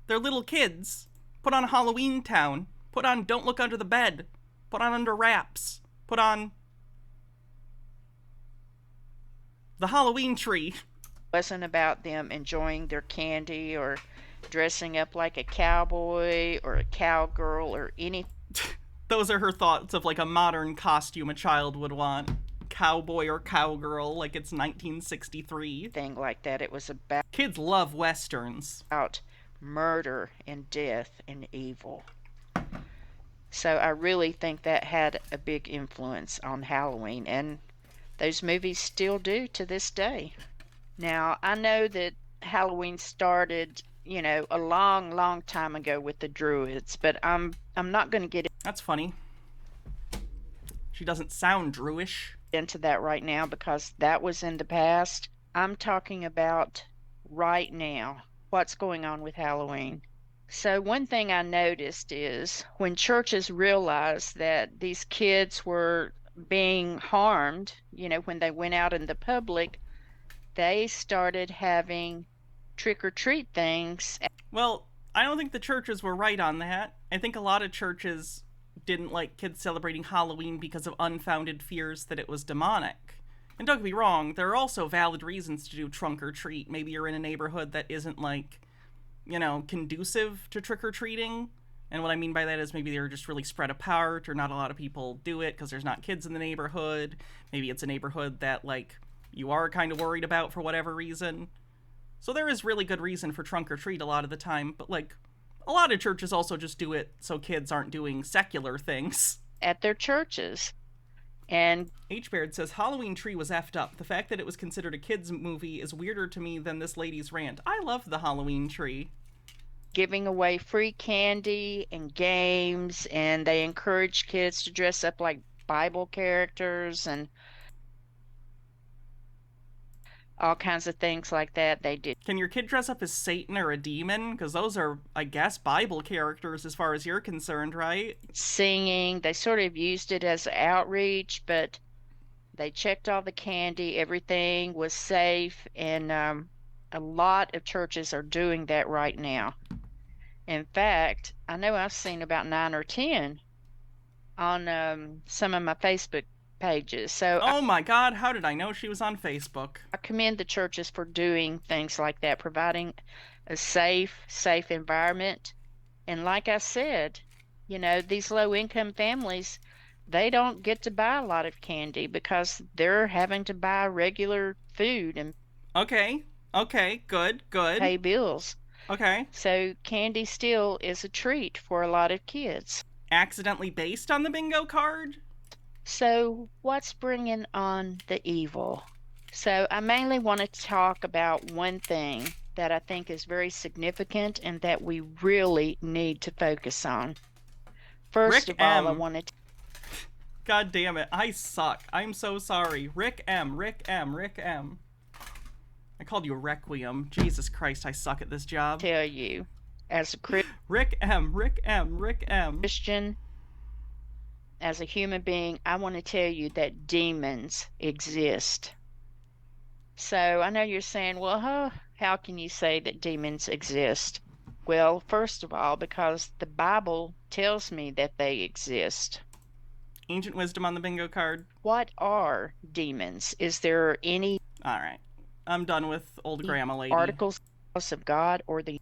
They're little kids. Put on Halloween Town. Put on Don't Look Under the Bed. Put on Under Wraps. Put on The Halloween Tree. It wasn't about them enjoying their candy or dressing up like a cowboy or a cowgirl or any... Those are her thoughts of, like, a modern costume a child would want. Cowboy or cowgirl, like it's 1963. Thing like that. It was about... Kids love westerns. About murder and death and evil. So I really think that had a big influence on Halloween, and those movies still do to this day. Now, I know that Halloween started, you know, a long, long time ago with the Druids, but I'm not going to get That's funny. She doesn't sound Druish. Into that right now because that was in the past. I'm talking about right now. What's going on with Halloween? So one thing I noticed is when churches realized that these kids were being harmed, you know, when they went out in the public, they started having trick-or-treat things. Well, I don't think the churches were right on that. I think a lot of churches didn't like kids celebrating Halloween because of unfounded fears that it was demonic. And don't get me wrong, there are also valid reasons to do trunk or treat. Maybe you're in a neighborhood that isn't, like, you know, conducive to trick-or-treating. And what I mean by that is maybe they're just really spread apart, or not a lot of people do it because there's not kids in the neighborhood. Maybe it's a neighborhood that, like, you are kind of worried about for whatever reason. So there is really good reason for trunk or treat a lot of the time, but, like, a lot of churches also just do it so kids aren't doing secular things. At their churches. And H-Baird says, Halloween Tree was effed up. The fact that it was considered a kid's movie is weirder to me than this lady's rant. I love the Halloween Tree. Giving away free candy and games, and they encourage kids to dress up like Bible characters and all kinds of things like that they did. Can your kid dress up as Satan or a demon? Because those are, I guess, Bible characters as far as you're concerned, right? Singing. They sort of used it as outreach, but they checked all the candy. Everything was safe, and a lot of churches are doing that right now. In fact, I know I've seen about 9 or 10 on some of my Facebook pages. So oh my God, how did I know she was on Facebook? I commend the churches for doing things like that, providing a safe environment. And like I said, you know, these low-income families, they don't get to buy a lot of candy because they're having to buy regular food and okay, good. Pay bills. Okay. So candy still is a treat for a lot of kids. Accidentally based on the bingo card? So what's bringing on the evil? So I mainly want to talk about one thing that I think is very significant and that we really need to focus on. First Rick of all, M. I wanted to... God damn it, I suck. I'm so sorry. Rick M. I called you Requiem. Jesus Christ, I suck at this job. Tell you, as a Rick M. Christian, as a human being, I want to tell you that demons exist. So I know you're saying, well, how can you say that demons exist? Well, first of all, because the Bible tells me that they exist. Ancient wisdom on the bingo card. What are demons? Is there any... All right. I'm done with old grandma lady. Articles of God or the...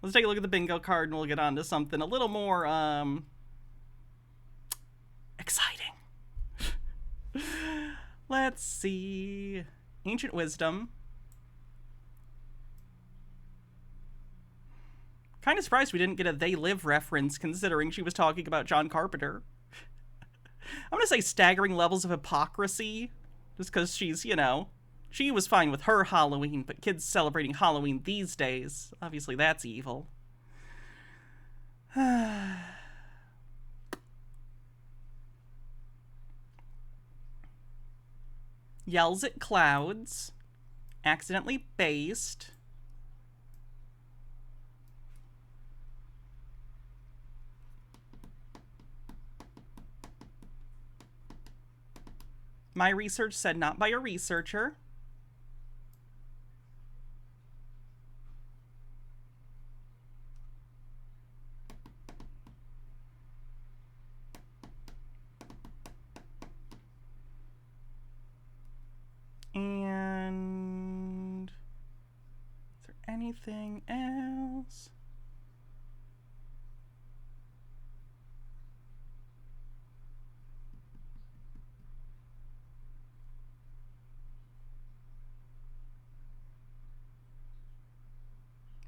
Let's take a look at the bingo card and we'll get on to something a little more, exciting. Let's see. Ancient wisdom. Kind of surprised we didn't get a They Live reference, considering she was talking about John Carpenter. I'm gonna say staggering levels of hypocrisy, just because she's, you know, she was fine with her Halloween, but kids celebrating Halloween these days, obviously that's evil. Yells at clouds. Accidentally based. My research said not by a researcher. And is there anything else?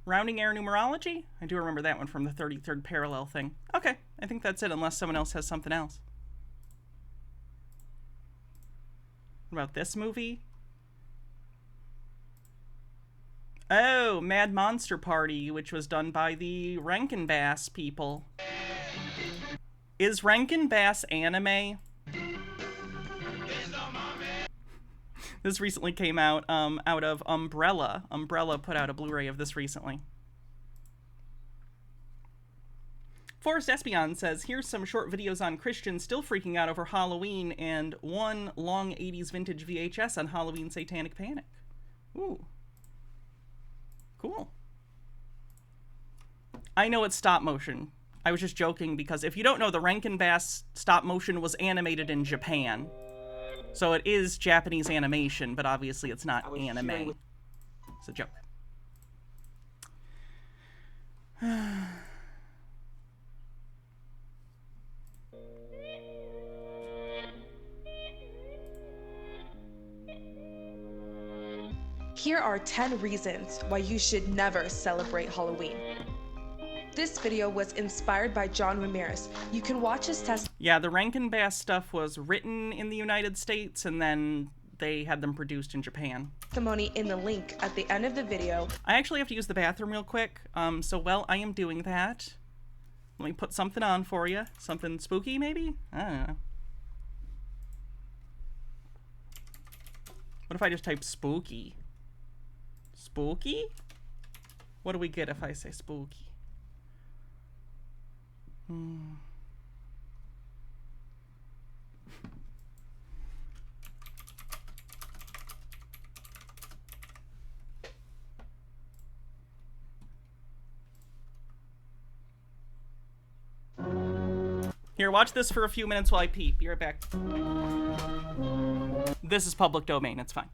Rounding error numerology? I do remember that one from the 33rd parallel thing. Okay, I think that's it, unless someone else has something else. What about this movie? Oh, Mad Monster Party, which was done by the Rankin Bass people. Is Rankin Bass anime? This recently came out of Umbrella. Umbrella put out a Blu-ray of this recently. Forrest Espion says, here's some short videos on Christians still freaking out over Halloween and one long 80s vintage VHS on Halloween Satanic Panic. Ooh. Cool. I know it's stop motion. I was just joking because if you don't know, the Rankin Bass stop motion was animated in Japan. So it is Japanese animation, but obviously it's not anime. It's a joke. Here are 10 reasons why you should never celebrate Halloween. This video was inspired by John Ramirez. You can watch his testimony. Yeah, the Rankin Bass stuff was written in the United States and then they had them produced in Japan. In the link at the end of the video. I actually have to use the bathroom real quick, so while I am doing that, let me put something on for you. Something spooky, maybe? I don't know. What if I just type spooky? Spooky? What do we get if I say spooky? Here, watch this for a few minutes while I pee. Be right back. This is public domain, it's fine.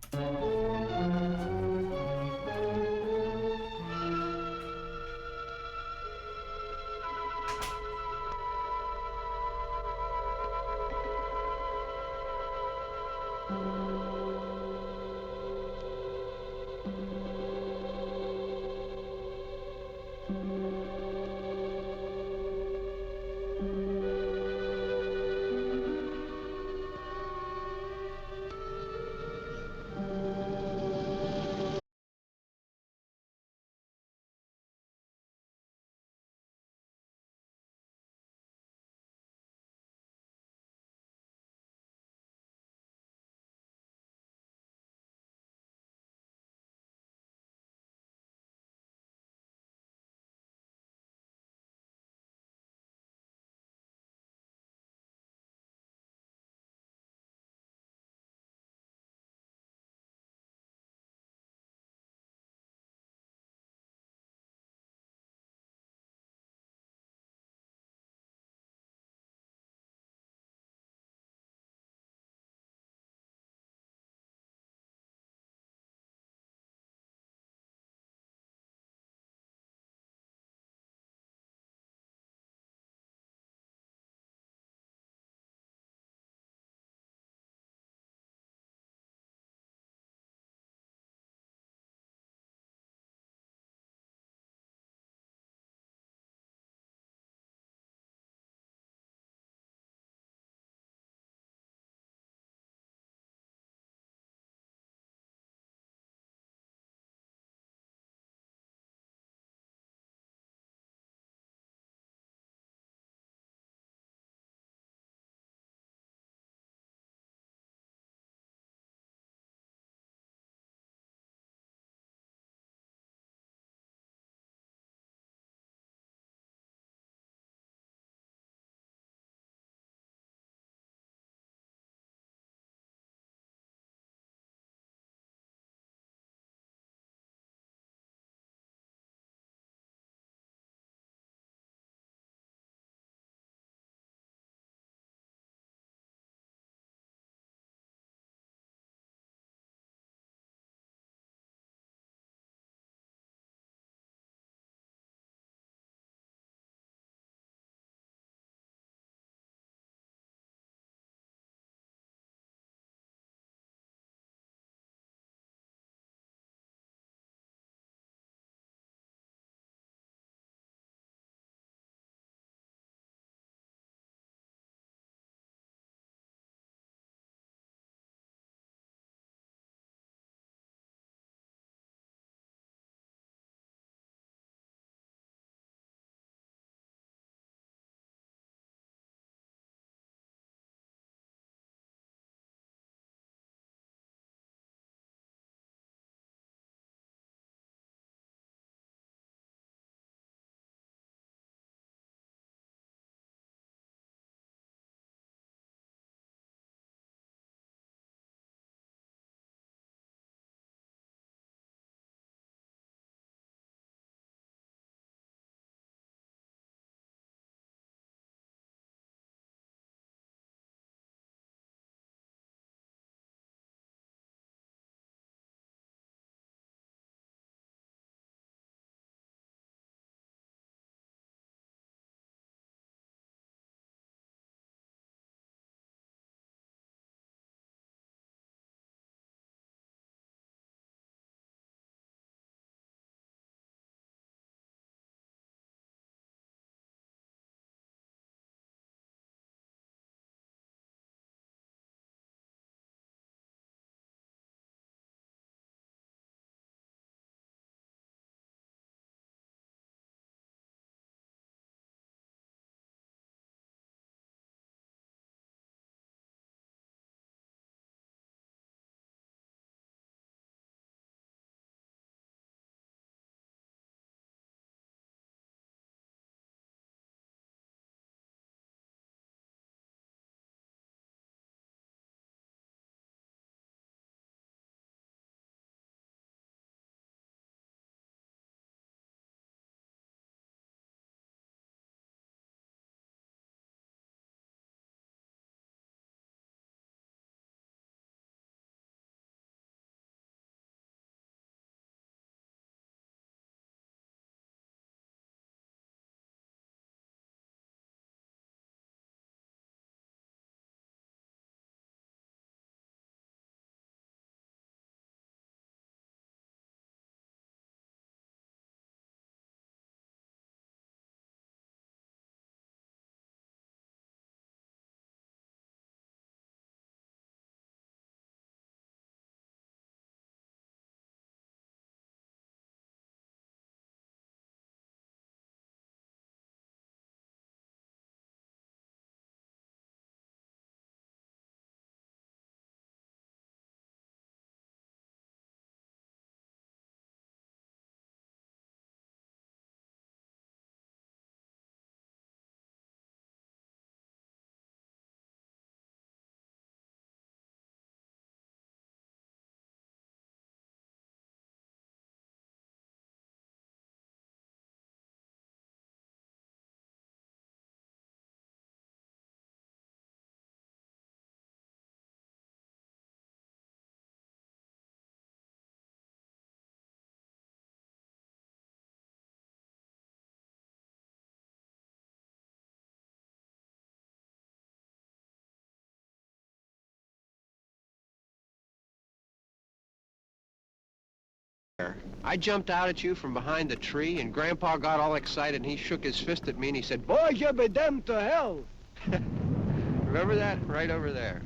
I jumped out at you from behind the tree, and Grandpa got all excited, and he shook his fist at me, and he said, "Boy, you be damned to hell." Remember that? Right over there.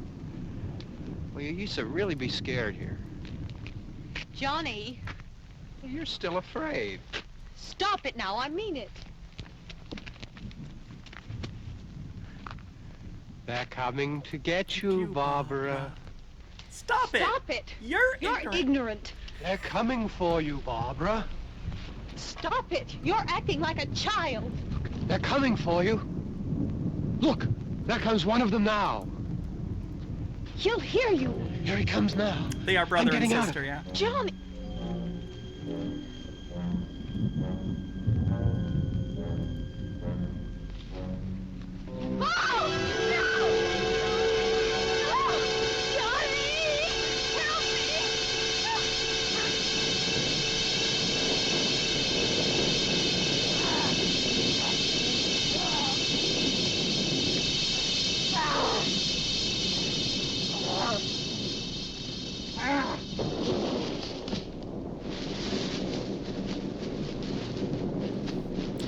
Well, you used to really be scared here. Johnny. You're still afraid. Stop it now, I mean it. They're coming to get you, Barbara. Stop it! Stop it! You're ignorant. They're coming for you, Barbara. Stop it! You're acting like a child. They're coming for you. Look, there comes one of them now. He'll hear you. Here he comes now. They are brother and getting out. sister, yeah. Johnny.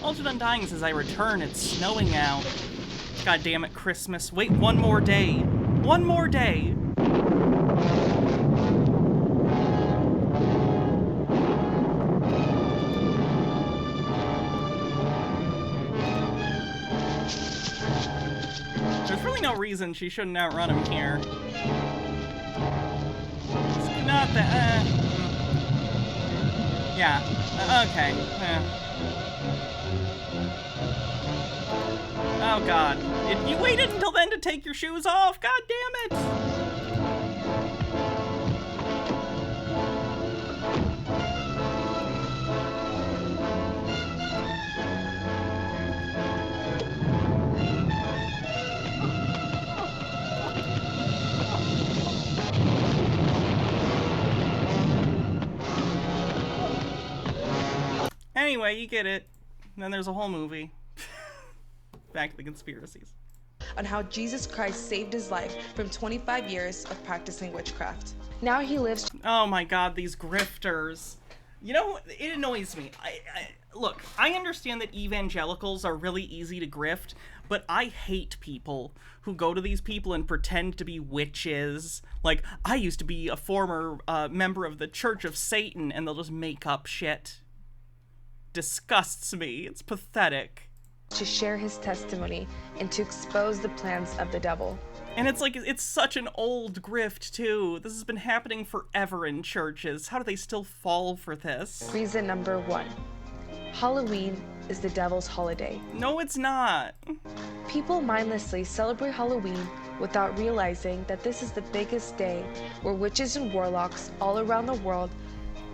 Altered Undyings, as I return, it's snowing out. God damn it, Christmas. Wait one more day. One more day. There's really no reason she shouldn't outrun him here. It's not that, yeah, okay, Oh god. You waited until then to take your shoes off? God damn it! Anyway, you get it. And then there's a whole movie. Back to the conspiracies. On how Jesus Christ saved his life from 25 years of practicing witchcraft. Now he lives. Oh my god, these grifters. You know, it annoys me. Look, I understand that evangelicals are really easy to grift, but I hate people who go to these people and pretend to be witches. Like, I used to be a former member of the Church of Satan, and they'll just make up shit. Disgusts me. It's pathetic. To share his testimony and to expose the plans of the devil. And it's like, it's such an old grift, too. This has been happening forever in churches. How do they still fall for this? Reason number 1. Halloween is the devil's holiday. No, it's not. People mindlessly celebrate Halloween without realizing that this is the biggest day where witches and warlocks all around the world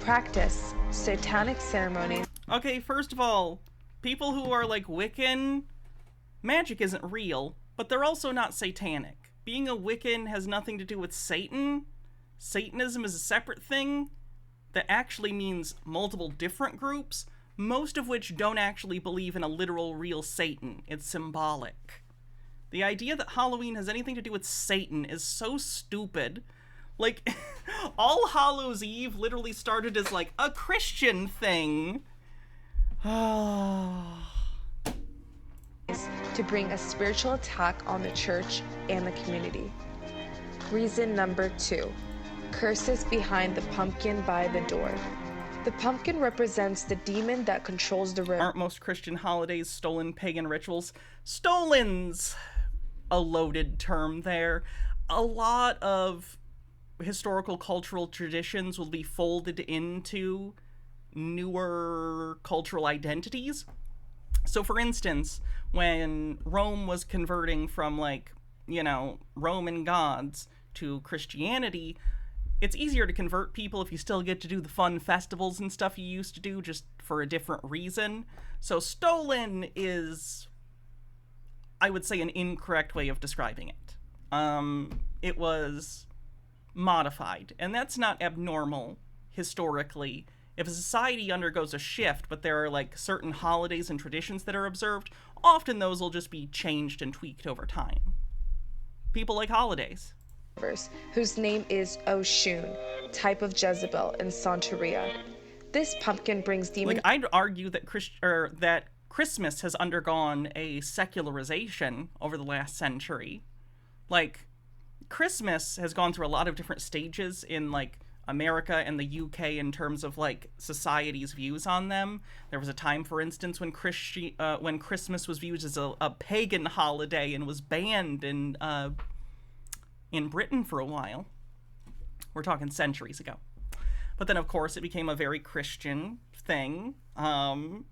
practice satanic ceremonies. Okay, first of all, people who are like Wiccan, magic isn't real, but they're also not satanic. Being a Wiccan has nothing to do with Satan. Satanism is a separate thing that actually means multiple different groups, most of which don't actually believe in a literal real Satan. It's symbolic. The idea that Halloween has anything to do with Satan is so stupid. Like, All Hallows Eve literally started as like a Christian thing. To bring a spiritual attack on the church and the community. Reason number 2. Curses behind the pumpkin by the door. The pumpkin represents the demon that controls the room. Aren't most Christian holidays stolen pagan rituals? Stolen's a loaded term there. A lot of historical cultural traditions will be folded into newer cultural identities. So for instance, when Rome was converting from, like, you know, Roman gods to Christianity, it's easier to convert people if you still get to do the fun festivals and stuff you used to do, just for a different reason. So stolen is, I would say, an incorrect way of describing it. It was modified, and that's not abnormal historically. If a society undergoes a shift, but there are like certain holidays and traditions that are observed, often those will just be changed and tweaked over time. People like holidays. Whose name is Oshun, type of Jezebel in Santeria. This pumpkin brings demons. Like, I'd argue that that Christmas has undergone a secularization over the last century. Like, Christmas has gone through a lot of different stages in, like, America and the UK in terms of, like, society's views on them. There was a time, for instance, when Christmas was viewed as a pagan holiday and was banned in Britain for a while. We're talking centuries ago. But then, of course, it became a very Christian thing. And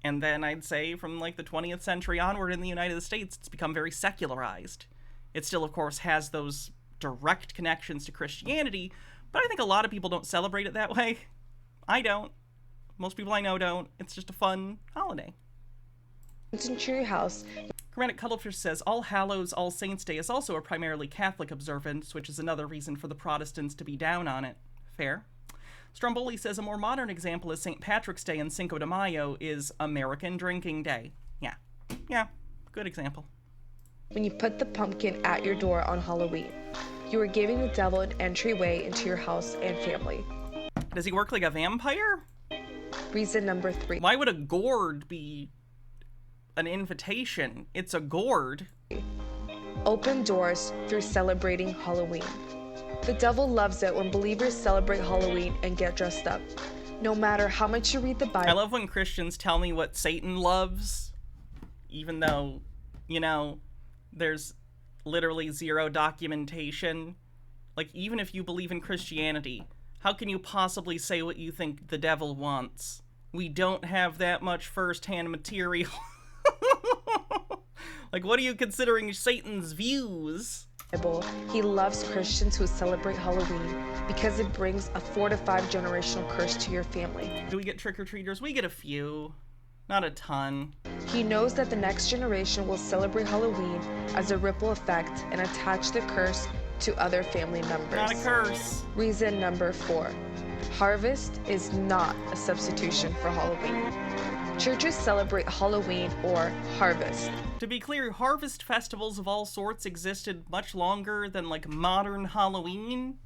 then I'd say from, like, the 20th century onward in the United States, it's become very secularized. It still, of course, has those direct connections to Christianity, but I think a lot of people don't celebrate it that way. I don't. Most people I know don't. It's just a fun holiday. Into your house. Granite Cuttlefish says, All Hallows, All Saints' Day is also a primarily Catholic observance, which is another reason for the Protestants to be down on it. Fair. Stromboli says, a more modern example is St. Patrick's Day and Cinco de Mayo is American Drinking Day. Yeah. Yeah. Good example. When you put the pumpkin at your door on Halloween, you are giving the devil an entryway into your house and family. Does he work like a vampire? Reason number 3. Why would a gourd be an invitation? It's a gourd. Open doors through celebrating Halloween. The devil loves it when believers celebrate Halloween and get dressed up. No matter how much you read the Bible. I love when Christians tell me what Satan loves, even though, you know, there's literally zero documentation. Like, even if you believe in Christianity, how can you possibly say what you think the devil wants? We don't have that much first-hand material. Like, what are you considering Satan's views? He loves Christians who celebrate Halloween because it brings a 4 to 5 generational curse to your family. Do we get trick-or-treaters? We get a few. Not a ton. He knows that the next generation will celebrate Halloween as a ripple effect and attach the curse to other family members. Not a curse. Reason number 4. Harvest is not a substitution for Halloween. Churches celebrate Halloween or harvest. To be clear, harvest festivals of all sorts existed much longer than, like, modern Halloween.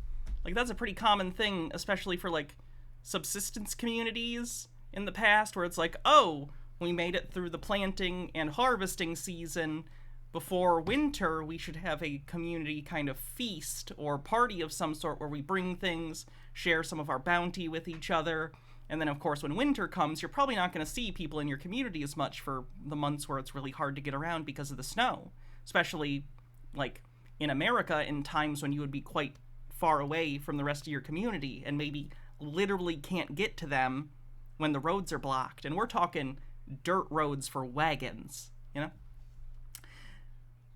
Like, that's a pretty common thing, especially for, like, subsistence communities in the past, where it's like, oh, we made it through the planting and harvesting season. Before winter, we should have a community kind of feast or party of some sort where we bring things, share some of our bounty with each other. And then, of course, when winter comes, you're probably not going to see people in your community as much for the months where it's really hard to get around because of the snow. Especially, like, in America, in times when you would be quite far away from the rest of your community and maybe literally can't get to them when the roads are blocked. And we're talking dirt roads for wagons, you know?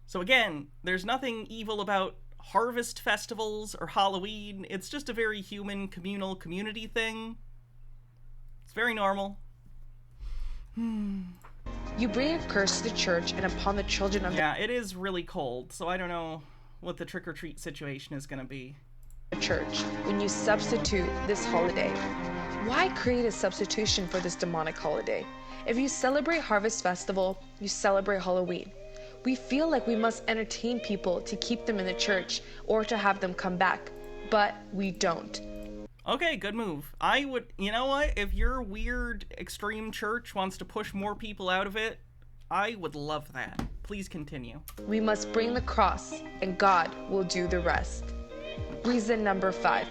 So again, there's nothing evil about harvest festivals or Halloween. It's just a very human, communal, community thing. It's very normal. You bring a curse to the church and upon the children of Yeah, it is really cold, so I don't know what the trick-or-treat situation is going to be. The church when you substitute this holiday. Why create a substitution for this demonic holiday? If you celebrate Harvest Festival, you celebrate Halloween. We feel like we must entertain people to keep them in the church or to have them come back, but we don't. Okay, good move. I would, you know what? If your weird extreme church wants to push more people out of it, I would love that. Please continue. We must bring the cross, and God will do the rest. Reason number 5.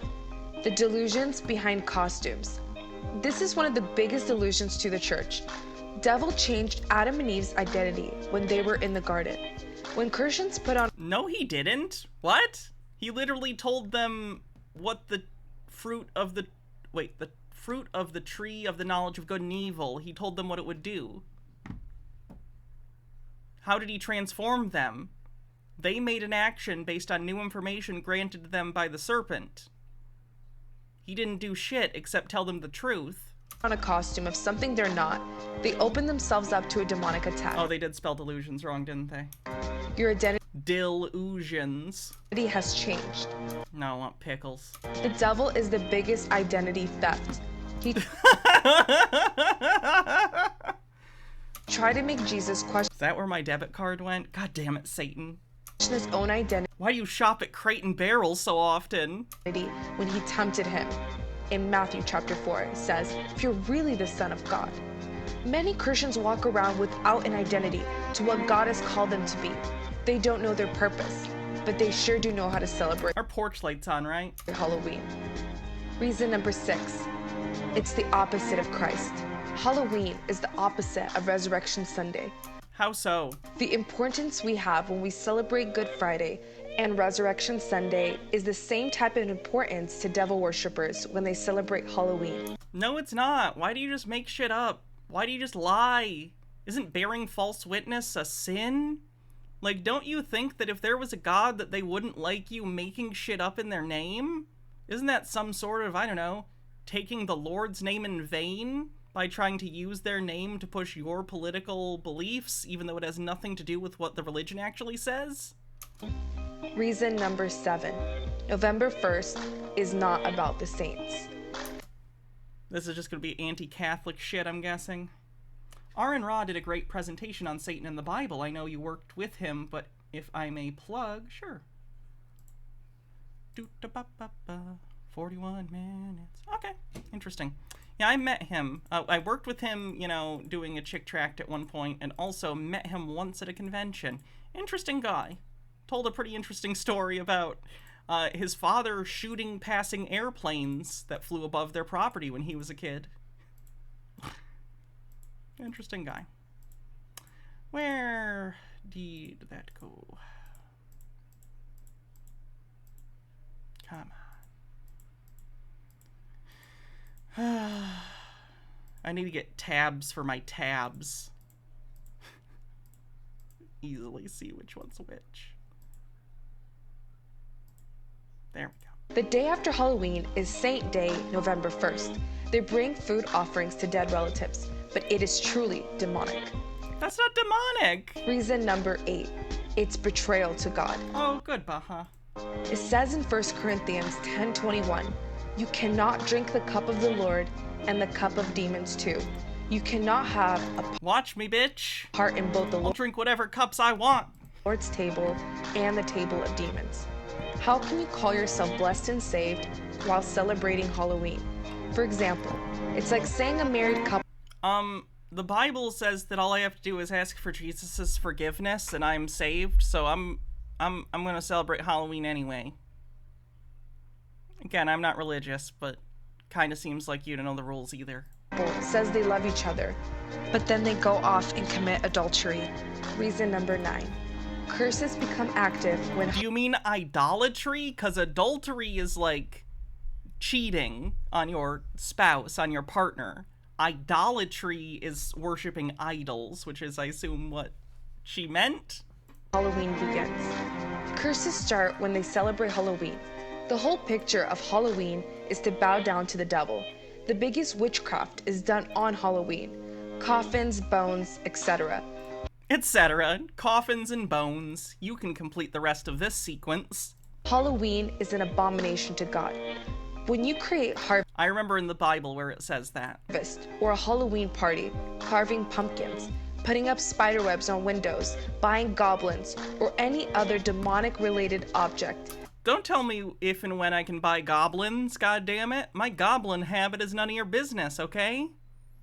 The delusions behind costumes. This is one of the biggest delusions to the church. Devil changed Adam and Eve's identity when they were in the garden. When Christians put on... No, he didn't. What? He literally told them what the fruit of the... Wait, the fruit of the tree of the knowledge of good and evil. He told them what it would do. How did he transform them? They made an action based on new information granted to them by the serpent. He didn't do shit except tell them the truth. On a costume of something they're not, they open themselves up to a demonic attack. Oh, they did spell delusions wrong, didn't they? Your identity Delusions. has changed. No, I want pickles. The devil is the biggest identity theft. He tried to make Jesus question. Is that where my debit card went? God damn it, Satan. His own identity. Why do you shop at Crate and Barrel so often? When he tempted him. in Matthew chapter 4 says, if you're really the Son of God. Many Christians walk around without an identity to what God has called them to be. They don't know their purpose, but they sure do know how to celebrate. Our porch light's on, right? Halloween. Reason number 6. It's the opposite of Christ. Halloween is the opposite of Resurrection Sunday. How so? The importance we have when we celebrate Good Friday and Resurrection Sunday is the same type of importance to devil worshippers when they celebrate Halloween. No, it's not. Why do you just make shit up? Why do you just lie? Isn't bearing false witness a sin? Like, don't you think that if there was a God that they wouldn't like you making shit up in their name? Isn't that some sort of, I don't know, taking the Lord's name in vain by trying to use their name to push your political beliefs, even though it has nothing to do with what the religion actually says? Reason number 7. November 1st is not about the saints. This is just going to be anti-Catholic shit, I'm guessing. R.N. Raw did a great presentation on Satan in the Bible. I know you worked with him, but if I may plug, sure. 41 minutes. Okay, interesting. Yeah, I met him. I worked with him, you know, doing a chick tract at one point, and also met him once at a convention. Interesting guy. Told a pretty interesting story about his father shooting passing airplanes that flew above their property when he was a kid. Interesting guy. Where did that go? Come on. I need to get tabs for my tabs. Easily see which one's which. There we go. The day after Halloween is Saint Day, November 1st. They bring food offerings to dead relatives, but it is truly demonic. That's not demonic! Reason number 8. It's betrayal to God. Oh, good, Baha. It says in 1 Corinthians 10:21, you cannot drink the cup of the Lord and the cup of demons too. You cannot have a watch me, bitch. Part in both the I'll drink whatever cups I want. Lord's table and the table of demons. How can you call yourself blessed and saved while celebrating Halloween? For example, it's like saying a married couple. The Bible says that all I have to do is ask for Jesus' forgiveness and I'm saved, so I'm gonna celebrate Halloween anyway. Again, I'm not religious, but kinda seems like you don't know the rules either. Says they love each other, but then they go off and commit adultery. Reason number 9. Curses become active when... Do you mean idolatry? Because adultery is like cheating on your spouse, on your partner. Idolatry is worshipping idols, which is, I assume, what she meant? Halloween begins. Curses start when they celebrate Halloween. The whole picture of Halloween is to bow down to the devil. The biggest witchcraft is done on Halloween. Coffins, bones, etc. Etc. Coffins and bones. You can complete the rest of this sequence. Halloween is an abomination to God. When you create I remember in the Bible where it says that. Harvest or a Halloween party, carving pumpkins, putting up spider webs on windows, buying goblins, or any other demonic related object. Don't tell me if and when I can buy goblins, goddammit. My goblin habit is none of your business, okay?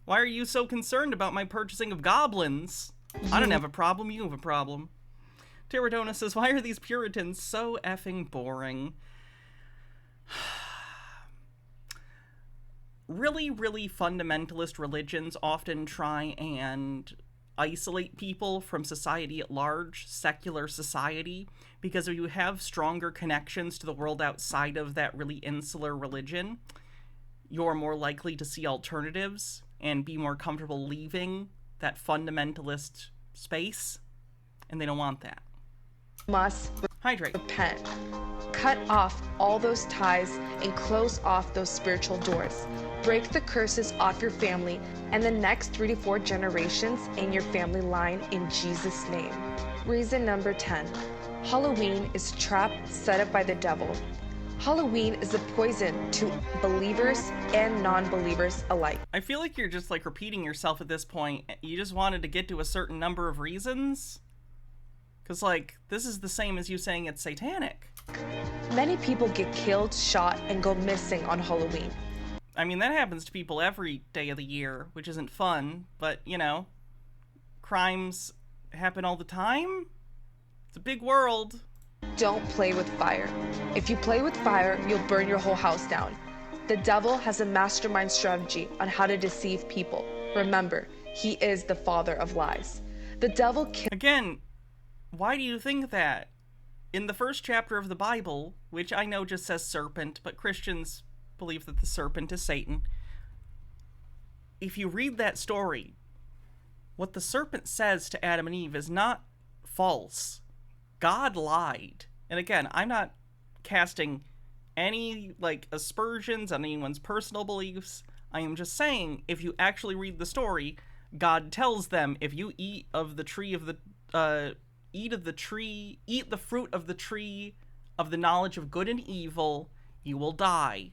Why are you so concerned about my purchasing of goblins? I don't have a problem, you have a problem. Pterodona says, why are these Puritans so effing boring? Really, really fundamentalist religions often try and isolate people from society at large, secular society, because if you have stronger connections to the world outside of that really insular religion, you're more likely to see alternatives and be more comfortable leaving that fundamentalist space, and they don't want that. Must hydrate. Repent. Cut off all those ties and close off those spiritual doors. Break the curses off your family and the next 3 to 4 generations in your family line in Jesus' name. Reason number 10. Halloween is a trap set up by the devil. Halloween is a poison to believers and non-believers alike. I feel like you're just like repeating yourself at this point. You just wanted to get to a certain number of reasons. Because, like, this is the same as you saying it's satanic. Many people get killed, shot, and go missing on Halloween. I mean, that happens to people every day of the year, which isn't fun, but, you know, crimes happen all the time. It's a big world. Don't play with fire. If you play with fire, you'll burn your whole house down. The devil has a mastermind strategy on how to deceive people. Remember, he is the father of lies. The devil Again, why do you think that? In the first chapter of the Bible, which I know just says serpent, but Christians believe that the serpent is Satan. If you read that story, what the serpent says to Adam and Eve is not false. God lied. And again, I'm not casting any, like, aspersions on anyone's personal beliefs. I am just saying, if you actually read the story, God tells them, if you eat of the tree of the, eat the fruit of the tree of the knowledge of good and evil, you will die.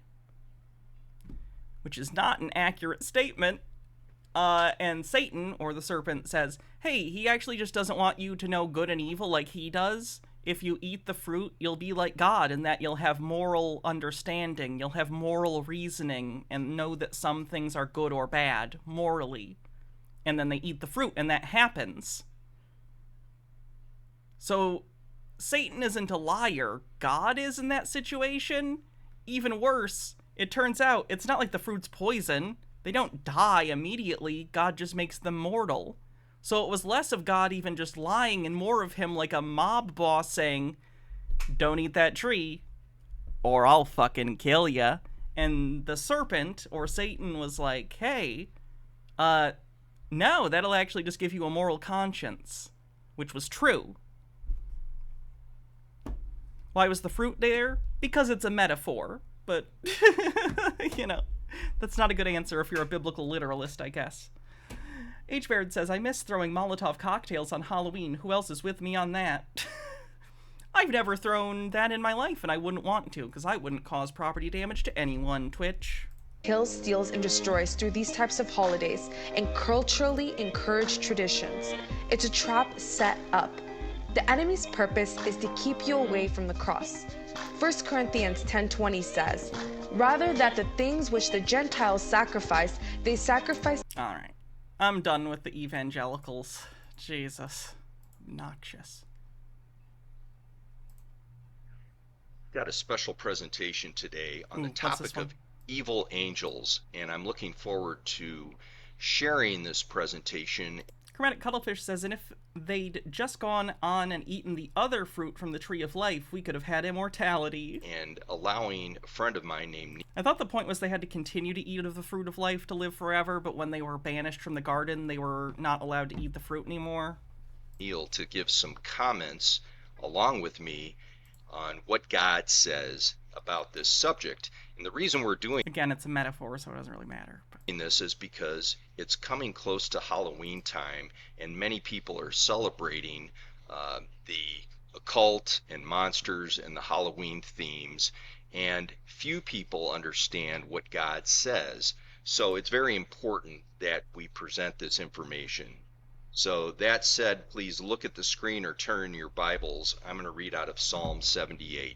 Which is not an accurate statement. And Satan, or the serpent, says, hey, he actually just doesn't want you to know good and evil like he does. If you eat the fruit, you'll be like God, in that you'll have moral understanding, you'll have moral reasoning, and know that some things are good or bad, morally. And then they eat the fruit, and that happens. So, Satan isn't a liar. God is in that situation. Even worse, it turns out it's not like the fruit's poison. They don't die immediately. God just makes them mortal. So it was less of God even just lying and more of him like a mob boss saying, don't eat that tree or I'll fucking kill ya. And the serpent, or Satan, was like, hey, no, that'll actually just give you a moral conscience. Which was true. Why was the fruit there? Because it's a metaphor. But, you know, that's not a good answer if you're a biblical literalist, I guess. H. Baird says, I miss throwing Molotov cocktails on Halloween. Who else is with me on that? I've never thrown that in my life, and I wouldn't want to, because I wouldn't cause property damage to anyone, Twitch. kills, steals, and destroys through these types of holidays and culturally encouraged traditions. It's a trap set up. The enemy's purpose is to keep you away from the cross. 1 Corinthians 10:20 says, rather that the things which the Gentiles sacrifice, they sacrifice. All right. I'm done with the evangelicals. Jesus. Obnoxious. Got a special presentation today on the topic of evil angels, and I'm looking forward to sharing this presentation. Chromatic Cuttlefish says, and if they'd just gone on and eaten the other fruit from the tree of life, we could have had immortality. And allowing a friend of mine named I thought the point was they had to continue to eat of the fruit of life to live forever, but when they were banished from the garden, they were not allowed to eat the fruit anymore. Neil to give some comments along with me on what God says about this subject. And the reason we're doing again, it's a metaphor, so it doesn't really matter. This is because it's coming close to Halloween time, and many people are celebrating the occult and monsters and the Halloween themes, and few people understand what God says. So it's very important that we present this information. So that said, please look at the screen or turn your Bibles. I'm going to read out of Psalm 78.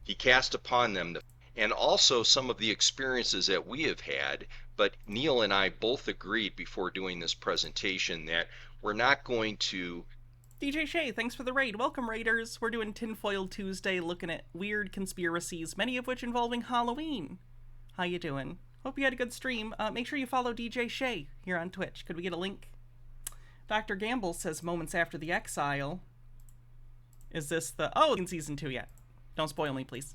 He cast upon them and also some of the experiences that we have had, but Neil and I both agreed before doing this presentation that we're not going to... DJ Shay, thanks for the raid. Welcome, Raiders. We're doing Tinfoil Tuesday, looking at weird conspiracies, many of which involving Halloween. How you doing? Hope you had a good stream. Make sure you follow DJ Shay here on Twitch. Could we get a link? Dr. Gamble says moments after the exile. Is this the... Oh, in season 2 yet. Don't spoil me, please.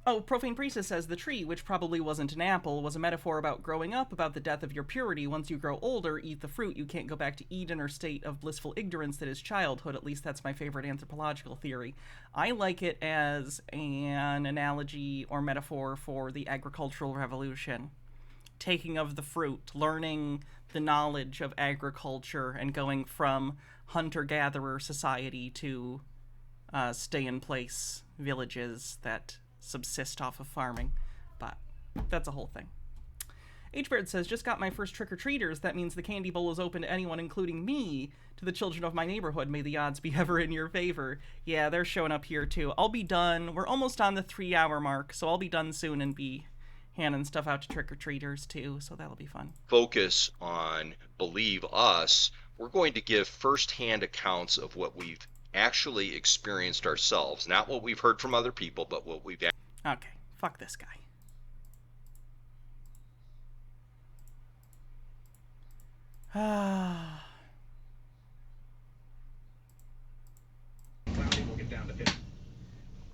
Oh, Profane Priestess says, the tree, which probably wasn't an apple, was a metaphor about growing up, about the death of your purity. Once you grow older, eat the fruit. You can't go back to Eden or state of blissful ignorance that is childhood. At least that's my favorite anthropological theory. I like it as an analogy or metaphor for the agricultural revolution. Taking of the fruit, learning the knowledge of agriculture, and going from hunter-gatherer society to stay-in-place villages that subsist off of farming. But that's a whole thing. H-Bird says, just got my first trick-or-treaters. That means the candy bowl is open to anyone, including me. To the children of my neighborhood, may the odds be ever in your favor. Yeah, they're showing up here, too. I'll be done. We're almost on the 3-hour mark, so I'll be done soon and be handing stuff out to trick-or-treaters, too, so that'll be fun. Focus on Believe Us. We're going to give first-hand accounts of what we've actually experienced ourselves. Not what we've heard from other people, but what we've... Okay, fuck this guy. Ah...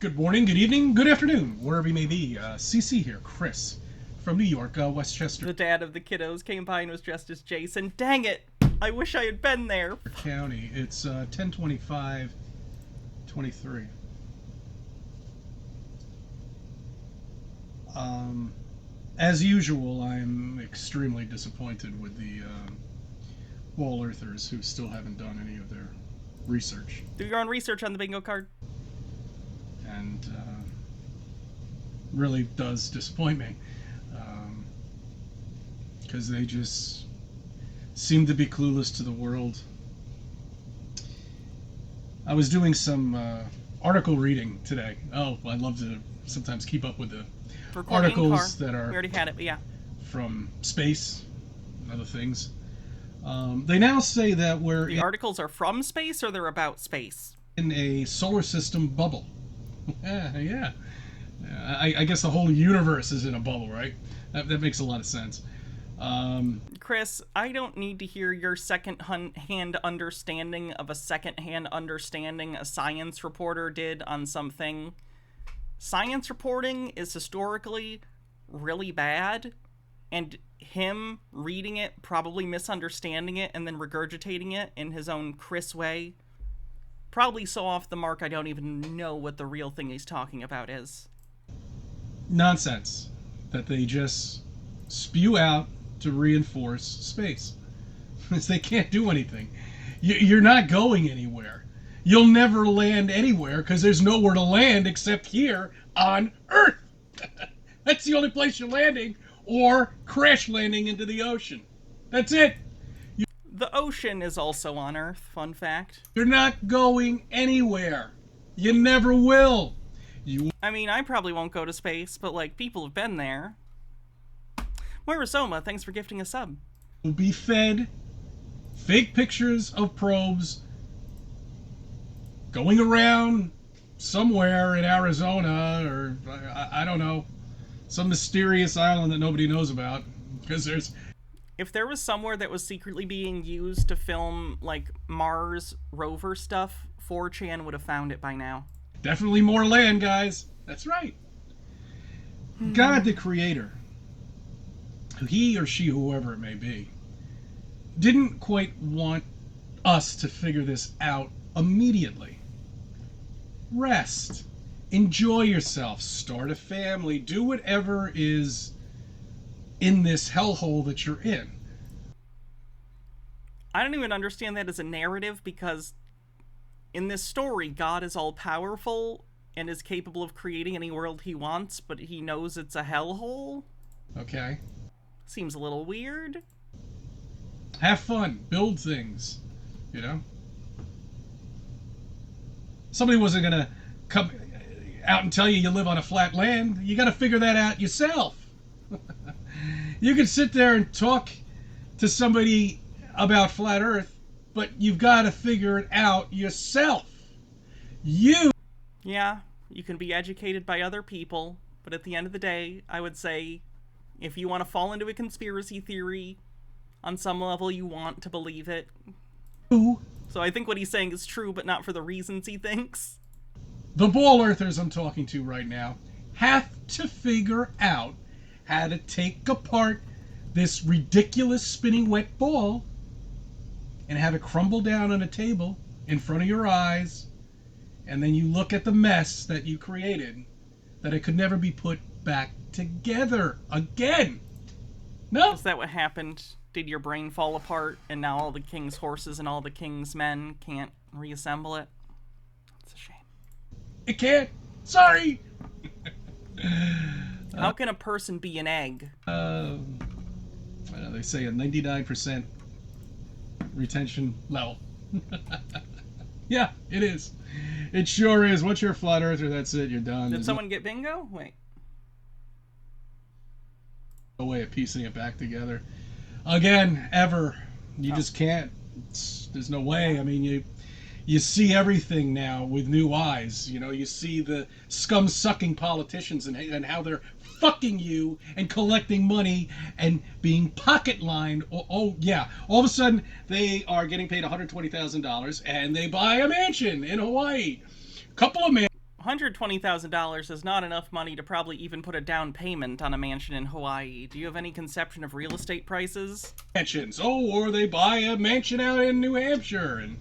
Good morning, good evening, good afternoon, wherever you may be. CC here, Chris, from New York, Westchester. The dad of the kiddos came by and was dressed as Jason. Dang it! I wish I had been there. County. It's 10/25/23. As usual, I'm extremely disappointed with the Wall Earthers who still haven't done any of their research. Do your own research on the bingo card. And really does disappoint me, because they just seem to be clueless to the world. I was doing some article reading today. Oh, I love to sometimes keep up with the articles that are we already had it, but yeah, from space and other things. They now say that the articles are from space or they're about space. In a solar system bubble. Yeah. I guess the whole universe is in a bubble, right? That makes a lot of sense. Chris, I don't need to hear your second-hand understanding of a second-hand understanding a science reporter did on something. Science reporting is historically really bad, and him reading it, probably misunderstanding it, and then regurgitating it in his own Chris way, probably so off the mark I don't even know what the real thing he's talking about is. Nonsense that they just spew out to reinforce space. They can't do anything. You're not going anywhere. You'll never land anywhere because there's nowhere to land except here on Earth. That's the only place you're landing, or crash landing into the ocean. That's it. The ocean is also on Earth, fun fact. You're not going anywhere. You never will. I mean, I probably won't go to space, but, like, people have been there. Moira Soma, thanks for gifting a sub. Will be fed fake pictures of probes going around somewhere in Arizona, or, I don't know, some mysterious island that nobody knows about, because there's... If there was somewhere that was secretly being used to film, like, Mars rover stuff, 4chan would have found it by now. Definitely more land, guys. That's right. God, the creator, he or she, whoever it may be, didn't quite want us to figure this out immediately. Rest. Enjoy yourself. Start a family. Do whatever is in this hellhole that you're in. I don't even understand that as a narrative, because in this story, God is all-powerful and is capable of creating any world he wants, but he knows it's a hellhole? Okay. Seems a little weird. Have fun. Build things. You know? Somebody wasn't gonna come out and tell you live on a flat land. You gotta figure that out yourself. You can sit there and talk to somebody about flat Earth, but you've got to figure it out yourself. Yeah, you can be educated by other people, but at the end of the day, I would say, if you want to fall into a conspiracy theory, on some level you want to believe it. So I think what he's saying is true, but not for the reasons he thinks. The Ball Earthers I'm talking to right now have to figure out how to take apart this ridiculous spinning wet ball and have it crumble down on a table in front of your eyes, and then you look at the mess that you created, that it could never be put back together again. No. Is that what happened? Did your brain fall apart and now all the king's horses and all the king's men can't reassemble it? It's a shame. It can't. Sorry. How can a person be an egg? They say a 99% retention level. Yeah, it is. It sure is. Once you're a flat earther, that's it. You're done. Did someone get bingo? Wait. No way of piecing it back together. Again, ever. You just can't. There's no way. I mean, you see everything now with new eyes. You know, you see the scum-sucking politicians and how they're fucking you and collecting money and being pocket-lined. Oh, yeah. All of a sudden, they are getting paid $120,000 and they buy a mansion in Hawaii. Couple of $120,000 is not enough money to probably even put a down payment on a mansion in Hawaii. Do you have any conception of real estate prices? Mansions. Oh, or they buy a mansion out in New Hampshire and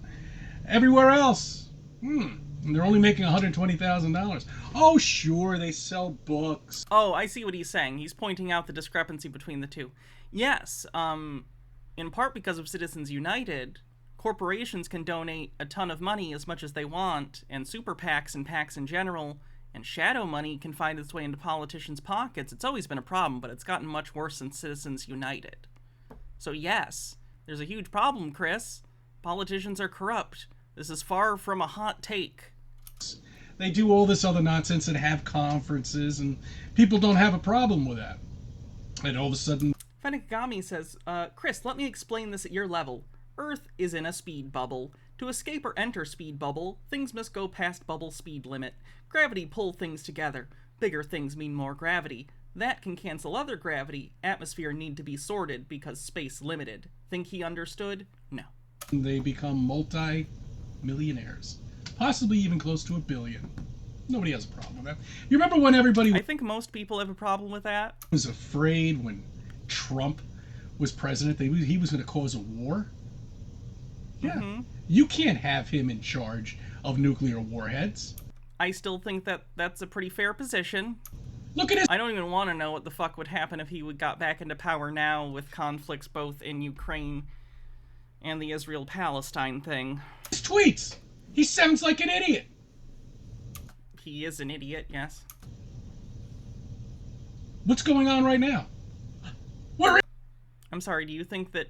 everywhere else. And they're only making $120,000. Oh, sure, they sell books. Oh, I see what he's saying. He's pointing out the discrepancy between the two. Yes, in part because of Citizens United, corporations can donate a ton of money as much as they want, and super PACs and PACs in general, and shadow money can find its way into politicians' pockets. It's always been a problem, but it's gotten much worse since Citizens United. So yes, there's a huge problem, Chris. Politicians are corrupt. This is far from a hot take. They do all this other nonsense and have conferences, and people don't have a problem with that. And all of a sudden... Fenigami says, Chris, let me explain this at your level. Earth is in a speed bubble. To escape or enter speed bubble, things must go past bubble speed limit. Gravity pull things together. Bigger things mean more gravity. That can cancel other gravity. Atmosphere need to be sorted because space limited. Think he understood? No. They become multi-millionaires. Possibly even close to $1 billion. Nobody has a problem with that. You remember when everybody... I think most people have a problem with that. ...was afraid when Trump was president that he was going to cause a war? Yeah. You can't have him in charge of nuclear warheads. I still think that that's a pretty fair position. Look at his... I don't even want to know what the fuck would happen if he got back into power now with conflicts both in Ukraine and the Israel-Palestine thing. His tweets! He sounds like an idiot. He is an idiot, yes. What's going on right now? I'm sorry, do you think that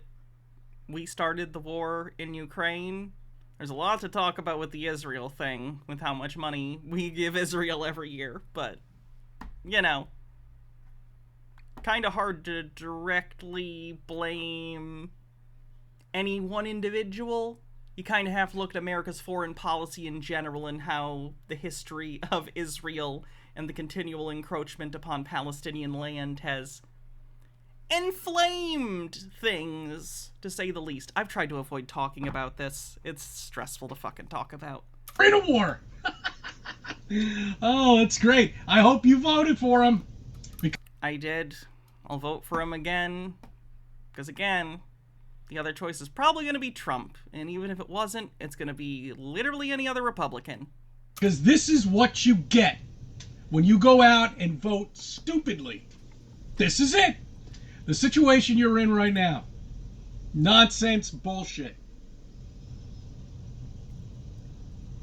we started the war in Ukraine? There's a lot to talk about with the Israel thing, with how much money we give Israel every year, but, you know, kind of hard to directly blame any one individual. You kind of have to look at America's foreign policy in general and how the history of Israel and the continual encroachment upon Palestinian land has inflamed things, to say the least. I've tried to avoid talking about this. It's stressful to fucking talk about. We're in a war! Oh, that's great. I hope you voted for him. I did. I'll vote for him again. Because again, the other choice is probably going to be Trump. And even if it wasn't, it's going to be literally any other Republican. Because this is what you get when you go out and vote stupidly. This is it. The situation you're in right now. Nonsense bullshit.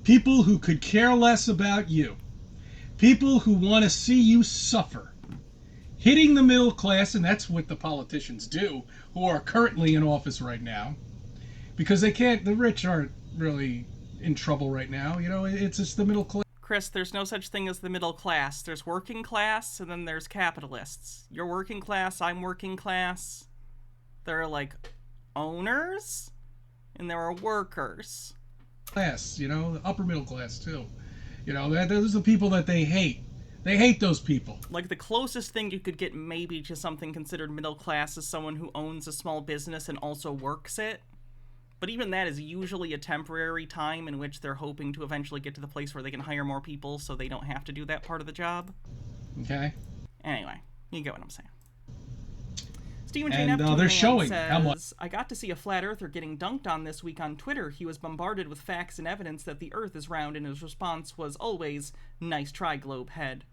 People who could care less about you. People who want to see you suffer. Hitting the middle class, and that's what the politicians do, who are currently in office right now. Because they can't, the rich aren't really in trouble right now. You know, it's just the middle class. Chris, there's no such thing as the middle class. There's working class, and then there's capitalists. You're working class, I'm working class. There are, like, owners, and there are workers. Class, you know, the upper middle class, too. You know, those are the people that they hate. They hate those people. Like, the closest thing you could get maybe to something considered middle class is someone who owns a small business and also works it. But even that is usually a temporary time in which they're hoping to eventually get to the place where they can hire more people so they don't have to do that part of the job. Okay. Anyway, you get what I'm saying. Stephen J. And Neptune they're Man showing says, how much. I got to see a flat earther getting dunked on this week on Twitter. He was bombarded with facts and evidence that the earth is round, and his response was always, nice try, globe head.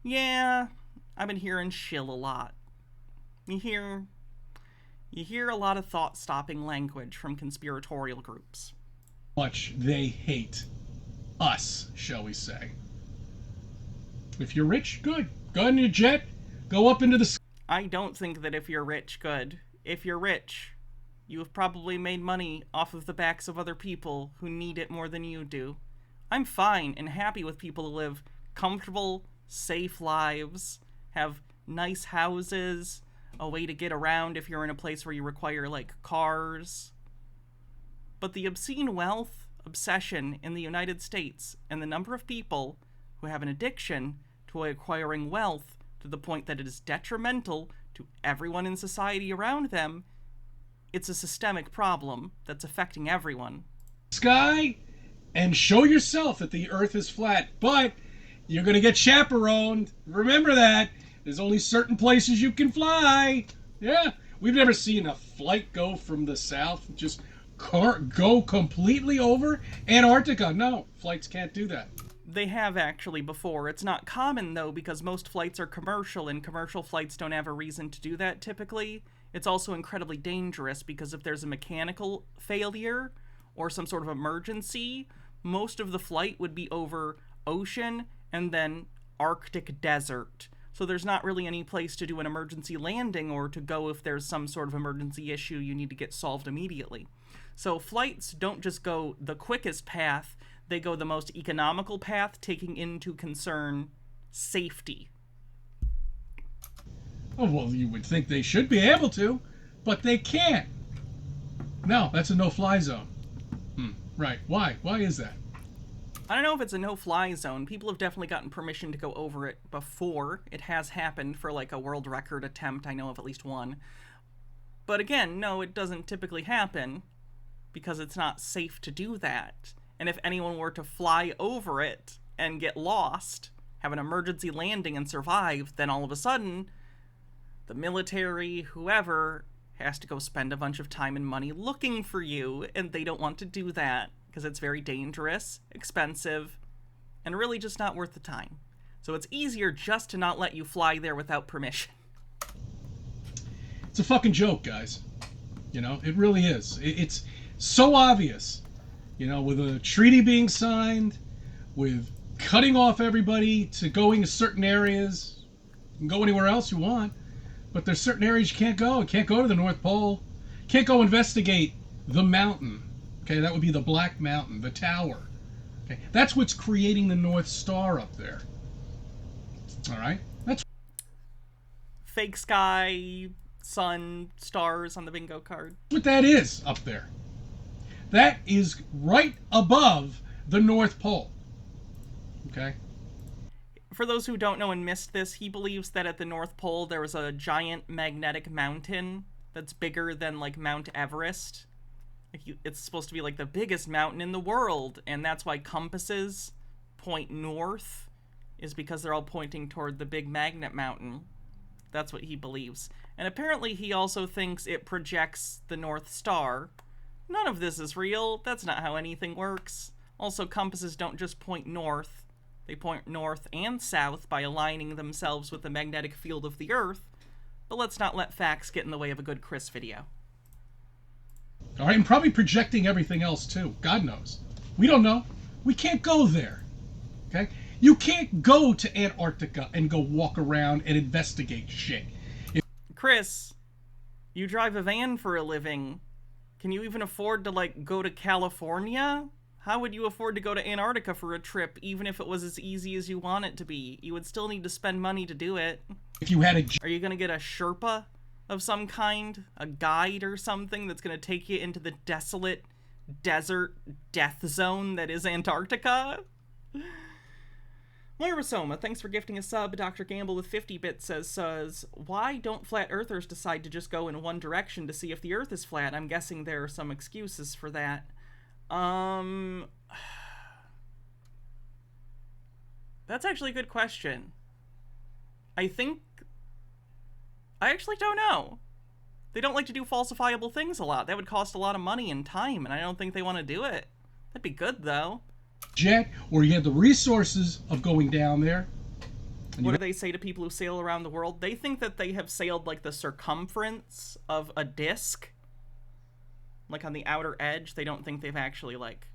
Yeah, I've been hearing shill a lot. You hear a lot of thought-stopping language from conspiratorial groups. Much they hate us, shall we say. If you're rich, good. Go in your jet, go up into the sky. I don't think that if you're rich, good. If you're rich, you have probably made money off of the backs of other people who need it more than you do. I'm fine and happy with people who live comfortable, safe lives, have nice houses, a way to get around if you're in a place where you require, like, cars. But the obscene wealth obsession in the United States and the number of people who have an addiction to acquiring wealth to the point that it is detrimental to everyone in society around them, it's a systemic problem that's affecting everyone. Sky and show yourself that the earth is flat, but you're going to get chaperoned. Remember that. There's only certain places you can fly. Yeah, we've never seen a flight go from the south, just go completely over Antarctica. No, flights can't do that. They have actually before. It's not common, though, because most flights are commercial, and commercial flights don't have a reason to do that typically. It's also incredibly dangerous because if there's a mechanical failure or some sort of emergency, most of the flight would be over ocean and then Arctic desert. So there's not really any place to do an emergency landing or to go if there's some sort of emergency issue you need to get solved immediately. So flights don't just go the quickest path, they go the most economical path, taking into concern safety. Oh, well, you would think they should be able to, but they can't. No, that's a no-fly zone. Right. Why? Why is that? I don't know if it's a no-fly zone. People have definitely gotten permission to go over it before. It has happened for, like, a world record attempt. I know of at least one. But again, no, it doesn't typically happen because it's not safe to do that. And if anyone were to fly over it and get lost, have an emergency landing and survive, then all of a sudden, the military, whoever, has to go spend a bunch of time and money looking for you, and they don't want to do that because it's very dangerous, expensive, and really just not worth the time. So it's easier just to not let you fly there without permission. It's a fucking joke, guys. You know, it really is. It's so obvious. You know, with a treaty being signed, with cutting off everybody to going to certain areas. You can go anywhere else you want, but there's certain areas you can't go. You can't go to the North Pole. Can't go investigate the mountain. Okay, that would be the Black Mountain, the tower. Okay, that's what's creating the North Star up there. All right? That's fake sky, sun, stars on the bingo card. What that is up there. That is right above the North Pole. Okay? For those who don't know and missed this, he believes that at the North Pole there was a giant magnetic mountain that's bigger than, like, Mount Everest. It's supposed to be, like, the biggest mountain in the world, and that's why compasses point north, is because they're all pointing toward the big magnet mountain. That's what he believes. And apparently he also thinks it projects the North Star. None of this is real. That's not how anything works. Also, compasses don't just point north. They point north and south by aligning themselves with the magnetic field of the Earth. But let's not let facts get in the way of a good Chris video. all right, and probably projecting everything else too. God knows. We don't know. We can't go there. Okay? You can't go to Antarctica and go walk around and investigate shit. Chris, you drive a van for a living. Can you even afford to, like, go to California? How would you afford to go to Antarctica for a trip, even if it was as easy as you want it to be? You would still need to spend money to do it. If you had a... Are you going to get a Sherpa of some kind? A guide or something that's going to take you into the desolate desert death zone that is Antarctica? Moira Soma, thanks for gifting a sub. Dr. Gamble with 50 bits says, why don't flat earthers decide to just go in one direction to see if the earth is flat? I'm guessing there are some excuses for that. That's actually a good question. I actually don't know. They don't like to do falsifiable things a lot. That would cost a lot of money and time, and I don't think they want to do it. That'd be good, though. Jet, or you have the resources of going down there. What do they say to people who sail around the world? They think that they have sailed, like, the circumference of a disc. Like, on the outer edge. They don't think they've actually, like,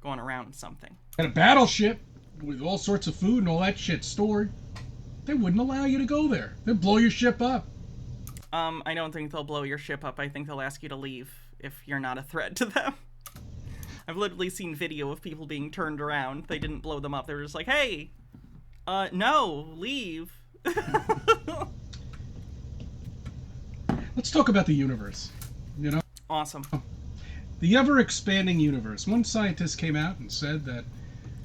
gone around something. And a battleship with all sorts of food and all that shit stored. They wouldn't allow you to go there. They'd blow your ship up. I don't think they'll blow your ship up. I think they'll ask you to leave if you're not a threat to them. I've literally seen video of people being turned around. They didn't blow them up. They were just like, hey, no, leave. Let's talk about the universe, you know? Awesome. The ever-expanding universe. One scientist came out and said that...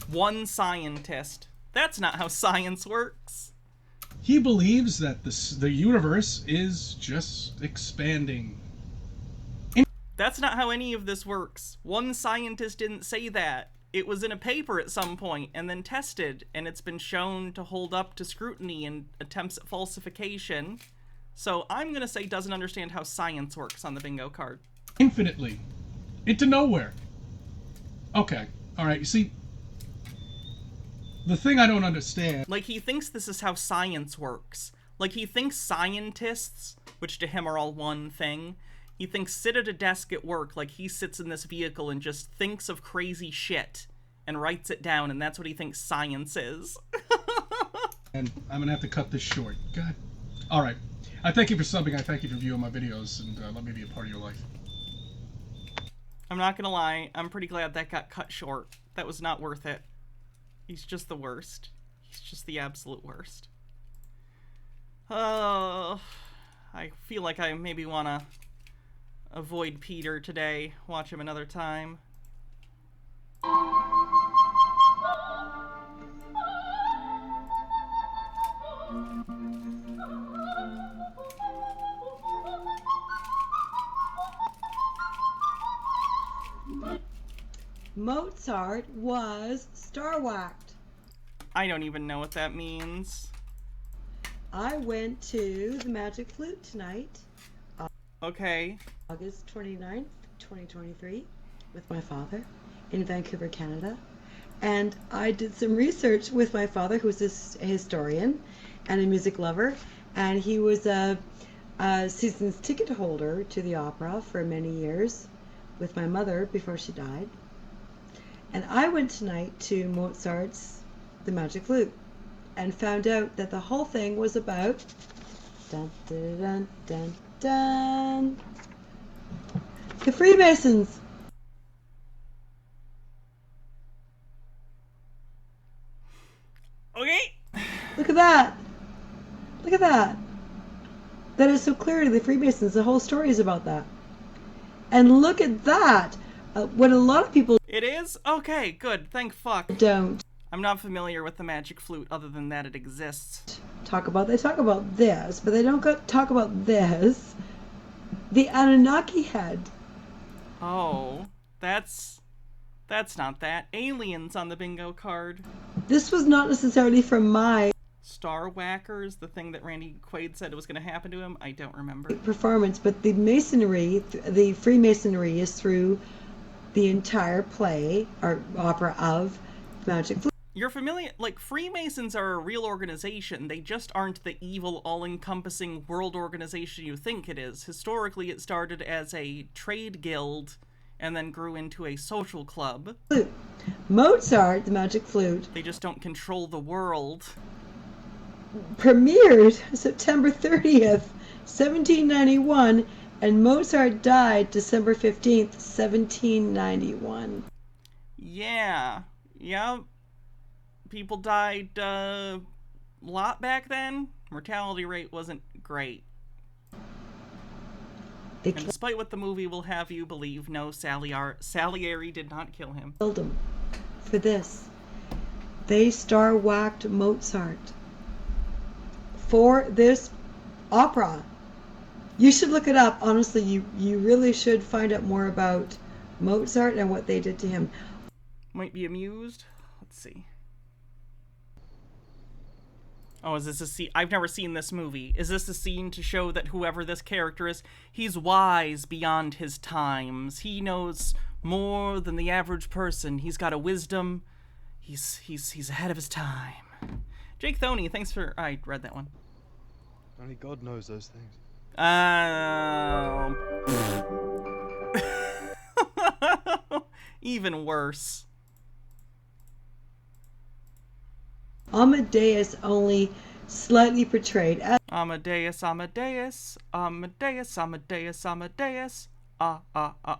One scientist. That's not how science works. He believes that the universe is just expanding. That's not how any of this works. One scientist didn't say that. It was in a paper at some point and then tested, and it's been shown to hold up to scrutiny and attempts at falsification. So I'm going to say doesn't understand how science works on the bingo card. Infinitely. Into nowhere. Okay. Alright, you see, the thing I don't understand... Like, he thinks this is how science works. Like, he thinks scientists, which to him are all one thing, he thinks sit at a desk at work like he sits in this vehicle and just thinks of crazy shit and writes it down, and that's what he thinks science is. And I'm gonna have to cut this short. God. Alright. I thank you for subbing, I thank you for viewing my videos, and let me be a part of your life. I'm not gonna lie, I'm pretty glad that got cut short. That was not worth it. He's just the worst. He's just the absolute worst. Oh, I feel like I maybe want to avoid Peter today. Watch him another time. Mozart was star-whacked. I don't even know what that means. I went to the Magic Flute tonight. Okay. August 29th, 2023, with my father in Vancouver, Canada. And I did some research with my father, who's a historian and a music lover. And he was a season's ticket holder to the opera for many years with my mother before she died. And I went tonight to Mozart's The Magic Flute and found out that the whole thing was about dun, dun, dun, dun, dun, the Freemasons. Okay. Look at that. Look at that. That is so clearly the Freemasons. The whole story is about that. And look at that. When a lot of people... It is? Okay, good. Thank fuck. Don't. I'm not familiar with the Magic Flute other than that it exists. They talk about this, but they don't talk about this. The Anunnaki head. Oh, that's not that. Aliens on the bingo card. This was not necessarily from my... Star Whackers, the thing that Randy Quaid said was going to happen to him? I don't remember. Performance, but the Masonry, the Freemasonry is through the entire play or opera of Magic Flute. You're familiar, like, Freemasons are a real organization. They just aren't the evil, all-encompassing world organization you think it is. Historically, it started as a trade guild and then grew into a social club. Mozart, the Magic Flute. They just don't control the world. Premiered September 30th, 1791, and Mozart died December 15th, 1791. Yeah. Yep. People died a lot back then. Mortality rate wasn't great. And despite what the movie will have you believe, no, Salieri did not kill him. Killed him for this. They star-whacked Mozart for this opera. You should look it up. Honestly, you really should find out more about Mozart and what they did to him. Might be amused. Let's see. Oh, is this a scene? I've never seen this movie. Is this a scene to show that whoever this character is, he's wise beyond his times. He knows more than the average person. He's got a wisdom. He's ahead of his time. Jake Thoney, thanks for... I read that one. Only God knows those things. Even worse. Amadeus only slightly portrayed as Amadeus, Amadeus, Amadeus, Amadeus, Amadeus,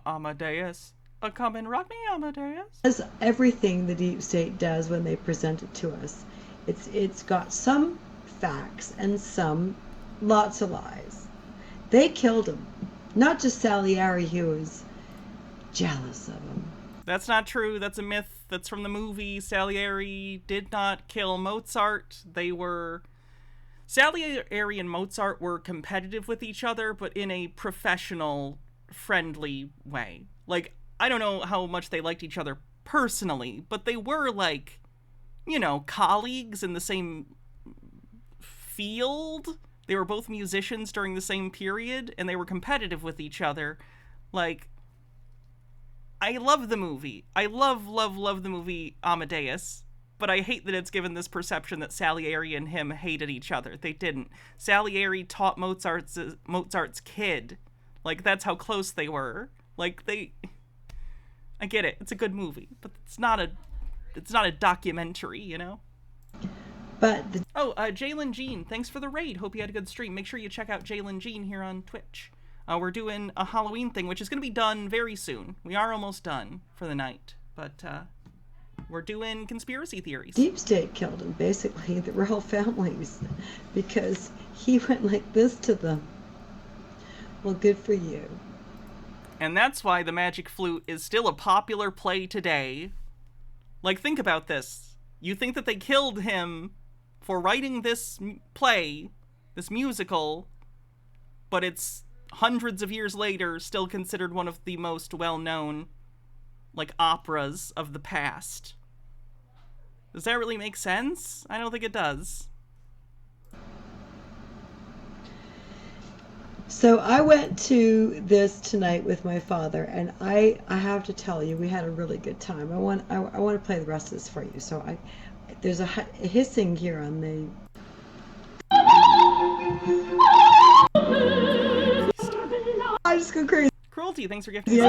Amadeus. Come and rock me, Amadeus. as everything the deep state does when they present it to us. It's got some facts and some lots of lies. They killed him, not just Salieri, who was jealous of him. That's not true. That's a myth. That's from the movie. Salieri did not kill Mozart. Salieri and Mozart were competitive with each other, but in a professional, friendly way. Like, I don't know how much they liked each other personally, but they were, like, you know, colleagues in the same field. They were both musicians during the same period, and they were competitive with each other. Like, I love the movie. I love the movie Amadeus, but I hate that it's given this perception that Salieri and him hated each other. They didn't. Salieri taught Mozart's kid. Like, that's how close they were. Like, I get it. It's a good movie, but it's not a documentary, you know? But Jalen Jean, thanks for the raid. Hope you had a good stream. Make sure you check out Jalen Jean here on Twitch. We're doing a Halloween thing, which is going to be done very soon. We are almost done for the night, but we're doing conspiracy theories. Deep State killed him, basically, the royal families, because he went like this to them. Well, good for you. And that's why the Magic Flute is still a popular play today. Like, think about this. You think that they killed him for writing this play, this musical, but it's hundreds of years later still considered one of the most well-known, like, operas of the past. Does that really make sense? I don't think it does. So I went to this tonight with my father, and I have to tell you, we had a really good time. I want to play the rest of this for you. So there's a hissing here on the. I just go crazy. Cruelty, thanks for gifting me.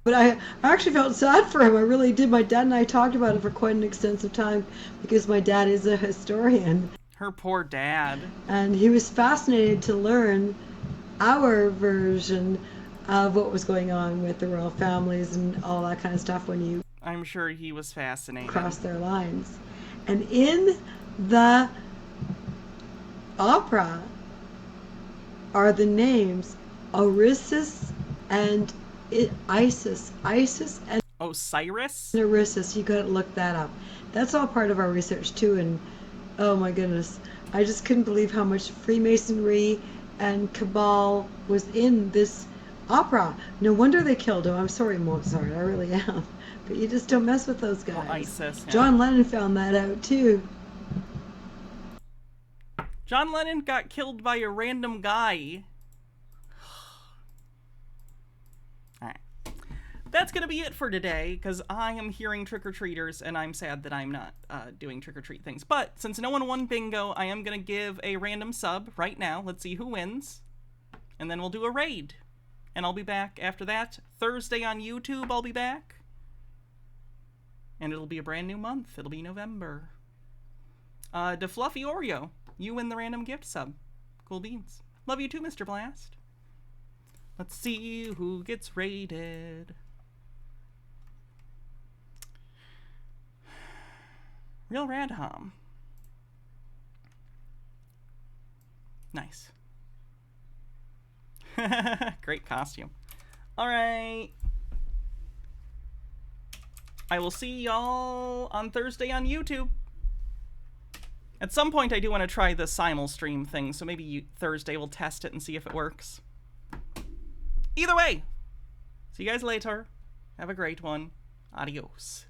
But I actually felt sad for him. I really did. My dad and I talked about it for quite an extensive time because my dad is a historian. Her poor dad. And he was fascinated to learn our version of what was going on with the royal families and all that kind of stuff when you I'm sure he was fascinated. cross their lines. And in the opera are the names Orisis and Isis. Isis and Osiris? Orisis. You gotta look that up. That's all part of our research too, and oh my goodness, I just couldn't believe how much Freemasonry and Cabal was in this opera. No wonder they killed him. I'm sorry, Mozart, I really am. But you just don't mess with those guys. Well, ISIS, yeah. John Lennon found that out too. John Lennon got killed by a random guy. Alright. That's going to be it for today, because I am hearing trick-or-treaters, and I'm sad that I'm not doing trick-or-treat things. But since no one won bingo, I am going to give a random sub right now. Let's see who wins. And then we'll do a raid. And I'll be back after that. Thursday on YouTube, I'll be back. And it'll be a brand new month. It'll be November. To Fluffy Oreo, you win the random gift sub. Cool beans. Love you too, Mr. Blast. Let's see who gets raided. Real Radham. Nice. Great costume. Alright. I will see y'all on Thursday on YouTube. At some point I do want to try the simul stream thing, so maybe Thursday we'll test it and see if it works. Either way, see you guys later. Have a great one. Adios.